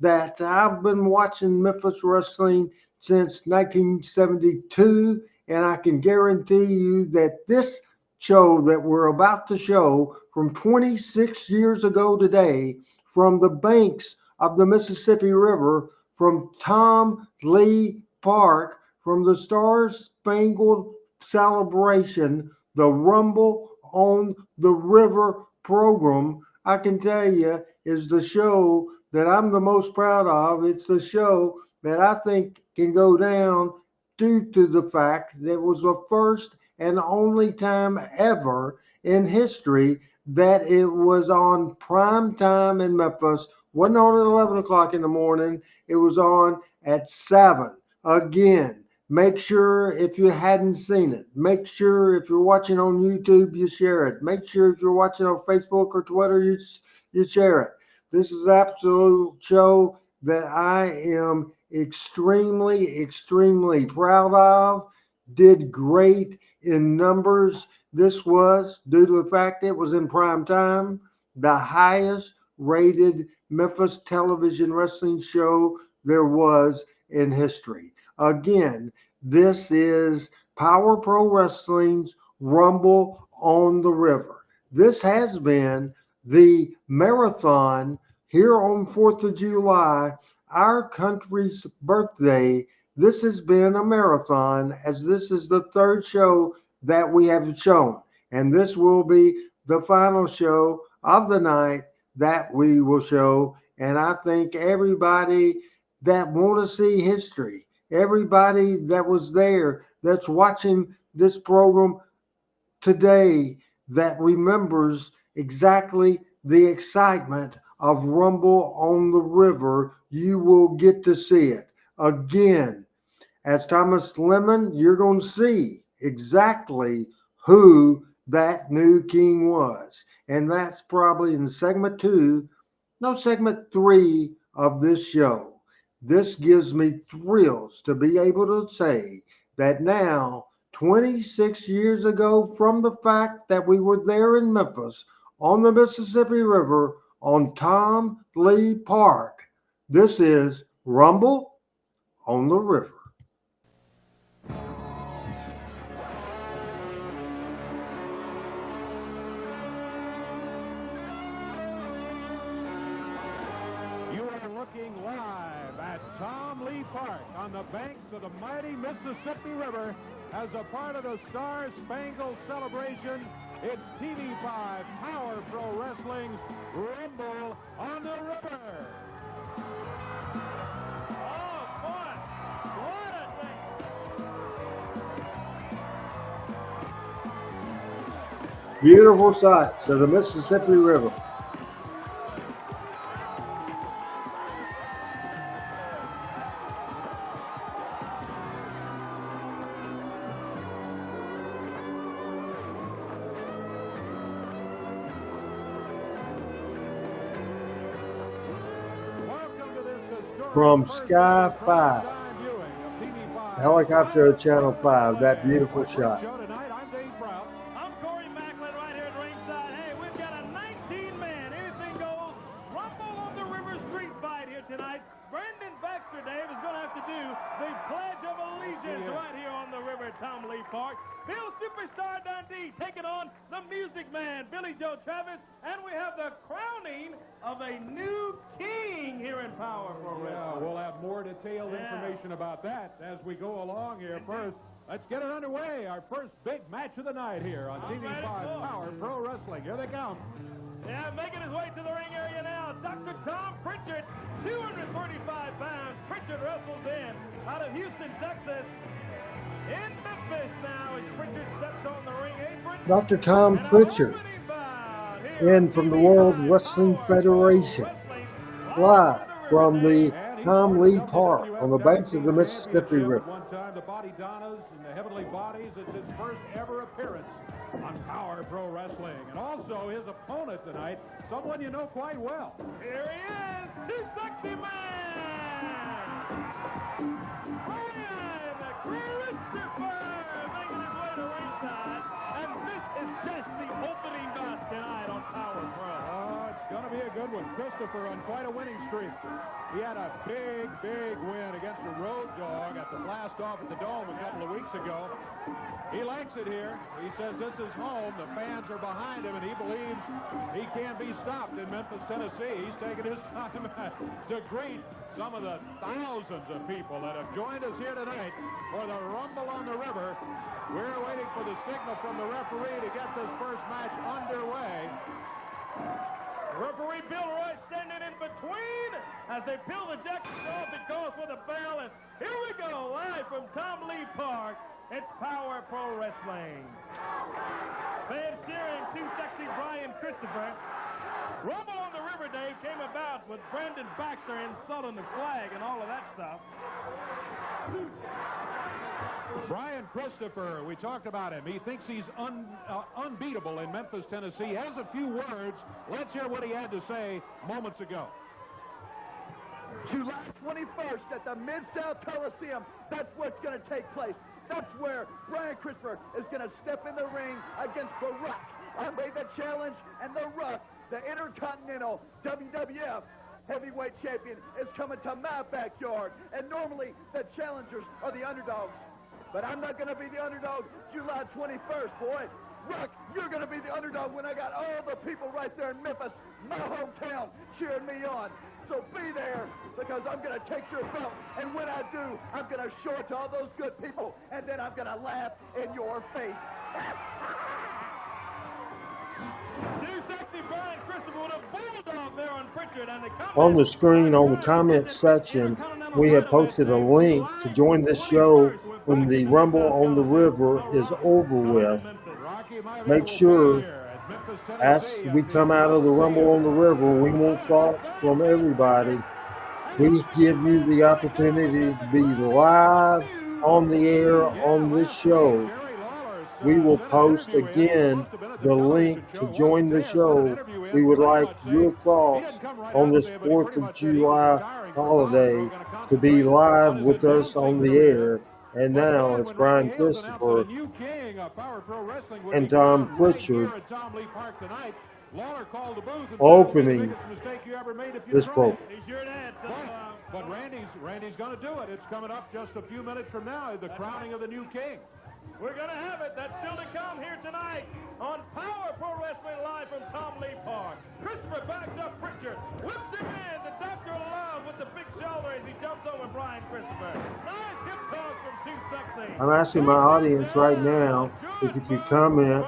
Speaker 2: that I've been watching Memphis wrestling since 1972, and I can guarantee you that this show that we're about to show from 26 years ago today, from the banks of the Mississippi River, from Tom Lee Park, from the Star Spangled Celebration, the Rumble on the River program, I can tell you is the show that I'm the most proud of. It's the show that I think can go down due to the fact that it was the first and only time ever in history that it was on prime time in Memphis. Wasn't on at 11 o'clock in the morning. It was on at 7. Again, make sure if you hadn't seen it, make sure if you're watching on YouTube, you share it. Make sure if you're watching on Facebook or Twitter, you share it. This is an absolute show that I am extremely, extremely proud of. Did great in numbers. This was, due to the fact it was in prime time, the highest rated Memphis television wrestling show there was in history. Again, this is Power Pro Wrestling's Rumble on the River. This has been the marathon here on 4th of July, our country's birthday. This has been a marathon, as this is the third show that we have shown. And this will be the final show of the night that we will show. And I think everybody that want to see history, everybody that was there, that's watching this program today, that remembers exactly the excitement of Rumble on the River, you will get to see it. Again, as Thomas Lemon, you're going to see exactly who that new king was. And that's probably in segment 3 of this show. This gives me thrills to be able to say that now, 26 years ago from the fact that we were there in Memphis on the Mississippi River on Tom Lee Park, this is Rumble on the River.
Speaker 17: Looking live at Tom Lee Park on the banks of the mighty Mississippi River as a part of the Star Spangled Celebration. It's TV5 Power Pro Wrestling's Rumble on the River.
Speaker 8: Oh, boy. What a thing.
Speaker 2: Beautiful sights of the Mississippi River. from Sky 5. Helicopter at Channel 5, that beautiful shot.
Speaker 8: I'm Corey Macklin right here at ringside. Hey, we've got a 19-man, anything goes, rumble on the river street fight here tonight. Brandon Baxter, Dave, is going to have to do the Pledge of Allegiance right here on the river at Tom Lee Park. Bill Superstar Dundee taking on the Music Man, Billy Joe Travis, and we have the crowning of a new king here in Power Pro Wrestling.
Speaker 17: Yeah, we'll have more detailed information about that as we go along here. First, let's get it underway. Our first big match of the night here on TV5 Power Pro Wrestling. Here they come.
Speaker 8: Yeah, making his way to the ring area now, Dr. Tom Pritchard, 235 pounds. Pritchard wrestles in out of Houston, Texas. In Memphis now as Pritchard steps on the ring apron.
Speaker 2: Dr. Tom Pritchard, in from the World Wrestling Federation, live from the Tom Lee Park on the banks of the Mississippi River.
Speaker 17: One time, the Body Donnas and the Heavenly Bodies. It's his first ever appearance on Power Pro Wrestling. And also his opponent tonight, someone you know quite well.
Speaker 8: Here he is, Too Sexy Man! Christopher making his way to ringside, and this is just the opening match tonight on Power Pro.
Speaker 17: Oh, it's going to be a good one. Christopher on quite a winning streak. He had a big, big win against the Road Dogg at the Blast Off at the Dome a couple of weeks ago. He likes it here. He says this is home. The fans are behind him, and he believes he can't be stopped in Memphis, Tennessee. He's taking his time to greet some of the thousands of people that have joined us here tonight for the Rumble on the River. We're waiting for the signal from the referee to get this first match underway.
Speaker 8: Referee Bill Roy standing in between as they peel the jackets off and calls for the bell. And here we go, live from Tom Lee Park. It's Power Pro Wrestling. Fans cheering Too Sexy Brian Christopher. Rumble on the River, Dave, came about with Brandon Baxter insulting the flag and all of that stuff.
Speaker 17: Brian Christopher, we talked about him. He thinks he's unbeatable in Memphis, Tennessee. He has a few words. Let's hear what he had to say moments ago.
Speaker 10: July 21st at the Mid-South Coliseum. That's what's going to take place. That's where Brian Christopher is going to step in the ring against The Rock. I made the challenge, and The Rock, the Intercontinental WWF Heavyweight Champion, is coming to my backyard. And normally, the challengers are the underdogs. But I'm not going to be the underdog July 21st, boy. Rock, you're going to be the underdog when I got all the people right there in Memphis, my hometown, cheering me on. So be there, because I'm going to take your belt, and when I do, I'm going to show it to all those good people, and then I'm going to laugh in your face.
Speaker 8: Too Sexy Brian Christopher with a bulldog there on Pritchard, and
Speaker 2: On the screen, on the comment section, we have posted a link to join this show when the Rumble on the River is over with. Make sure, as we come out of the Rumble on the River, we want thoughts from everybody. We give you the opportunity to be live on the air on this show. We will post again the link to join the show. We would like your thoughts on this 4th of July holiday to be live with us on the air. And now it's Brian Christopher and Tom Pritchard opening this program.
Speaker 17: But Randy's going to do it. It's coming up just a few minutes from now, the crowning of the new king.
Speaker 8: We're going to have it. That's still to come here tonight on Power Pro Wrestling live from Tom Lee Park. Christopher backs up Pritchard, whips him in. The Doctor of Love with the big shoulder as he jumps over Brian Christopher. Nice hip toss from Too Sexy.
Speaker 2: I'm asking my audience right now if you could comment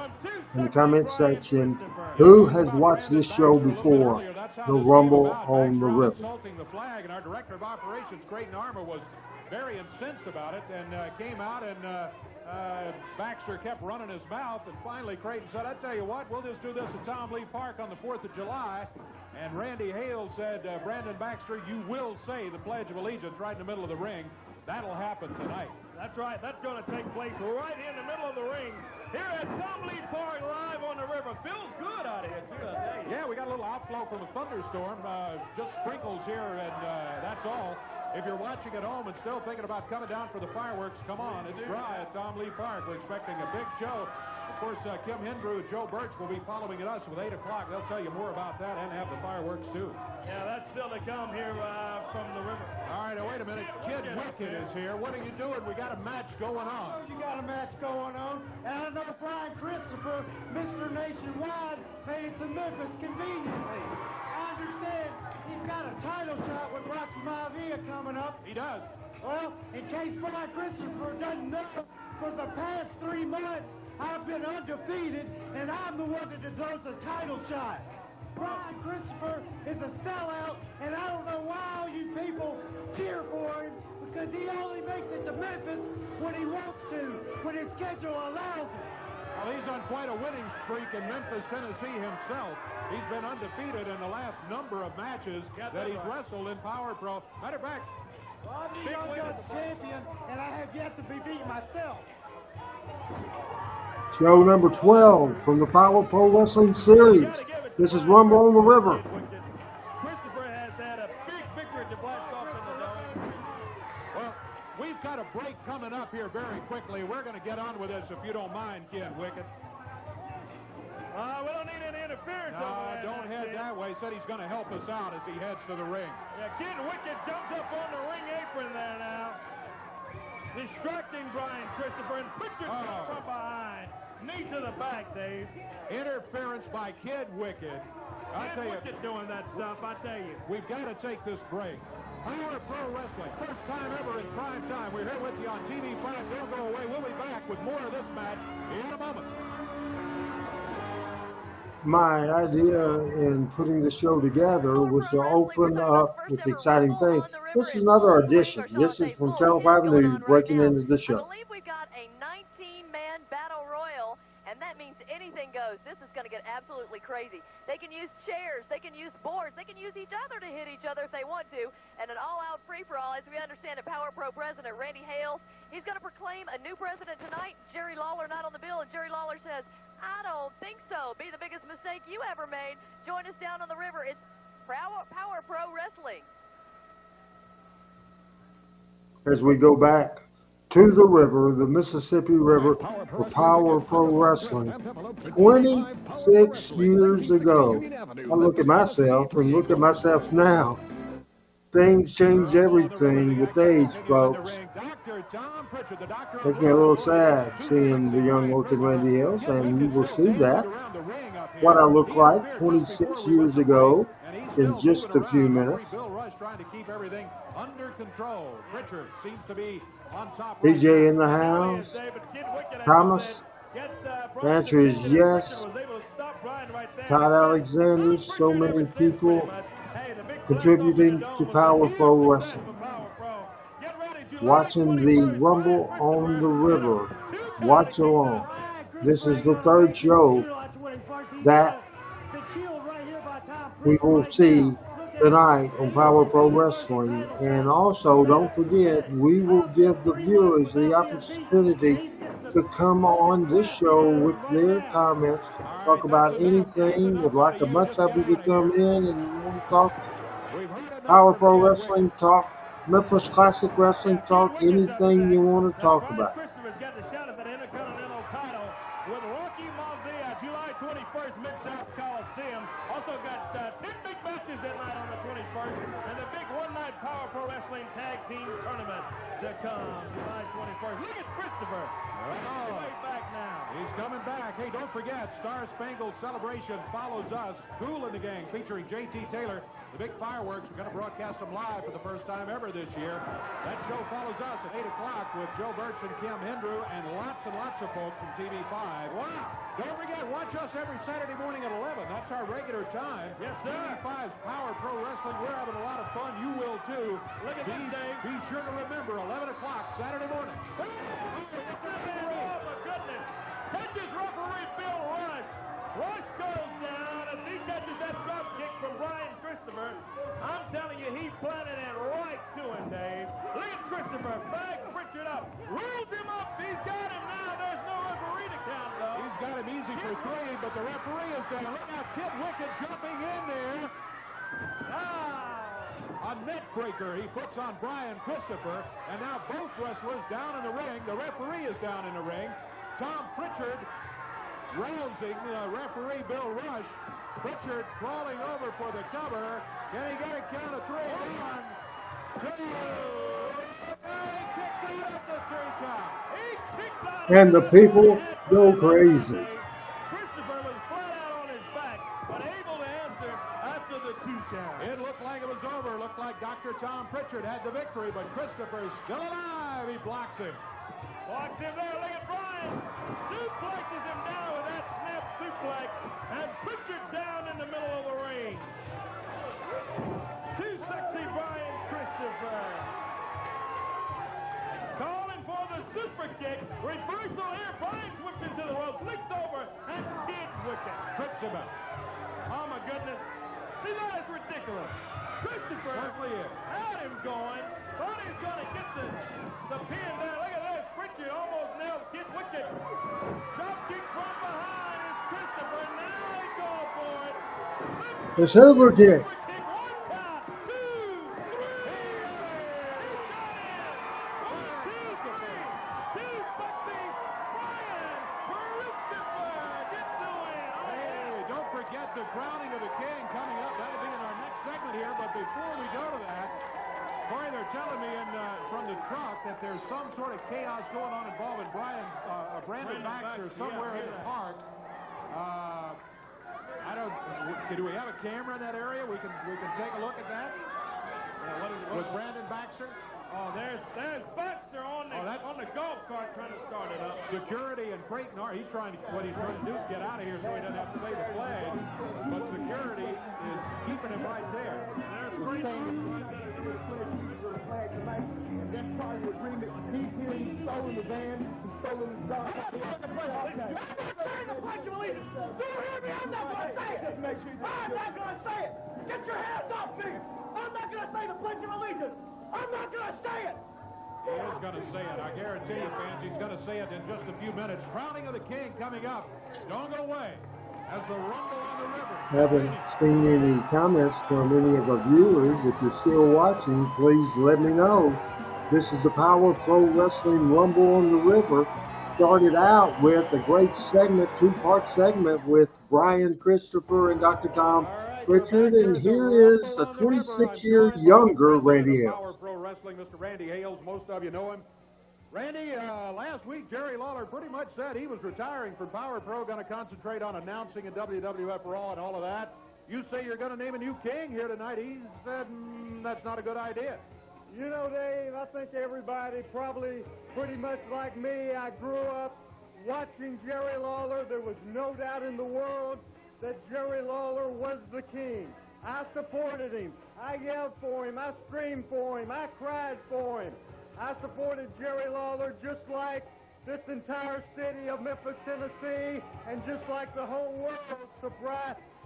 Speaker 2: in the comment section who has watched this show before, the Rumble on the River.
Speaker 17: The flag, and our director of operations, Creighton Armour, was very incensed about it and came out and Baxter kept running his mouth, and finally Creighton said, I tell you what, we'll just do this at Tom Lee Park on the 4th of July. And Randy Hale said, Brandon Baxter, you will say the Pledge of Allegiance right in the middle of the ring. That'll happen tonight.
Speaker 8: That's right. That's going to take place right in the middle of the ring here at Tom Lee Park live on the river. Feels good out of here, too.
Speaker 17: Yeah, we got a little outflow from a thunderstorm. Just sprinkles here, and that's all. If you're watching at home and still thinking about coming down for the fireworks, come on. It's dry at Tom Lee Park. We're expecting a big show. Of course, Kim Hendrew and Joe Birch will be following us with 8 o'clock. They'll tell you more about that and have the fireworks, too.
Speaker 8: Yeah, that's still to come here from the river.
Speaker 17: All right, now wait a minute. Kid Wicked is here. What are you doing? We got a match going on.
Speaker 20: You got a match going on. And another Brian Christopher, Mr. Nationwide, made it to Memphis conveniently. I understand he's got a title shot with Rocky Maivia coming up.
Speaker 17: He does.
Speaker 20: Well, in case Brian Christopher doesn't know, for the past 3 months, I've been undefeated, and I'm the one that deserves a title shot. Brian Christopher is a sellout, and I don't know why all you people cheer for him, because he only makes it to Memphis when he wants to, when his schedule allows it.
Speaker 17: Well, he's on quite a winning streak in Memphis, Tennessee himself. He's been undefeated in the last number of matches that he's wrestled in Power Pro. Matter of fact,
Speaker 20: I'm the Young Guns champion, and I have yet to be beaten myself.
Speaker 2: Show number 12 from the Power Pro Wrestling Series. This is Rumble on the River.
Speaker 8: Christopher has had a big victory at the Black Sox in the dome.
Speaker 17: Well, we've got a break coming up here very quickly. We're going to get on with this if you don't mind, Kid Wicked.
Speaker 8: We don't need any interference over there.
Speaker 17: Don't head that way. He said he's going to help us out as he heads to the ring.
Speaker 8: Yeah, Kid Wicked jumps up on the ring apron there now. Distracting Brian Christopher and Pritchard from behind. Knee to the back, Dave.
Speaker 17: Interference by Kid Wicked. I tell you,
Speaker 8: Wicked doing that stuff, I tell you.
Speaker 17: We've got to take this break. Power Pro Wrestling, first time ever in prime time. We're here with you on TV5. Don't go away. We'll be back with more of this match in a moment.
Speaker 2: My idea in putting the show together was to open up with the exciting thing. This is another audition. This is from Channel 5 News breaking into the show.
Speaker 14: I believe we've got a 19-man battle royal, and that means anything goes. This is going to get absolutely crazy. They can use chairs, they can use boards, they can use each other to hit each other if they want to, and an all-out free-for-all, as we understand it. Power Pro President Randy Hales, he's going to proclaim a new president tonight. Jerry Lawler not on the bill, and Jerry Lawler says, I don't think so. Be the biggest mistake you ever made. Join us down on the river. It's Power Pro Wrestling.
Speaker 2: As we go back to the river, the Mississippi River, for Power Pro Wrestling, 26 years ago. I look at myself and look at myself now. Things change everything with age, folks. Makes me a little sad seeing the young looking Randy Hales, and you will see that. What I look like 26 years ago in just a few minutes.
Speaker 17: Bill Rush trying to keep everything under control. Richard seems to be on top.
Speaker 2: PJ in the house. Thomas. The answer is yes. Todd Alexander. So many people contributing to Power Pro Wrestling. Watching the Rumble on the River. Watch along. This is the third show that we will see tonight on Power Pro Wrestling. And also, don't forget, we will give the viewers the opportunity to come on this show with their comments, talk about anything, would like a bunch of you to come in and want to talk Power Pro Wrestling talk, Memphis Classic Wrestling talk, anything you want to talk about.
Speaker 8: Christopher's got the shot at that Intercontinental title with Rocky Maivia, July 21st, Mid-South Coliseum. Also got 10 big matches that night on the 21st, and the big one-night Power Pro Wrestling Tag Team Tournament to come July 21st. Look at Christopher. He's way back now.
Speaker 17: He's coming back. Hey, don't forget, Star Spangled Celebration follows us. Cool in the Gang featuring J.T. Taylor. The big fireworks, we're going to broadcast them live for the first time ever this year. That show follows us at 8 o'clock with Joe Birch and Kim Hendrew and lots of folks from TV5. Wow! Don't forget, watch us every Saturday morning at 11. That's our regular time.
Speaker 8: Yes, sir.
Speaker 17: TV5's Power Pro Wrestling. We're having a lot of fun. You will, too.
Speaker 8: Look at this, Dave.
Speaker 17: Be sure to remember, 11 o'clock Saturday morning.
Speaker 8: Oh, my goodness. Catches referee Bill Rush. Rush goes down as he catches that drop kick from Brian Christopher. I'm telling you, he's planning it right to him, Dave. Look at Christopher. Bags Pritchard up. Rolls him up. He's got him now. There's no referee to count, though.
Speaker 17: He's got him easy for 3, but the referee is down. Look out, Kid Wicked jumping in there.
Speaker 8: Ah!
Speaker 17: A net breaker he puts on Brian Christopher, and now both wrestlers down in the ring. The referee is down in the ring. Tom Pritchard rousing referee Bill Rush. Pritchard crawling over for the cover. Can he get a count of 3? 1, 2. He kicks out at the 3 count. He kicks out.
Speaker 2: And the people go crazy.
Speaker 8: Christopher was flat out on his back, but able to answer after the 2 count.
Speaker 17: It looked like it was over. Looked like Dr. Tom Pritchard had the victory, but Christopher's still alive. He blocks him.
Speaker 8: Blocks him there. Look at Brian. Suplexes him down with that snap suplex, and Pritchard down in the middle of the ring. Too sexy Brian Christopher. Calling for the super kick. Reversal here. Brian whipped into the ropes, leaks over, and did wicket.
Speaker 17: Trips him up.
Speaker 8: Oh my goodness. See, that is ridiculous. Christopher had him going. Thought he was going to get the pin there. Look at this. Pritchard almost nailed Kid Wicket. Drop kick from behind is Christopher. Now they go for it.
Speaker 2: The super kick.
Speaker 17: The crowning of the king coming up. That'll be in our next segment here. But before we go to that, Corey, they're telling me from the truck that there's some sort of chaos going on involving Brandon Baxter somewhere in the park. I don't. Do we have a camera in that area? We can take a look at that. With Brandon Baxter.
Speaker 8: Oh, there's Baxter on the golf cart trying to start it up.
Speaker 17: Security and Creighton are. What he's trying to do is get out of here so he doesn't have to say the flag. But security is keeping him right there.
Speaker 8: There's Creighton.
Speaker 3: And that's part of the agreement. He's here, he's stolen the van, he's stolen the dog. I'm not going to say the Pledge of Allegiance. Do you hear me? I'm not going to say it. I'm not going to say it. Get your hands off me. I'm not going to say the Pledge of Allegiance. I'm not going to say it.
Speaker 17: He is going to say it. I guarantee you, fans, he's going to say it in just a few minutes. Crowning of the king coming up. Don't go away as the Rumble on the River.
Speaker 2: Haven't seen any comments from any of our viewers. If you're still watching, please let me know. This is the Power Pro Wrestling Rumble on the River. Started out with a great segment, 2-part segment with Brian Christopher and Dr. Tom Pritchard, and here is a 26-year younger Randy Hales.
Speaker 17: Power Pro Wrestling, Mr. Randy Hales. Most of you know him. Randy, last week, Jerry Lawler pretty much said he was retiring from Power Pro, going to concentrate on announcing in WWF Raw and all of that. You say you're going to name a new king here tonight. He said that's not a good idea.
Speaker 13: You know, Dave, I think everybody probably pretty much like me. I grew up watching Jerry Lawler. There was no doubt in the world that Jerry Lawler was the king. I supported him. I yelled for him. I screamed for him. I cried for him. I supported Jerry Lawler just like this entire city of Memphis, Tennessee, and just like the whole world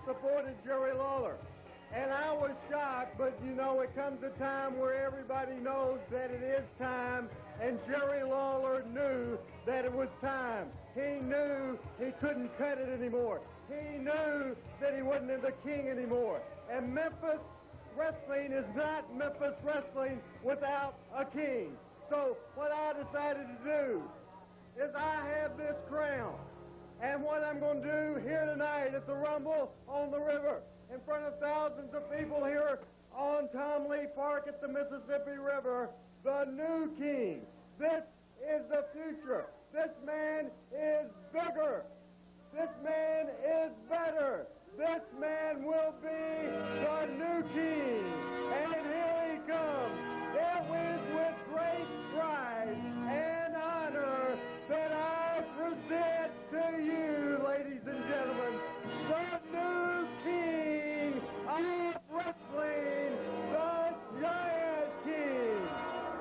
Speaker 13: supported Jerry Lawler. And I was shocked, but you know, it comes a time where everybody knows that it is time, and Jerry Lawler knew that it was time. He knew he couldn't cut it anymore. He knew that he wasn't the king anymore. And Memphis wrestling is not Memphis wrestling without a king. So what I decided to do is I have this crown. And what I'm going to do here tonight at the Rumble on the River, in front of thousands of people here on Tom Lee Park at the Mississippi River, the new king. This is the future. This man is bigger. This man is better. This man will be the new king. And here he comes. It was with great pride and honor that I present to you, ladies and gentlemen, the new king of wrestling, the Giant King,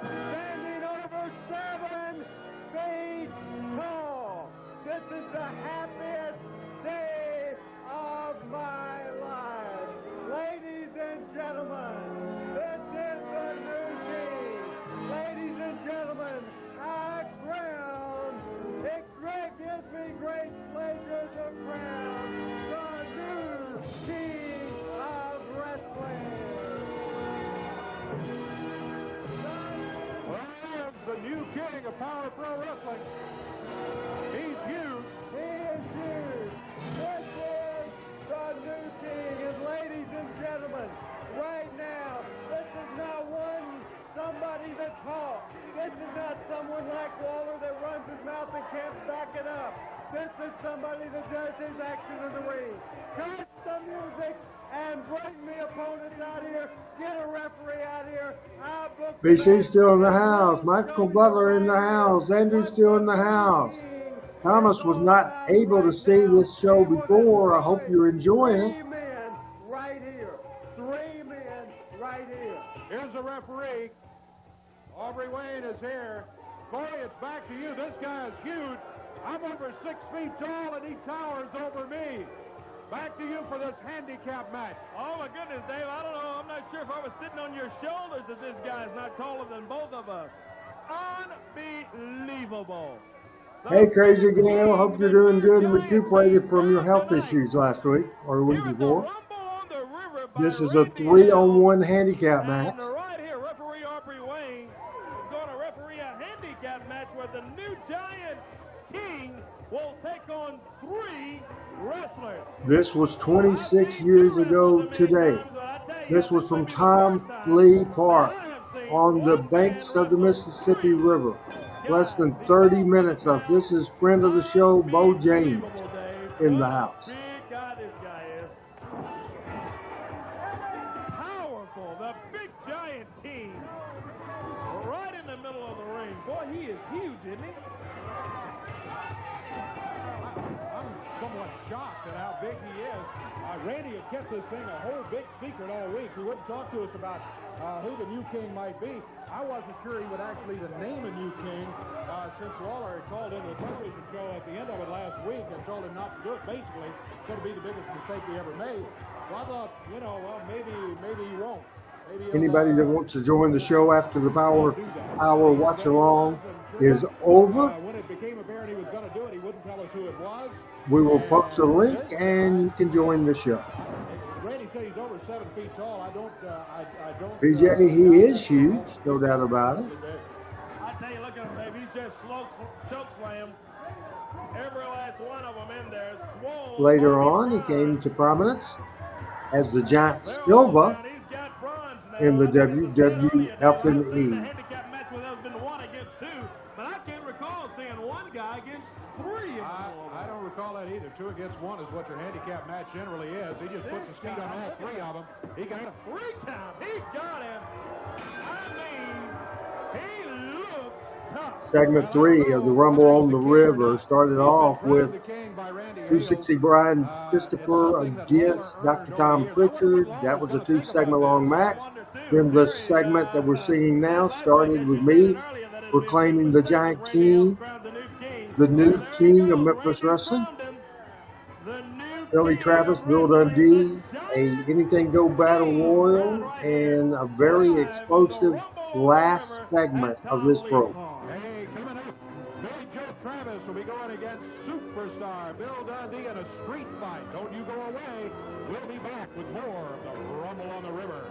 Speaker 13: standing over 7 feet tall. This is the happiest day of my life. Ladies and gentlemen, back it up. This is somebody that does his action in the ring. Cut the music and bring the opponents out here. Get a referee out here.
Speaker 2: BC still in the house. Michael Butler in the house. Andrew still in the house. Thomas was not able to see this show before. I hope you're enjoying it.
Speaker 13: 3 men right here. 3 men right here.
Speaker 17: Here's the referee. Aubrey Wayne is here. Corey, it's back to you. This guy is huge. I'm over 6 feet tall, and he towers over me. Back to you for this handicap match.
Speaker 8: Oh, my goodness, Dave. I don't know. I'm not sure if I was sitting on your shoulders if this guy's not taller than both of us. Unbelievable.
Speaker 2: Hey, Crazy Gail. Hope you're doing good and recuperated from your health issues last week or the week before. This is a 3-on-1 handicap match.
Speaker 8: Right here, referee Aubrey Wayne is going to referee a handicap match where the new Giant King will take on 3 wrestlers.
Speaker 2: This was 26 years ago today. This was from Tom Lee Park on the banks of the Mississippi River. Less than 30 minutes of this is friend of the show, Bo James, in the house.
Speaker 8: Big guy this guy is. Powerful, the big Giant King. Right in the middle of the ring. Boy, he is huge, isn't he?
Speaker 17: I'm somewhat shocked at how big he is. Randy had kept this thing a whole big secret all week. He wouldn't talk to us about who the new king might be. I wasn't sure he would actually name a new king since Lawler had called into the television show at the end of it last week and told him not to do it. Basically, it's going to be the biggest mistake he ever made. So I thought, well, maybe he won't.
Speaker 2: Anybody that wants to join the show after the Power Hour Watch Along is over.
Speaker 17: When it became apparent he was going to do it, he wouldn't tell us who it was.
Speaker 2: We will post a link and you can join the show.
Speaker 17: Randy said he's over 7 feet tall. I don't.
Speaker 2: BJ, he is huge, no doubt about it.
Speaker 8: I tell you, look at him, baby. He's just choke slammed. Every last one of them in there. Swole.
Speaker 2: Later on, he came to prominence as the Giant Silva in the WWF&E.
Speaker 8: Handicap match where there's been 1 against 2, but I can't recall seeing 1 guy against 3.
Speaker 17: I don't recall that either. 2 against 1 is what your handicap match generally is. He just puts his feet on all 3 of them. He got a
Speaker 8: 3 count. He got him. I mean, he looks tough.
Speaker 2: Segment 3 of the Rumble on the River started off with 260 Brian Christopher against Dr. Tom Pritchard. That was a 2-segment long match. Then the segment that we're seeing now started with me proclaiming the Giant King, the new king of Memphis Wrestling. Billy Travis, Bill Dundee, a Anything Go Battle Royal, and a very explosive last segment of this program.
Speaker 17: Hey, coming up, Billy Joe Travis will be going against superstar Bill Dundee in a street fight. Don't you go away. We'll be back with more of the Rumble on the River.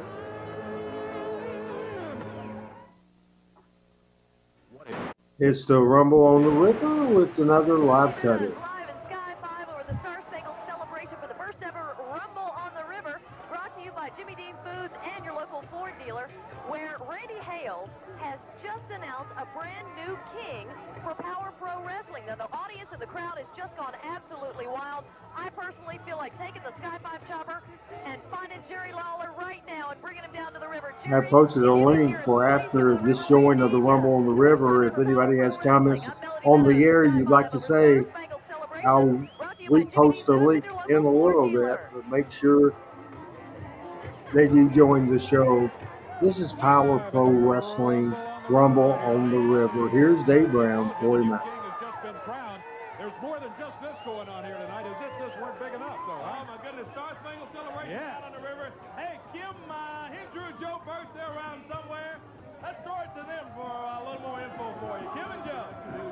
Speaker 2: It's the Rumble on the River with another live cut-in.
Speaker 14: Live in Sky 5 over the Star Spangled celebration for the first ever Rumble on the River, brought to you by Jimmy Dean Foods and your local Ford dealer, where Randy Hales has just announced a brand new king for Power Pro Wrestling. Now, the audience and the crowd has just gone absolutely wild. I personally feel like taking the Sky 5 chopper and finding Jerry Lawler right now and bringing him down to the river.
Speaker 2: I posted a link for after this showing of the Rumble on the River. If anybody has comments on the air you'd like to say, I'll repost the link in a little bit, but make sure that you join the show. This is Power Pro Wrestling Rumble on the River. Here's Dave Brown, Corey Mack.
Speaker 17: There's more than just this going on here tonight. As if this weren't big enough, though.
Speaker 8: Oh, my goodness. Star Spangled celebration out on the river. Hey, Kim, Andrew and Joe Burst, they're around somewhere. Let's throw it to them for a little more info for you. Kim and Joe.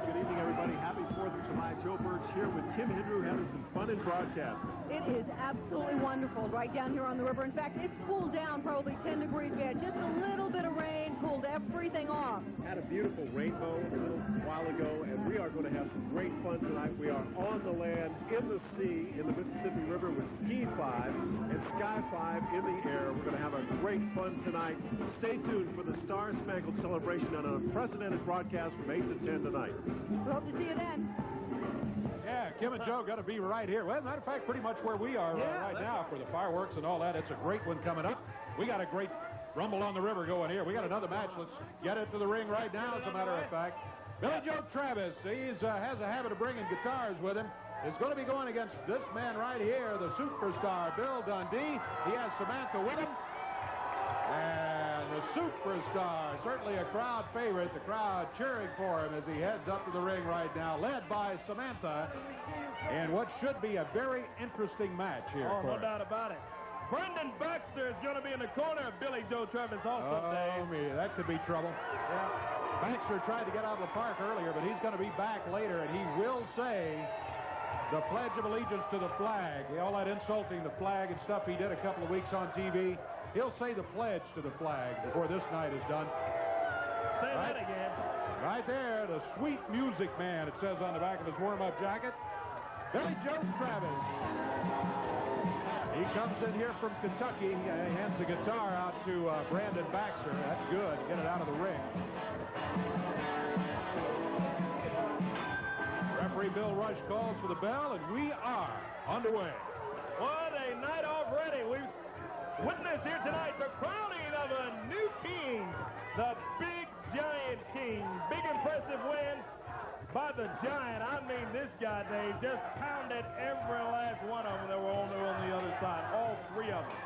Speaker 15: Good evening, everybody. Happy 4th of July. Joe Birch here with Kim Hendrew having some fun in broadcasting.
Speaker 22: It is absolutely wonderful right down here on the river. In fact, it's cooled down probably 10 degrees. We had just a little bit of rain, cooled everything off.
Speaker 15: Had a beautiful rainbow a little while ago, and we are going to have some great fun tonight. We are on the land, in the sea, in the Mississippi River with Ski 5 and Sky 5 in the air. We're going to have a great fun tonight. Stay tuned for the Star Spangled celebration on an unprecedented broadcast from 8 to 10 tonight.
Speaker 22: We hope to see you then.
Speaker 17: Kim and Joe got to be right here. Well, as a matter of fact, pretty much where we are right now for the fireworks and all that. It's a great one coming up. We got a great Rumble on the River going here. We got another match. Let's get it to the ring right now, as a matter of fact. Billy Joe Travis, he has a habit of bringing guitars with him. Is going to be going against this man right here, the superstar, Bill Dundee. He has Samantha with him. And the superstar, certainly a crowd favorite, the crowd cheering for him as he heads up to the ring right now, led by Samantha, in what should be a very interesting match here.
Speaker 8: Oh, no doubt about it. Brendan Baxter is going to be in the corner of Billy Joe Travis also, Dave.
Speaker 17: Oh, me, that could be trouble.
Speaker 8: Yeah.
Speaker 17: Baxter tried to get out of the park earlier, but he's going to be back later, and he will say the Pledge of Allegiance to the flag. All that insulting the flag and stuff he did a couple of weeks on TV. He'll say the pledge to the flag before this night is done.
Speaker 8: Say that again.
Speaker 17: Right there, the sweet music man, it says on the back of his warm-up jacket. Billy Joe Travis. He comes in here from Kentucky. He hands the guitar out to Brandon Baxter. That's good. Get it out of the ring. Referee Bill Rush calls for the bell, and we are underway.
Speaker 8: What a night already. We've witnessed here tonight the crowning of a new king, the Big Giant King. Big impressive win by the Giant. I mean, this guy, Dave, just pounded every last one of them that were on the other side, all three of them.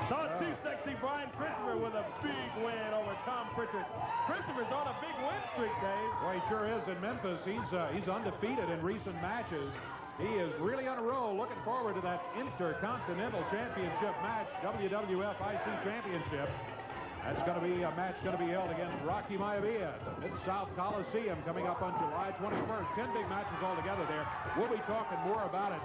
Speaker 8: Saw Too Sexy Brian Christopher with a big win over Tom Pritchard. Christopher's on a big win streak, Dave.
Speaker 17: Well, he sure is in Memphis. He's undefeated in recent matches. He is really on a roll. Looking forward to that Intercontinental Championship match, WWF IC Championship. That's going to be a match going to be held against Rocky Maivia at the Mid-South Coliseum coming up on July 21st. 10 big matches altogether there. We'll be talking more about it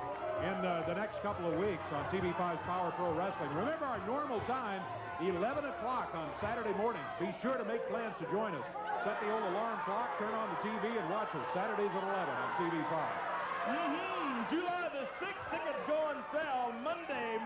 Speaker 17: in the next couple of weeks on TV5's Power Pro Wrestling. Remember, our normal time, 11 o'clock on Saturday morning. Be sure to make plans to join us. Set the old alarm clock, turn on the TV, and watch us Saturdays at 11 on TV5.
Speaker 8: July the 6th, tickets go on sale Monday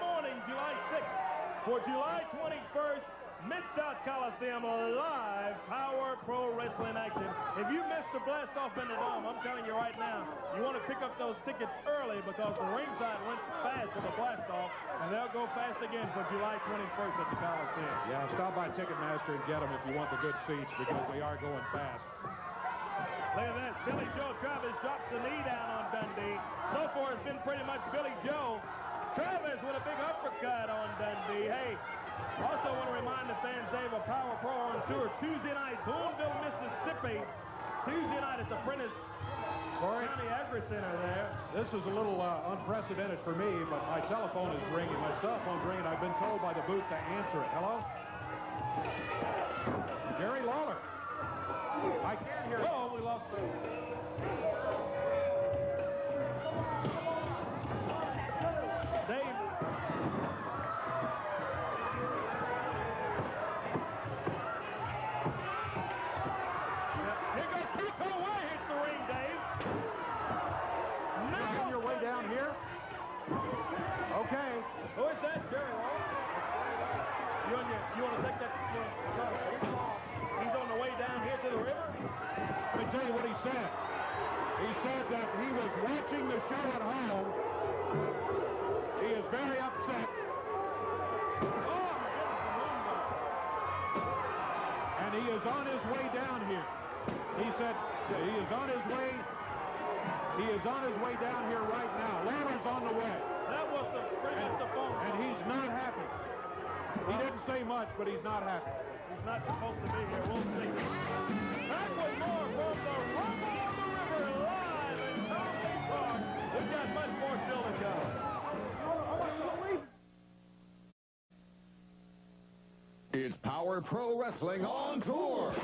Speaker 8: morning, July 6th. For July 21st, Mid-South Coliseum live Power Pro Wrestling action. If you missed the blast off in the Dome, I'm telling you right now, you want to pick up those tickets early because the ringside went fast for the blast off, and they'll go fast again for July 21st at the Coliseum.
Speaker 17: Yeah, stop by Ticketmaster and get them if you want the good seats because they are going fast.
Speaker 8: Look at that. Billy Joe Travis drops the knee down on Dundee. So far, it's been pretty much Billy Joe Travis with a big uppercut on Dundee. Hey, also want to remind the fans, Dave, of Power Pro on tour Tuesday night, Boonville, Mississippi. Tuesday night at the Prentice County Agri-Center there.
Speaker 17: This is a little unprecedented for me, but my telephone is ringing. My cell phone's ringing. I've been told by the booth to answer it. Hello? Jerry Lawler. I can't hear.
Speaker 8: Oh, we lost it. Dave. Here goes Pico away, hits the ring, Dave.
Speaker 17: Making your way down here. Okay.
Speaker 8: Who is that, Jerry Lawler? You want to take that? He's on the way down here to the river?
Speaker 17: Let me tell you what he said. He said that he was watching the show at home. He is very upset. And he is on his way down here. He said he is on his way. He is on his way down here right now. Lawler's on the way.
Speaker 8: That was the phone.
Speaker 17: And he's not happy. He didn't say much, but he's not happy.
Speaker 8: He's not supposed to be here. We'll see. Back with more from the Rumble on the River live in Tomley Park. We've got much more still to go.
Speaker 5: It's Power Pro Wrestling on tour.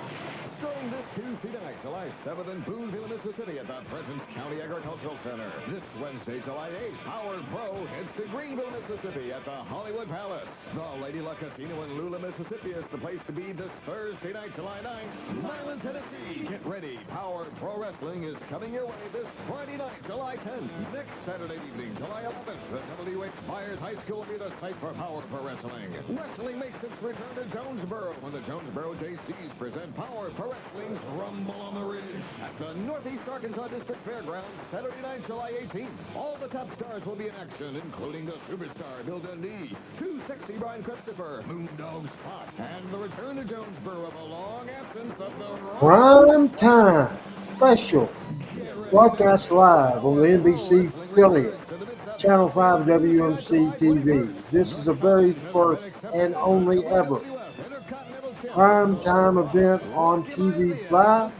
Speaker 5: Starting this Tuesday night, July 7th in Boonville, Mississippi at the Presence County Agricultural Center. This Wednesday, July 8th, Power Pro heads to Greenville, Mississippi at the Hollywood Palace. The Lady Luck Casino in Lula, Mississippi is the place to be this Thursday night, July 9th. Milan, Tennessee. Get ready. Power Pro Wrestling is coming your way this Friday night, July 10th. Next Saturday evening, July 11th, the WH Myers High School will be the site for Power Pro Wrestling. Wrestling makes its return to Jonesboro. Jonesboro when the Jonesboro JCs present Power Pro Wrestling's Rumble on the Ridge at the Northeast Arkansas District Fairgrounds, Saturday night, July 18th. All the top stars will be in action, including the superstar Bill Dundee, Too Sexy Brian Christopher, Moondog Spot, and the return to Jonesboro of a long absence of the
Speaker 2: Prime Time Special. Broadcast live on the NBC affiliate, Channel 5 WMC TV. This is the very first and only ever prime time event on TV5.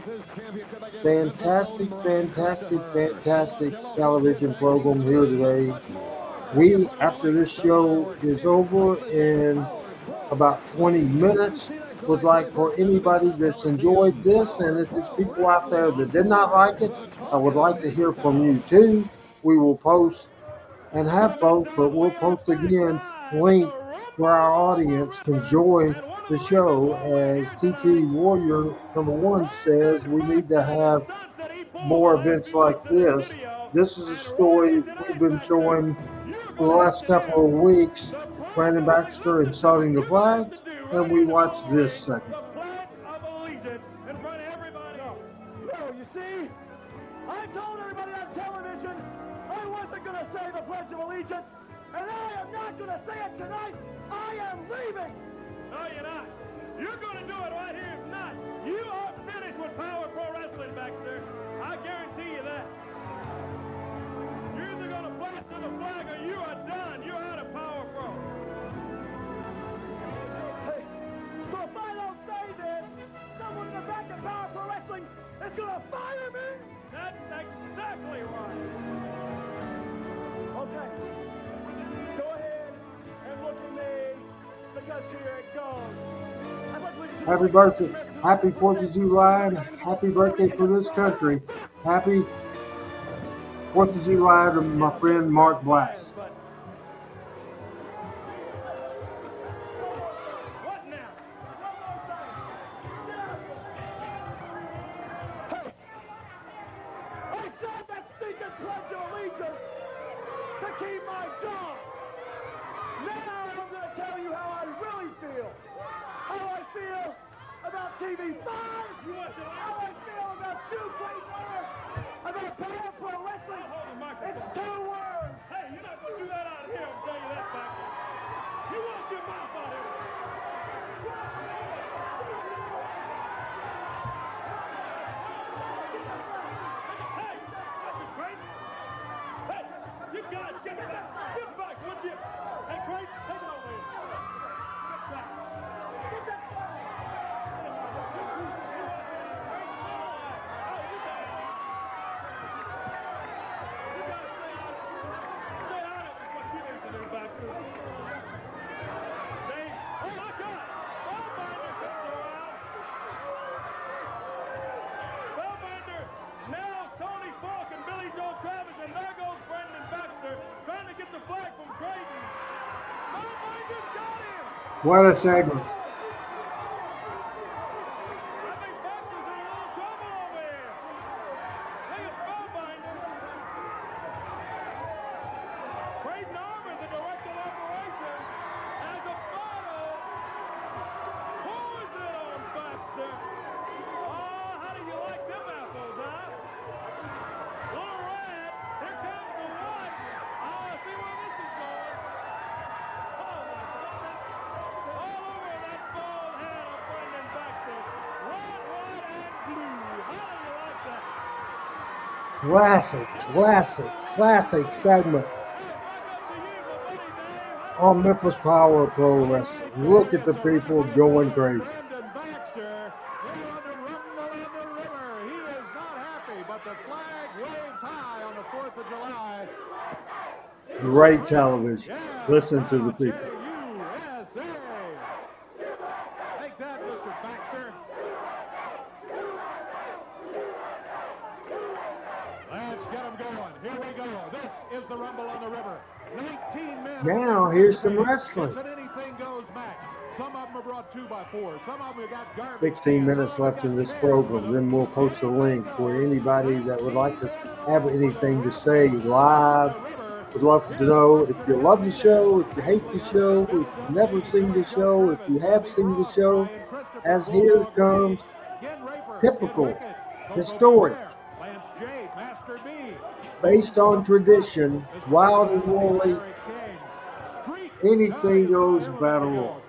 Speaker 2: Fantastic, fantastic, fantastic television program here today. We, after this show is over in about 20 minutes, would like for anybody that's enjoyed this, and if there's people out there that did not like it, I would like to hear from you too. We will post and have both, but we'll post again link where our audience can enjoy the show. As TT Warrior #1 says, we need to have more events like this. This is a story we've been showing for the last couple of weeks, Brandon Baxter insulting the flag, and we watched this segment.
Speaker 21: No, you see, I told everybody on television I wasn't going to say the Pledge of Allegiance, and I am not going to say it tonight. I am leaving.
Speaker 8: No, you're not. You're going to do it right here. If not, you are finished with Power Pro Wrestling, Baxter. I guarantee you that. You're either going to blast to the flag or you are done. You're out of Power Pro.
Speaker 21: Hey, so if I don't say this, someone in the back of Power Pro Wrestling is going to fire me?
Speaker 8: That's exactly right.
Speaker 21: Okay. Go ahead and look at me, because here it goes.
Speaker 2: Happy birthday. Happy 4th of July, and happy birthday for this country. Happy 4th of July to my friend Mark Blass.
Speaker 21: What now? Hey, I said that stinking Pledge of Allegiance to keep my job. Now I'm going to tell you how I really feel. How I feel about TV5. How I feel about 2.4. About Power Pro Wrestling. It's 2 words.
Speaker 8: Hey, you're not going to do that out here, I'll tell you that, Baxter. You want your mouth out here. Hey, that's a crazy. Hey, you guys, get it back. Get it back, would you? Hey, Craig, take it over here. Get back. Get that flag.
Speaker 2: What a segment. Classic segment on Memphis Power Pro Wrestling. Look at the people going crazy. Great television. Listen to the people.
Speaker 17: Take that, Mr. Baxter. Let's get them going. Here we go. This is the Rumble on the River. 19 men.
Speaker 2: Now here's some wrestling.
Speaker 17: It's an anything goes match. Some of them are brought 2x4. Some of them have got garbage.
Speaker 2: 16 minutes left in this program. Then we'll post a link for anybody that would like to have anything to say live Would love to know if you love the show, if you hate the show, if you've never seen the show, if you have seen the show. As here comes typical, historic, based on tradition, wild and woolly, anything goes battle royal.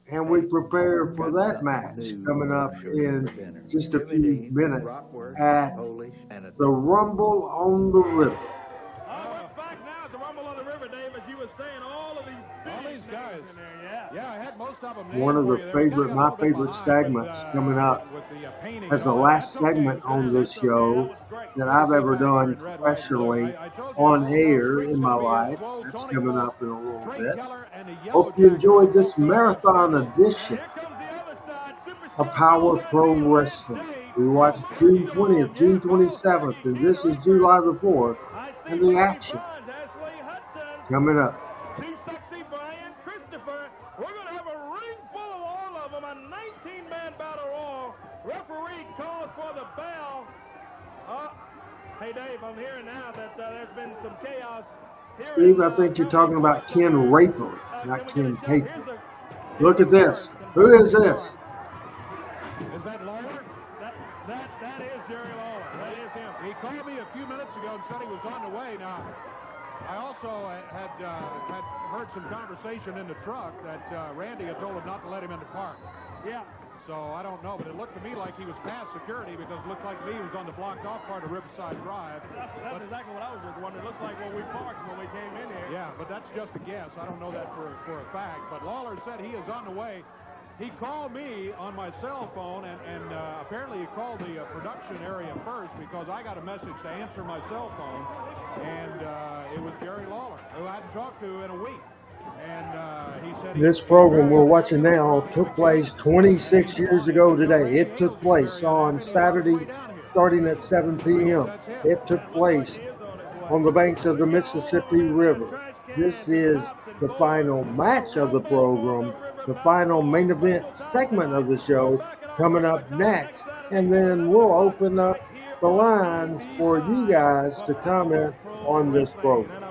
Speaker 2: And we prepare for that match coming up in just a few minutes at the Rumble on the River.
Speaker 8: We're back now at the Rumble on the River, Dave, as you were saying, all of these guys. In there, yeah, I had most of them.
Speaker 2: One of my favorite segments coming up as the last segment on this show that I've ever done professionally on air in my life. That's coming up in a little bit. Hope you enjoyed this marathon edition of Power Pro Wrestling. We watched June 20th, June 27th, and this is July the 4th, and the action coming up.
Speaker 8: We're going to have a ring full of all of them, a 19-man battle royal. Referee calls for the bell. Hey, Dave, I'm hearing now that there's been some chaos here.
Speaker 2: Steve, I think you're talking about Ken Raper, not Ken Caper. Look at this. Who is this?
Speaker 17: Is that Lawler?
Speaker 8: That is Jerry Lawler. That is him.
Speaker 17: He called me a few minutes ago and said he was on the way. Now, I also had heard some conversation in the truck that Randy had told him not to let him in the park.
Speaker 8: Yeah.
Speaker 17: So I don't know, but it looked to me like he was past security because it looked like me he was on the blocked off part of Riverside Drive.
Speaker 8: That's exactly what I was just wondering. It looks like when we parked when we came in here.
Speaker 17: Yeah, but that's just a guess. I don't know that for a fact. But Lawler said he is on the way. He called me on my cell phone, and apparently he called the production area first because I got a message to answer my cell phone, and it was Jerry Lawler, who I hadn't talked to in a week. And he said
Speaker 2: this program we're watching now took place 26 years ago today. It took place on Saturday starting at 7 p.m. It took place on the banks of the Mississippi River. This is the final match of the program, the final main event segment of the show coming up next. And then we'll open up the lines for you guys to comment on this program.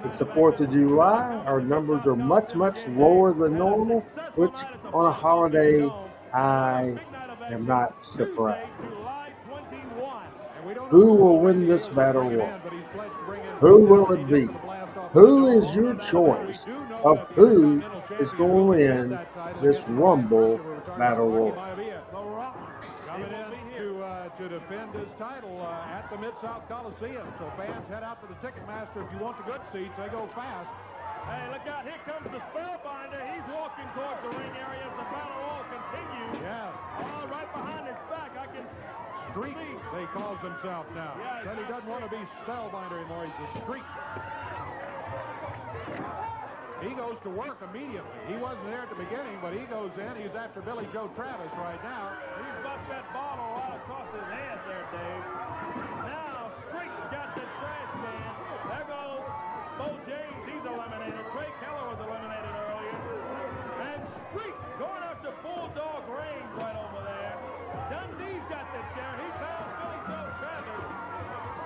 Speaker 2: It's the 4th of July. Our numbers are much, much lower than normal, which on a holiday, I am not surprised. Who will win this battle royal? Who will it be? Who is your choice of who is going to win this Rumble battle royal?
Speaker 17: Coming in to defend his title at the Mid-South Coliseum. So fans, head out to the Ticketmaster. If you want the good seats, they go fast.
Speaker 8: Hey, look out. Here comes the Spellbinder. He's walking towards the ring area as the battle royal continues.
Speaker 17: Yeah.
Speaker 8: All right behind his back. I can
Speaker 17: Streak, they calls himself now.
Speaker 8: Yeah,
Speaker 17: Said he doesn't want to be Spellbinder anymore. He's a Streak. He goes to work immediately. He wasn't there at the beginning, but he goes in. He's after Billy Joe Travis right now.
Speaker 8: He's bucked that bottle right across his head there, Dave. Now, Streak's got the trash can. There goes Bo James. He's eliminated. Trey Keller was eliminated earlier. And Streak going after Bulldog Reigns right over there. Dundee's got the chair. He found Billy Joe Travis.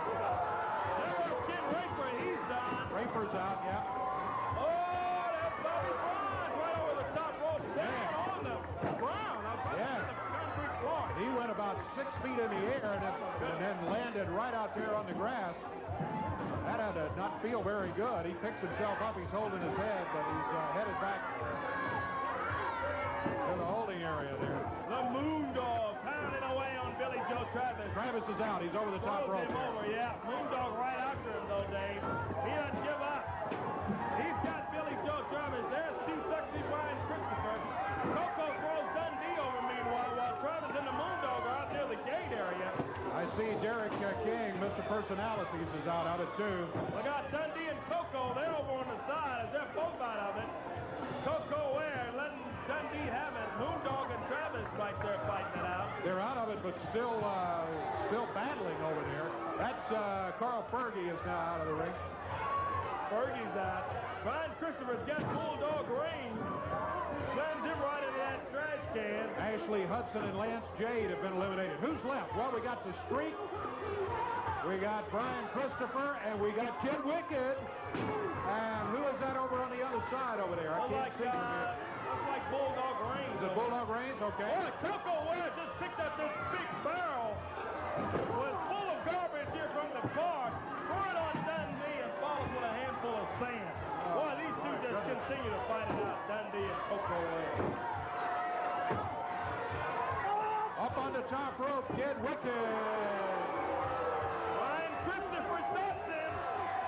Speaker 8: There goes Ken Raper. He's done.
Speaker 17: Raper's out, yeah. He went about 6 feet in the air and then landed right out there on the grass. That had to not feel very good. He picks himself up. He's holding his head, but he's headed back to the holding area there.
Speaker 8: The Moondog pounding away on Billy Joe Travis.
Speaker 17: Travis is out. He's over the top rope.
Speaker 8: Him over, yeah. Moondog right after him, though, Dave. He doesn't give up. He's got Billy Joe Travis. There's Too Sexy Brian Christopher. Coco throws Dundee over, meanwhile, while Travis and the Moondog are out near the gate area.
Speaker 17: I see Derek King, Mr. Personalities, is out of it, too.
Speaker 8: Look out, Dundee and Coco, they're over on the side as they're both out of it. Coco Ware letting Dundee have it. Moondog and Travis right there fighting it out.
Speaker 17: They're out of it, but still battling over there. That's Carl Fergie is now out of the ring.
Speaker 8: Fergie's out. Brian Christopher's got Bulldog Reigns. Slams him right into that trash can.
Speaker 17: Ashley Hudson and Lance Jade have been eliminated. Who's left? Well, we got the Streak. We got Brian Christopher, and we got Kid Wicked. And who is that over on the other side over there? I can't see from here.
Speaker 8: Looks like Bulldog Reigns.
Speaker 17: Is it Bulldog Reigns? Okay.
Speaker 8: Boy, Coco Ware just picked up this big barrel. Was full of garbage here from the car. Threw it on Dundee and follows with a handful of sand. Boy, these two just continue to fight it out, Dundee and Coco Ware.
Speaker 17: Up on the top rope, Kid Wicked.
Speaker 8: Brian Christopher stops him.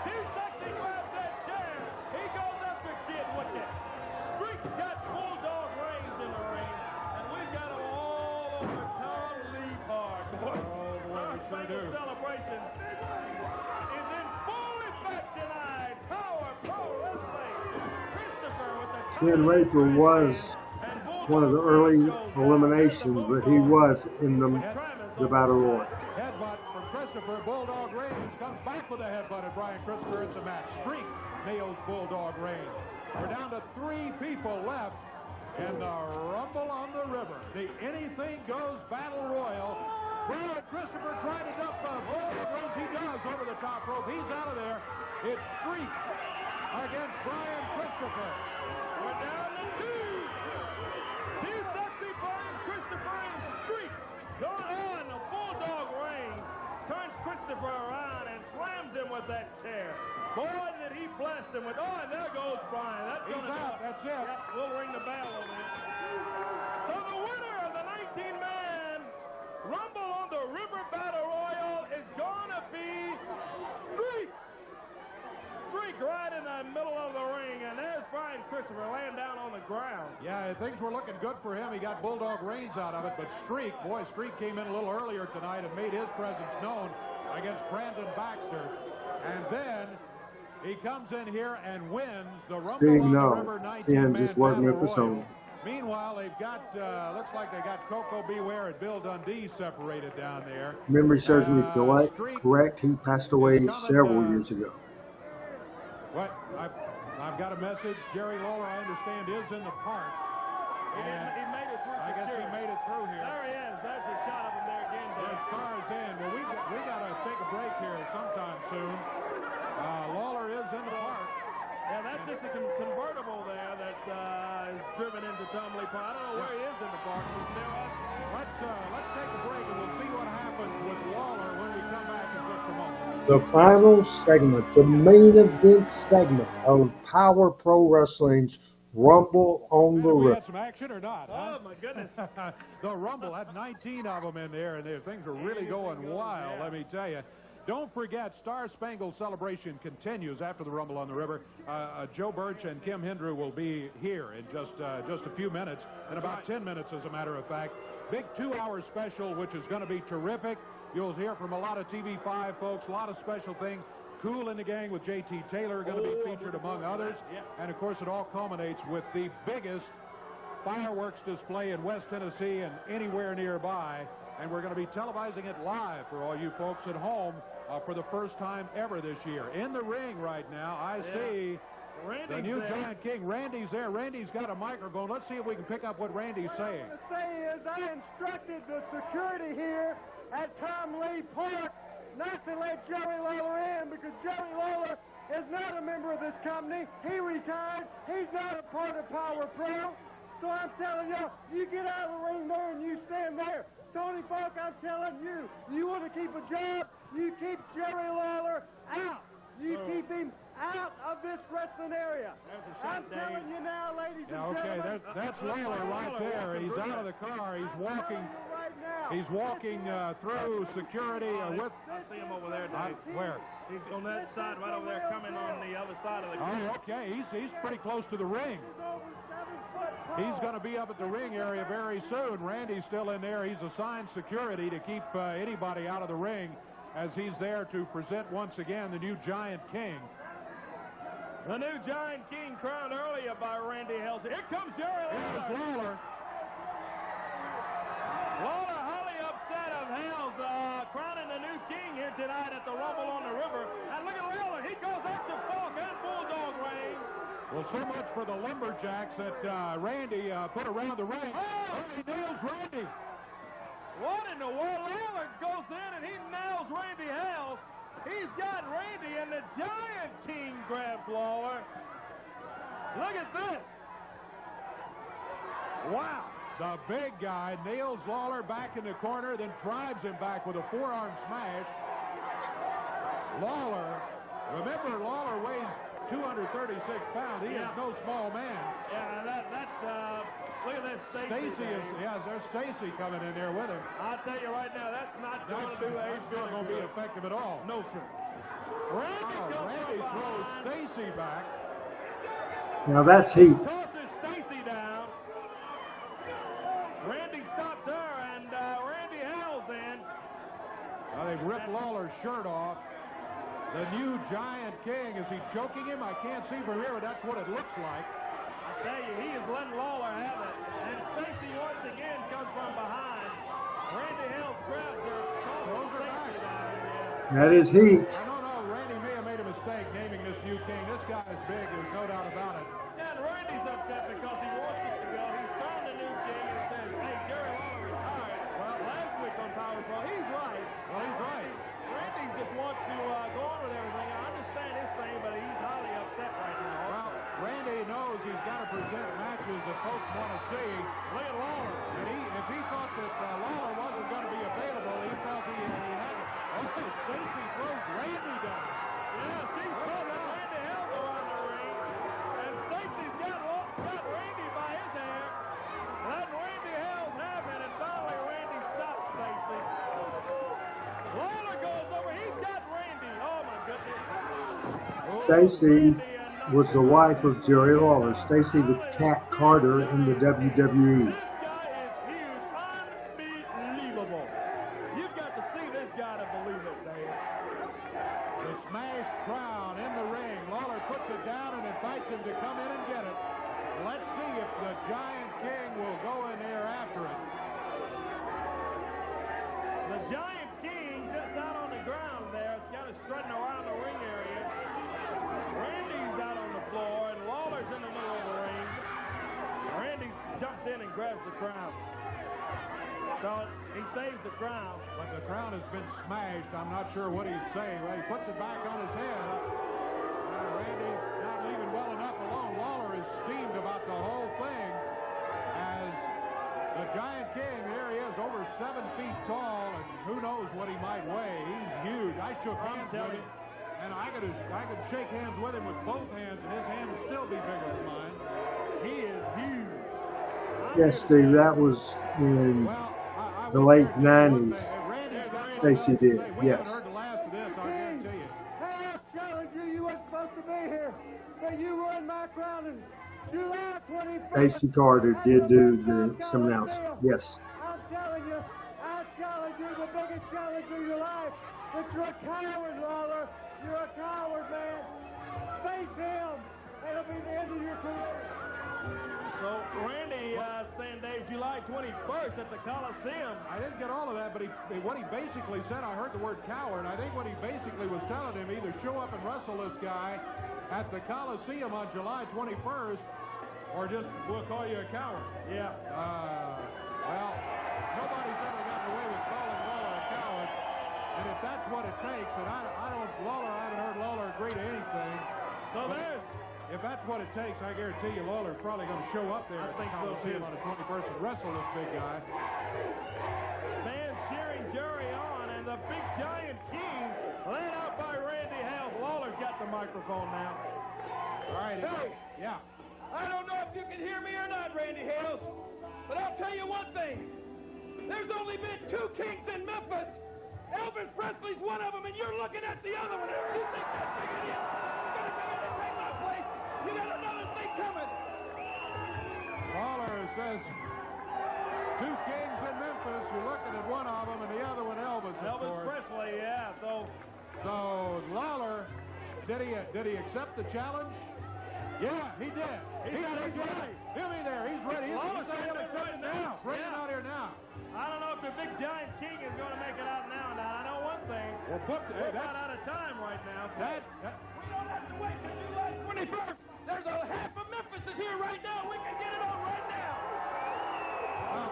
Speaker 8: He sexy grabs that chair. He goes after Kid Wicked. Streak's got Bulldog Reigns in the ring. And we've got him all over Tom Lee Park. Boy, our special celebration is in full effect tonight. Power Pro Wrestling. Christopher with the
Speaker 2: Ken Raper was one of the early eliminations, but he was in the Battle Royal.
Speaker 17: Headbutt from Christopher. Bulldog Reigns comes back with a headbutt at Brian Christopher. It's a match. Streak nails Bulldog Reigns. We're down to 3 people left in the Rumble on the River. The Anything Goes Battle Royal. Brian Christopher trying to dump the Bulldog Reigns. He does over the top rope. He's out of there. It's Streak against Brian Christopher.
Speaker 8: We're down to 2. He's sexy Brian Christopher and Streak. Going on, the Bulldog Reigns turns Christopher around and slams him with that chair. Boy, did he blast him with, oh, and there goes Brian.
Speaker 17: He's out, that's it.
Speaker 8: Yep, we'll ring the bell over here. So the winner of the 19-man Rumble on the River Battle Royal is going to be Streak. Streak right in the middle of the ring, and there's Brian Christopher laying down on the ground.
Speaker 17: Yeah, things were looking good for him. He got Bulldog Reigns out of it, but Streak came in a little earlier tonight and made his presence known against Brandon Baxter. And then he comes in here and wins the Rumble on the River 19-man
Speaker 2: just working
Speaker 17: Battle
Speaker 2: with his
Speaker 17: Royal.
Speaker 2: own.
Speaker 17: Meanwhile, they've got, looks like they got Coco Beware and Bill Dundee separated down there.
Speaker 2: Memory serves me correct. He passed away several years ago.
Speaker 17: What? I've got a message. Jerry Lawler, I understand, is in the park. And
Speaker 8: he made it through.
Speaker 17: I guess he made it through here.
Speaker 8: There he is. There's a shot of him there again.
Speaker 17: As far as in, well, we got to take a break here sometime soon. Lawler is in the park.
Speaker 8: Yeah, that's just a convertible there that is driven into Tom Lee Park. I don't know where he is in the park.
Speaker 17: Let's take a break and we'll see what happens with Lawler when we come back in just a moment.
Speaker 2: The final segment, the main event segment of Power Pro Wrestling's Rumble on the
Speaker 17: We
Speaker 2: River.
Speaker 17: had some action or not?
Speaker 8: Oh, my goodness.
Speaker 17: The Rumble had 19 of them in there, and things are really going wild, let me tell you. Don't forget, Star Spangled Celebration continues after the Rumble on the River. Joe Birch and Kim Hindrew will be here in just a few minutes, in about 10 minutes, as a matter of fact. Big 2-hour special, which is going to be terrific. You'll hear from a lot of TV5 folks, a lot of special things. Cool in the Gang with J.T. Taylor going to be featured among others. And, of course, it all culminates with the biggest fireworks display in West Tennessee and anywhere nearby. And we're going to be televising it live for all you folks at home for the first time ever this year. In the ring right now, I see the new Giant King. Randy's there. Randy's got a microphone. Let's see if we can pick up what Randy's saying.
Speaker 13: What I'm going to say is I instructed the security here at Tom Lee Park not to let Jerry Lawler in because Jerry Lawler is not a member of this company. He retired. He's not a part of Power Pro. So I'm telling you, you get out of the ring there and you stand there. Tony Falk, I'm telling you, you want to keep a job, you keep Jerry Lawler out. You keep him out of this wrestling area. I'm telling you now, ladies and gentlemen.
Speaker 17: That's Lawler right there. He's out of the car. He's walking. He's walking through security with.
Speaker 8: I see him over there, Dave.
Speaker 17: Where?
Speaker 8: He's on that side, right over there, coming on the other side of the car.
Speaker 17: Oh, okay. He's pretty close to the ring. He's going to be up at the ring area very soon. Randy's still in there. He's assigned security to keep anybody out of the ring as he's there to present once again the new Giant King.
Speaker 8: The new Giant King crowned earlier by Randy Helser. Here comes Jerry Lawler.
Speaker 17: Here's Lawler.
Speaker 8: Lawler, highly upset of Hells, crowning the new king here tonight at the Rumble on the River. And look at Lawler. He goes after Falk and Bulldog Reigns.
Speaker 17: Well, so much for the lumberjacks that Randy put around the ring. Oh, he nails Randy.
Speaker 8: What in the world? Lawler goes in and he nails Randy Hells. He's got Randy, and the Giant King grabs Lawler. Look at this.
Speaker 17: Wow. The big guy nails Lawler back in the corner, then drives him back with a forearm smash. Lawler, remember, Lawler weighs 236 pounds. He is no small man.
Speaker 8: Yeah, that's look at this Stacy is,
Speaker 17: there's Stacy coming in there with him.
Speaker 8: I'll tell you right now, that's not going to do
Speaker 17: That's not going to be effective at all.
Speaker 8: No, sir.
Speaker 17: Randy throws Stacy back.
Speaker 2: Now that's heat.
Speaker 8: Tosses Stacy down. Randy stops her, and Randy Hell's in.
Speaker 17: They've ripped Lawler's shirt off. The new Giant King, is he choking him? I can't see from here, but that's what it looks like.
Speaker 8: I tell you, he is letting Lawler have it. And Stacy once again comes from behind. Randy Hell grabs her, throws her back.
Speaker 2: That is heat.
Speaker 17: I don't know. Randy may have made a mistake naming this new king. This guy is big. There's no doubt about it.
Speaker 8: And Randy's upset because he wants it to go. He's found a new king and says, hey, Jerry Lawler retired. Well, last week on Power Pro, he's right.
Speaker 17: Well, he's right.
Speaker 8: Randy just wants to go on with everything. I understand his thing, but he's highly upset right now.
Speaker 17: Well, Randy knows he's got to present matches that folks want to see. Look at Lawler. And if he thought that Lawler wasn't going to be available, he felt he had it. Also, Stacy throws Randy down.
Speaker 8: Yeah, she's throwing Randy Hell around the ring. And Stacy's got Randy by his hair. Letting Randy Hell's have it, and finally Randy stops Stacy. Lawler goes over. He's got Randy. Oh, my goodness.
Speaker 2: Stacy was the wife of Jerry Lawler. Stacy the Cat Carter in the WWE.
Speaker 8: This guy is huge. Unbelievable. You've got to see this guy to believe it, Dave.
Speaker 17: The smashed crown in the ring. Lawler puts it down and invites him to come in and get it. Let's see if the Giant King will go in there after it.
Speaker 8: The Giant King just out on the ground there. It's kind of strutting around the ring area. Randy's out on the floor, and Lawler's in the middle of the ring. Randy jumps in and grabs the crown. So he saves the crown.
Speaker 17: But the crown has been smashed. I'm not sure what he's saying. Well, he puts it back on his head. Randy not leaving well enough alone. Lawler is steamed about the whole thing as the Giant King, there he is, over 7 feet tall, and who knows what he might weigh. He's huge. I shook hands with him, and I could shake hands with him with both hands, and his hand would still be bigger than mine. He is huge.
Speaker 2: Yes, Steve, that was in the late 90s. Stacy did, yes.
Speaker 17: Heard the last of this, I guarantee you.
Speaker 13: Hey, I challenge you. You weren't supposed to be here, but you won my crown in July 21st.
Speaker 2: Stacy Carter did do some announcing. Yes.
Speaker 13: I'm telling you, I challenge you, the biggest challenge of your life. But you're a coward, Lawler. You're a coward, man. Face him. That'll be the end of your career.
Speaker 8: So Randy saying, Dave, July 21st at the Coliseum.
Speaker 17: I didn't get all of that, but what he basically said, I heard the word coward. I think what he basically was telling him, either show up and wrestle this guy at the Coliseum on July 21st, or just we'll call you a coward.
Speaker 8: Yeah.
Speaker 17: Well, nobody's ever gotten away with calling Lawler a coward, and if that's what it takes, and I haven't heard Lawler agree to anything.
Speaker 8: So
Speaker 17: if that's what it takes, I guarantee you Lawler's probably going to show up there at the Coliseum on the 21st and wrestle this big guy.
Speaker 8: Fans cheering Jerry on, and the big Giant King led out by Randy Hales. Lawler's got the microphone now.
Speaker 17: All right.
Speaker 21: Hey.
Speaker 17: Yeah.
Speaker 21: I don't know if you can hear me or not, Randy Hales, but I'll tell you one thing. There's only been 2 kings in Memphis. Elvis Presley's one of them, and you're looking at the other one. You think that's big idiot? You're going to come in and take my place. You got another thing coming.
Speaker 17: Lawler says 2 kings in Memphis. You're looking at one of them, and the other one Elvis, of
Speaker 8: Elvis
Speaker 17: course.
Speaker 8: Presley, yeah. So
Speaker 17: Lawler, did he accept the challenge? Yeah, he did. He's ready. He'll be there. He's ready.
Speaker 8: Lawler's
Speaker 17: He's
Speaker 8: gonna
Speaker 17: accept it now. Bring him out here now.
Speaker 8: I don't know if the big Giant King is going to make it out now. Now, I know one thing.
Speaker 17: Well,
Speaker 8: we're not out of time right now.
Speaker 21: We don't have to wait till July 21st. There's a half of Memphis is here right now. We can get it on right now.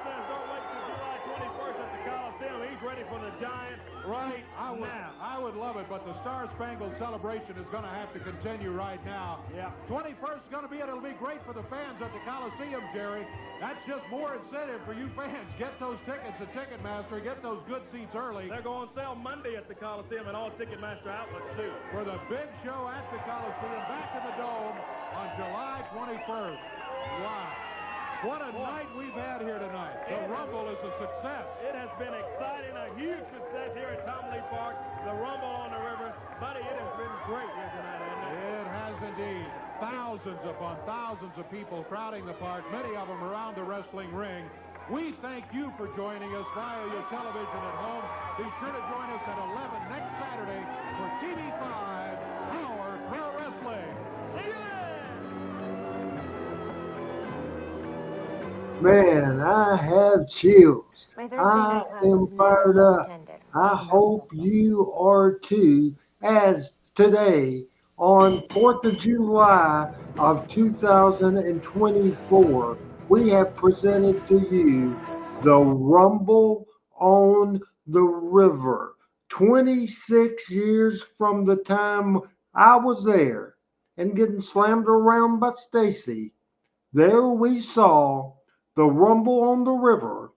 Speaker 8: Says don't wait till July 21st at the Coliseum. He's ready for the Giant right now.
Speaker 17: I would love it, but the Star Spangled Celebration is going to have to continue right now.
Speaker 8: Yeah.
Speaker 17: 21st is going to be it. It'll be great for the fans at the Coliseum, Jerry. That's just more incentive for you fans. Get those tickets at Ticketmaster. Get those good seats early.
Speaker 8: They're going to sell Monday at the Coliseum and all Ticketmaster outlets, too.
Speaker 17: For the big show at the Coliseum, back in the Dome on July 21st. Wow. What a night we've had here tonight. The Rumble is a success.
Speaker 8: It has been exciting, a huge success here at Tom Lee Park. The Rumble on the river. Buddy, it has been great here tonight, hasn't it?
Speaker 17: It has indeed. Thousands upon thousands of people crowding the park, many of them around the wrestling ring. We thank you for joining us via your television at home. Be sure to join us at 11 next Saturday for TV5 Power Pro Wrestling. See you then!
Speaker 2: Man, I have chills. I am fired up. I hope you are too, as today, on 4th of July of 2024, we have presented to you the Rumble on the River. 26 years from the time I was there and getting slammed around by Stacy, there we saw the Rumble on the River,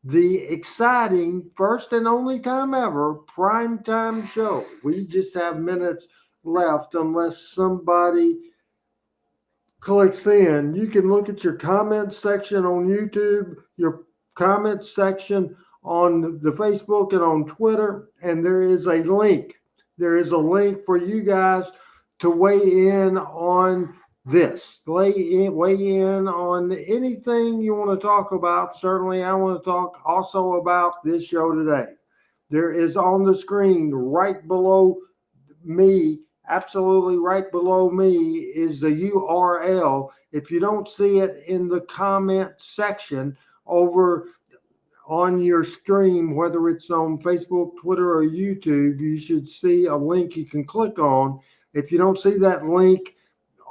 Speaker 2: the exciting first and only time ever primetime show. We just have minutes left unless somebody clicks in. You can look at your comment section on YouTube, your comment section on the Facebook and on Twitter, and there is a link. There is a link for you guys to weigh in on this. Weigh in on anything you want to talk about. Certainly, I want to talk also about this show today. There is on the screen right below me, absolutely right below me, is the URL. If you don't see it in the comment section over on your stream, whether it's on Facebook, Twitter, or YouTube, you should see a link you can click on. If you don't see that link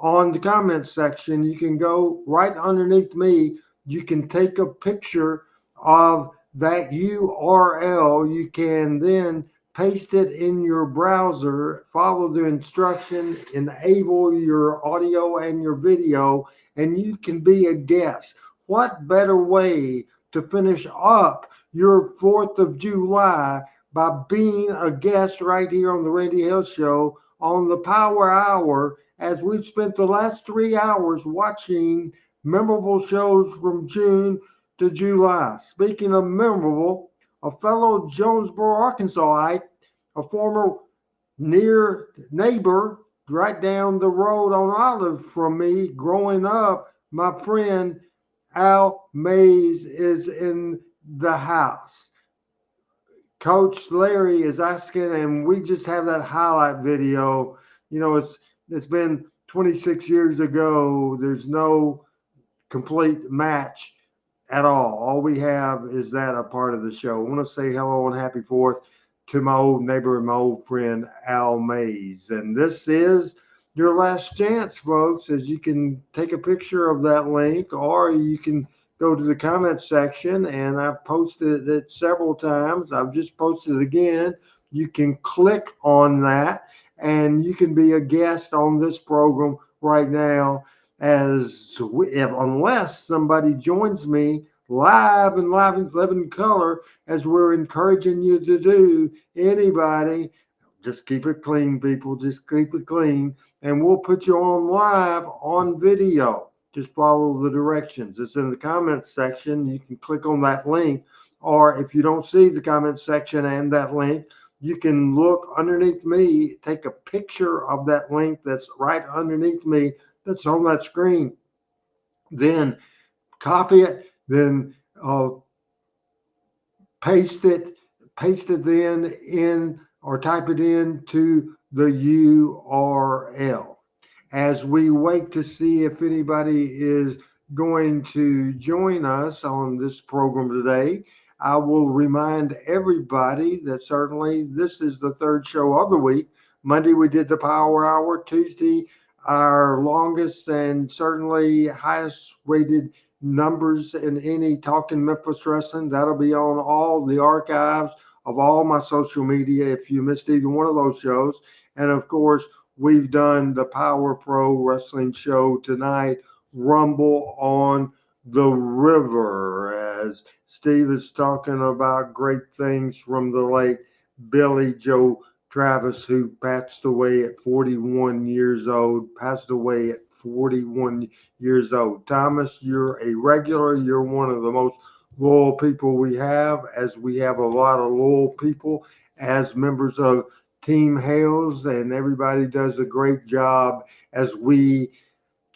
Speaker 2: on the comment section, you can go right underneath me. You can take a picture of that URL. You can then paste it in your browser, follow the instruction, enable your audio and your video, and you can be a guest. What better way to finish up your 4th of July by being a guest right here on the Randy Hill Show on the Power Hour, as we've spent the last 3 hours watching memorable shows from June to July. Speaking of memorable, a fellow Jonesboro, Arkansasite, a former near neighbor right down the road on Olive from me growing up, my friend Al Mays is in the house. Coach Larry is asking, and we just have that highlight video. You know, it's been 26 years ago. There's no complete match at all. All we have is that a part of the show. I want to say hello and happy 4th to my old neighbor and my old friend, Al Mays. And this is your last chance, folks, as you can take a picture of that link, or you can go to the comment section, and I've posted it several times. I've just posted it again. You can click on that, and you can be a guest on this program right now, unless somebody joins me live in color, as we're encouraging you to do. Anybody, just keep it clean, people. Just keep it clean, and we'll put you on live on video. Just follow the directions. It's in the comments section. You can click on that link, or if you don't see the comment section and that link, you can look underneath me, take a picture of that link that's right underneath me that's on that screen. Then copy it, then paste it then in, or type it into the URL. As we wait to see if anybody is going to join us on this program today, I will remind everybody that certainly this is the third show of the week. Monday, we did the Power Hour. Tuesday, our longest and certainly highest rated numbers in any Talking Memphis Wrestling. That'll be on all the archives of all my social media if you missed either one of those shows. And of course, we've done the Power Pro Wrestling show tonight, Rumble on the River, as Steve is talking about great things from the late Billy Joe Travis, who passed away at 41 years old, passed away at 41 years old. Thomas, you're a regular. You're one of the most loyal people we have, as we have a lot of loyal people as members of Team Hales, and everybody does a great job as we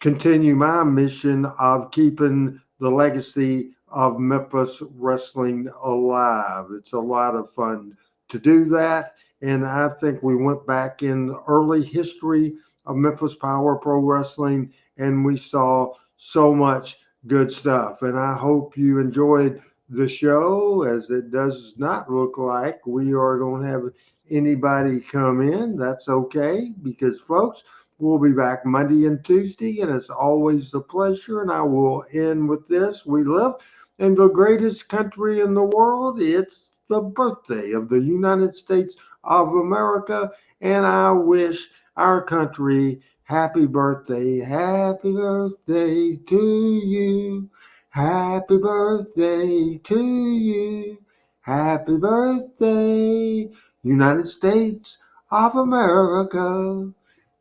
Speaker 2: continue my mission of keeping the legacy of Memphis wrestling alive. It's a lot of fun to do that, and I think we went back in early history of Memphis Power Pro Wrestling, and we saw so much good stuff. And I hope you enjoyed the show, as it does not look like we are going to have anybody come in. That's okay, because folks, we'll be back Monday and Tuesday, and it's always a pleasure. And I will end with this. We live in the greatest country in the world. It's the birthday of the United States of America, and I wish our country happy birthday. Happy birthday to you. Happy birthday to you. Happy birthday, United States of America.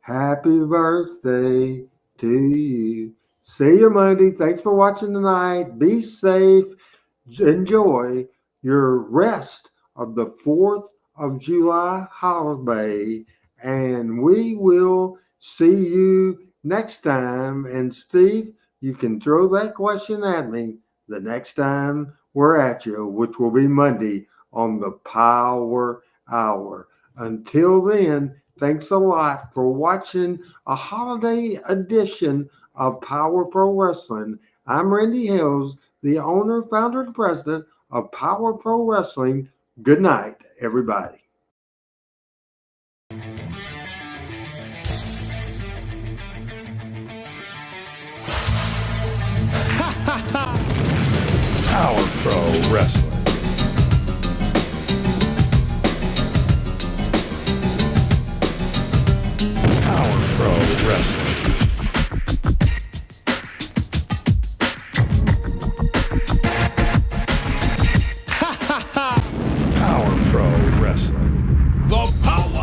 Speaker 2: Happy birthday to you. See you Monday. Thanks for watching tonight. Be safe. Enjoy your rest of the 4th of July holiday. And we will see you next time. And Steve, you can throw that question at me the next time we're at you, which will be Monday on the Power Hour. Until then, thanks a lot for watching a holiday edition of Power Pro Wrestling. I'm Randy Hales, the owner, founder, and president of Power Pro Wrestling. Good night, everybody.
Speaker 12: Power Pro Wrestling. Power Pro Wrestling.